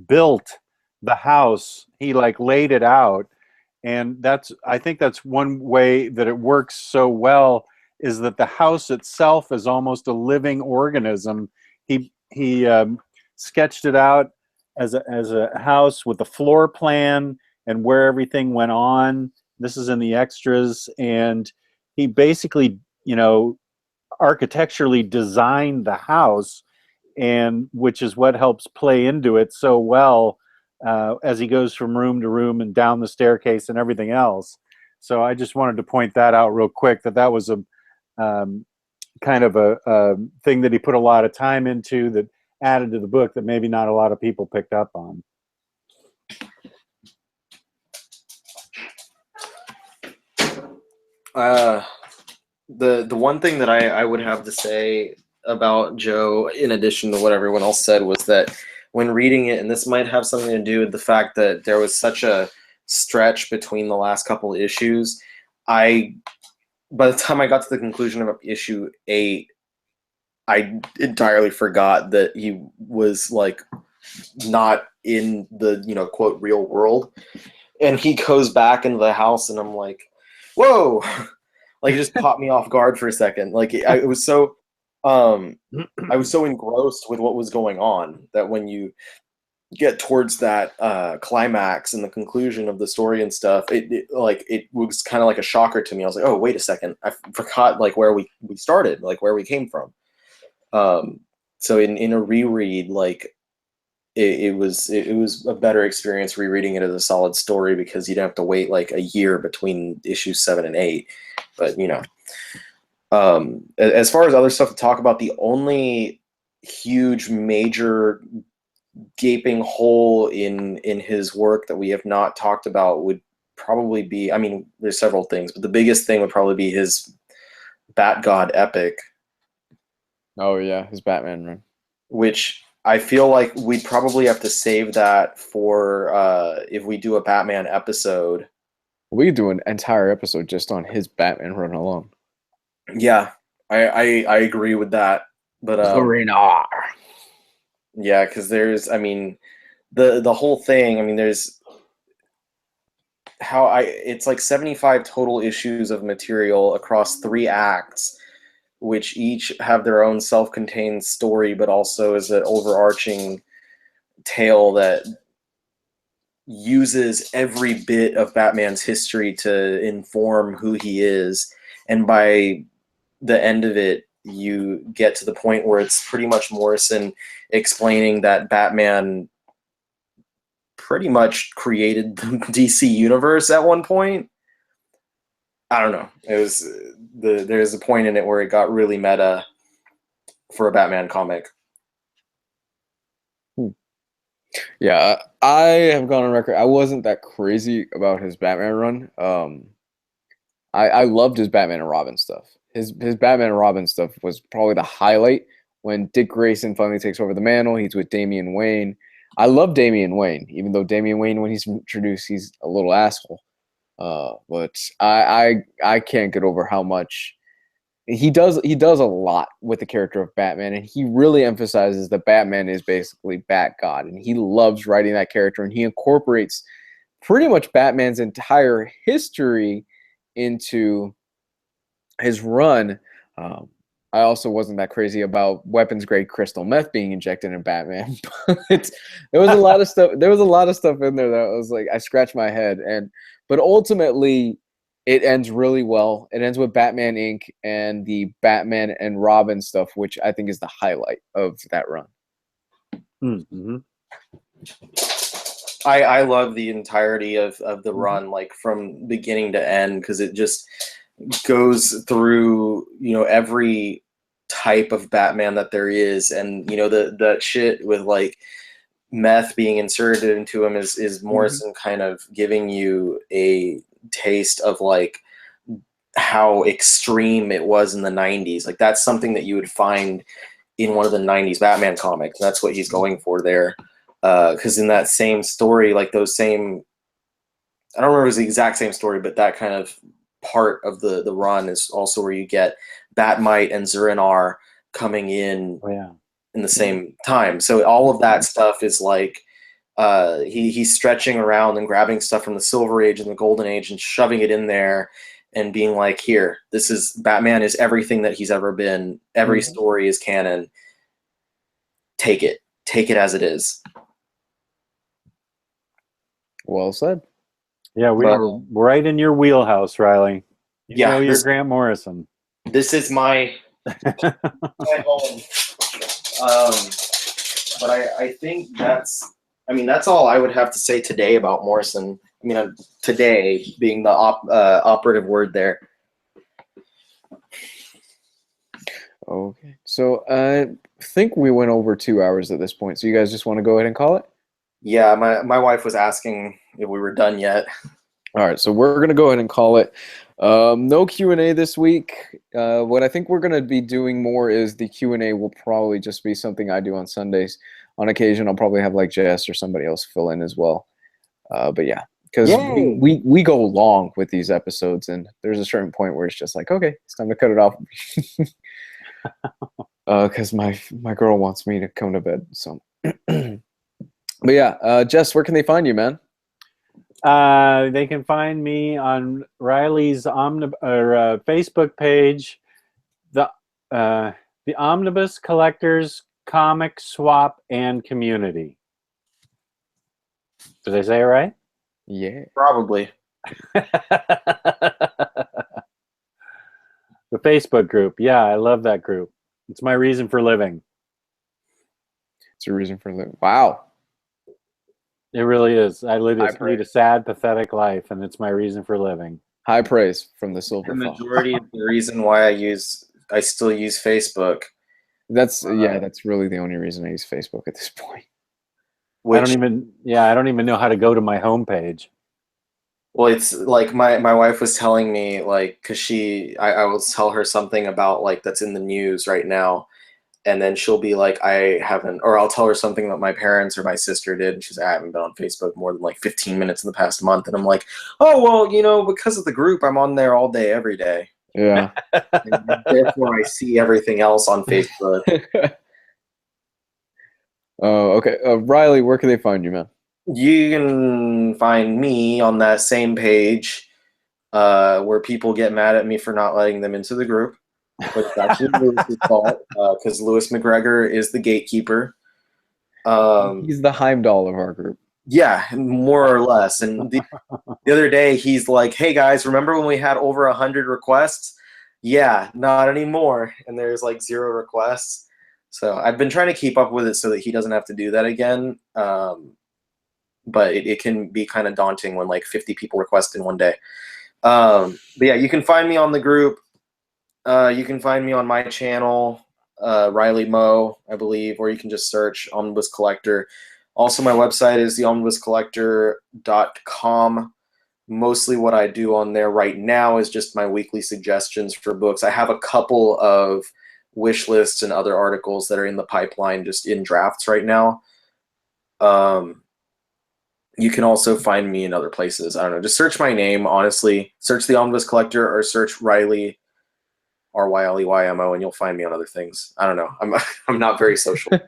built the house. He like laid it out, and I think that's one way that it works so well, is that the house itself is almost a living organism. He sketched it out as a house with a floor plan and where everything went on. This is in the extras, and he basically, architecturally designed the house, and which is what helps play into it so well as he goes from room to room and down the staircase and everything else. So I just wanted to point that out real quick, that was a kind of a thing that he put a lot of time into, that added to the book that maybe not a lot of people picked up on. The one thing that I would have to say about Joe, in addition to what everyone else said, was that when reading it, and this might have something to do with the fact that there was such a stretch between the last couple of issues, by the time I got to the conclusion of issue 8, I entirely forgot that he was like not in the quote real world, and he goes back into the house, and I'm like, whoa. Like, it just caught me off guard for a second. Like, I was so engrossed with what was going on that when you get towards that climax and the conclusion of the story and stuff, it was kind of like a shocker to me. I was like, oh, wait a second, I forgot like where we started, like where we came from. So in a reread, like it was a better experience rereading it as a solid story, because you don't have to wait like a year between issues 7 and 8. But as far as other stuff to talk about, the only huge major gaping hole in his work that we have not talked about would probably be, I mean, there's several things, but the biggest thing would probably be his Bat God epic. Oh yeah, his Batman run. Which I feel like we'd probably have to save that for if we do a Batman episode. We could do an entire episode just on his Batman run alone. Yeah, I agree with that. But yeah, because there's, I mean, the whole thing. I mean, there's it's like 75 total issues of material across 3 acts, which each have their own self-contained story, but also is an overarching tale that uses every bit of Batman's history to inform who he is. And by the end of it, you get to the point where it's pretty much Morrison explaining that Batman pretty much created the DC universe at one point. I don't know. It was there's a point in it where it got really meta for a Batman comic. Yeah, I have gone on record. I wasn't that crazy about his Batman run. I loved his Batman and Robin stuff. His Batman and Robin stuff was probably the highlight when Dick Grayson finally takes over the mantle. He's with Damian Wayne. I love Damian Wayne, even though Damian Wayne, when he's introduced, he's a little asshole. But I can't get over how much he does a lot with the character of Batman, and he really emphasizes that Batman is basically Bat God, and he loves writing that character, and he incorporates pretty much Batman's entire history into his run. I also wasn't that crazy about weapons grade crystal meth being injected in Batman, but there was a lot of stuff. There was a lot of stuff in there that was like I scratched my head, but ultimately it ends really well. It ends with Batman Inc. and the Batman and Robin stuff, which I think is the highlight of that run. Mm-hmm. I love the entirety of the run, like from beginning to end, because it just goes through every type of Batman that there is, and the shit with like meth being inserted into him is Morrison kind of giving you a taste of like how extreme it was in the 90s. Like that's something that you would find in one of the 90s Batman comics. That's what he's going for there. because in that same story, like those same, I don't remember if it was the exact same story, but that kind of part of the run is also where you get Batmite and Zurinar coming in in the same time. So all of that stuff is like he's stretching around and grabbing stuff from the Silver Age and the Golden Age and shoving it in there and being like, here, this is Batman is everything that he's ever been. Every story is canon. Take it as it is. Well said. Yeah, we're right in your wheelhouse, Riley. You know you're Grant Morrison. This is my home. But I think that's all I would have to say today about Morrison. I mean, today being the operative word there. Okay, so I think we went over 2 hours at this point. So you guys just want to go ahead and call it? Yeah, my wife was asking if we were done yet. All right, so we're gonna go ahead and call it. No Q&A this week. What I think we're gonna be doing more is the Q&A will probably just be something I do on Sundays. On occasion, I'll probably have like Jess or somebody else fill in as well. But yeah, because we go long with these episodes, and there's a certain point where it's just like, okay, it's time to cut it off. Because my girl wants me to come to bed. So, but yeah, Jess, where can they find you, man? They can find me on Riley's Facebook page, the Omnibus Collectors Comic Swap and Community. Did I say it right? Yeah, probably. The Facebook group. Yeah, I love that group. It's my reason for living. It's your reason for living. Wow. It really is. I lead a sad, pathetic life, and it's my reason for living. High praise from the Silver The majority of the reason why I still use Facebook. That's really the only reason I use Facebook at this point. I don't even know how to go to my homepage. Well, it's like my wife was telling me, like, because I will tell her something about like that's in the news right now, and then she'll be like, I haven't, or I'll tell her something that my parents or my sister did, and she's like, I haven't been on Facebook more than like 15 minutes in the past month, and I'm like, oh well, because of the group, I'm on there all day, every day. Yeah. And therefore, I see everything else on Facebook. Oh, okay. Riley, where can they find you, man? You can find me on that same page where people get mad at me for not letting them into the group. But it's actually Lewis's fault because Lewis McGregor is the gatekeeper. He's the Heimdall of our group. Yeah, more or less. And the other day, he's like, hey, guys, remember when we had over 100 requests? Yeah, not anymore. And there's like 0 requests. So I've been trying to keep up with it so that he doesn't have to do that again. But it can be kind of daunting when like 50 people request in one day. But yeah, you can find me on the group. You can find me on my channel, Riley Moe, I believe, or you can just search Omnibus Collector. Also, my website is theomnibuscollector.com. Mostly what I do on there right now is just my weekly suggestions for books. I have a couple of wish lists and other articles that are in the pipeline, just in drafts right now. You can also find me in other places. I don't know. Just search my name, honestly. Search the Omnibus Collector or search Riley, RYLEYMO, and you'll find me on other things. I don't know. I'm not very social.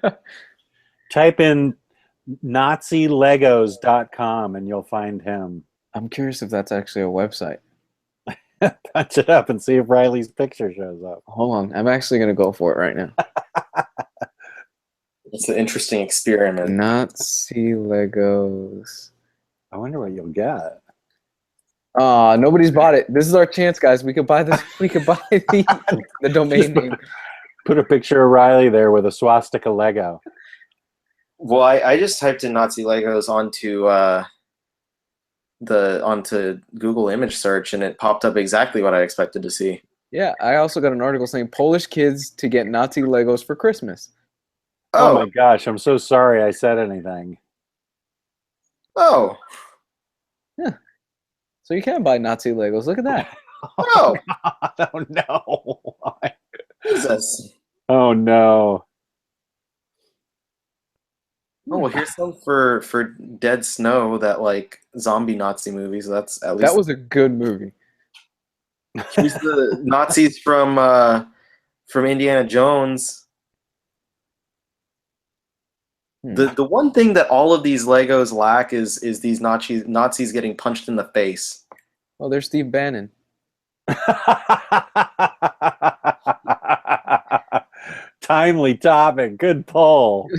Type in NaziLegos.com and you'll find him. I'm curious if that's actually a website. Punch it up and see if Riley's picture shows up. Hold on. I'm actually going to go for it right now. It's an interesting experiment. Nazi Legos. I wonder what you'll get. Nobody's bought it. This is our chance, guys. We could buy this. We could buy the domain name. Put a picture of Riley there with a swastika Lego. Well, I just typed in Nazi Legos onto Google image search, and it popped up exactly what I expected to see. Yeah, I also got an article saying Polish kids to get Nazi Legos for Christmas. Oh my gosh, I'm so sorry I said anything. Oh. Yeah. So you can buy Nazi Legos. Look at that. Oh. Oh no. Jesus. Oh no. Oh, well, here's some for Dead Snow, that like zombie Nazi movie. So that's at least That was a good movie. here's the Nazis from Indiana Jones. The one thing that all of these Legos lack is these Nazis getting punched in the face. Oh, there's Steve Bannon. Timely topic. Good pull.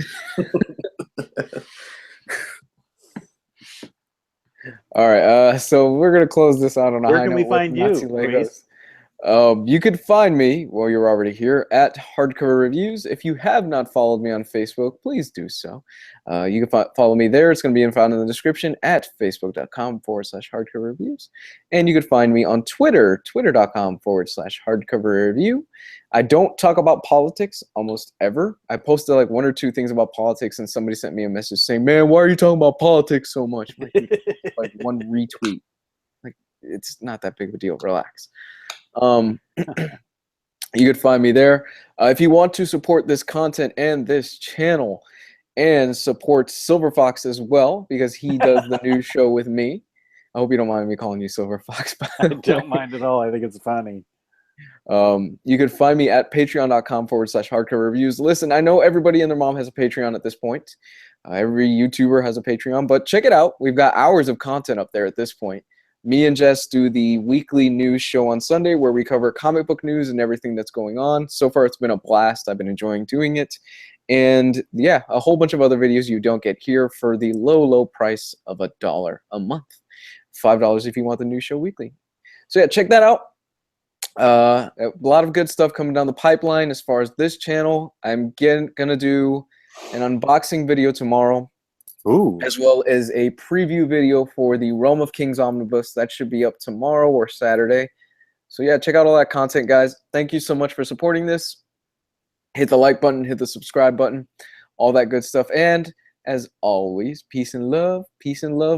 All right, so we're gonna close this out on a Where high can note we with find you, Nazi Legos. Luis? You could find me, well, you're already here, at Hardcover Reviews. If you have not followed me on Facebook, please do so. You can follow me there. It's going to be found in the description at facebook.com/hardcoverreviews. And you could find me on Twitter, twitter.com/hardcoverreview. I don't talk about politics almost ever. I posted like 1 or 2 things about politics, and somebody sent me a message saying, "Man, why are you talking about politics so much?" Like 1 retweet. Like, it's not that big of a deal. Relax. You could find me there. If you want to support this content and this channel and support Silver Fox as well, because he does the new show with me. I hope you don't mind me calling you Silver Fox. I don't mind at all. I think it's funny. You could find me at patreon.com/hardcoverreviews. Listen, I know everybody and their mom has a Patreon at this point. Every YouTuber has a Patreon, but check it out. We've got hours of content up there at this point. Me and Jess do the weekly news show on Sunday where we cover comic book news and everything that's going on. So far, it's been a blast. I've been enjoying doing it. And yeah, a whole bunch of other videos you don't get here for the low, low price of $1 a month. $5 if you want the news show weekly. So yeah, check that out. A lot of good stuff coming down the pipeline as far as this channel. I'm gonna do an unboxing video tomorrow. Ooh. As well as a preview video for the Realm of Kings Omnibus. That should be up tomorrow or Saturday. So yeah, check out all that content, guys. Thank you so much for supporting this. Hit the like button, hit the subscribe button, all that good stuff. And as always, peace and love,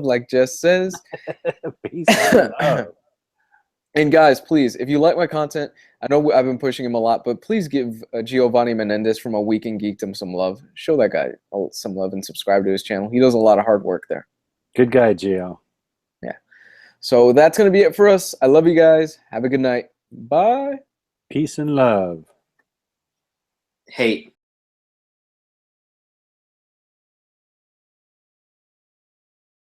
like Jess says. Peace and love. And guys, please, if you like my content, I know I've been pushing him a lot, but please give Giovanni Menendez from A Week in Geekdom some love. Show that guy some love and subscribe to his channel. He does a lot of hard work there. Good guy, Gio. Yeah. So that's going to be it for us. I love you guys. Have a good night. Bye. Peace and love. Hate.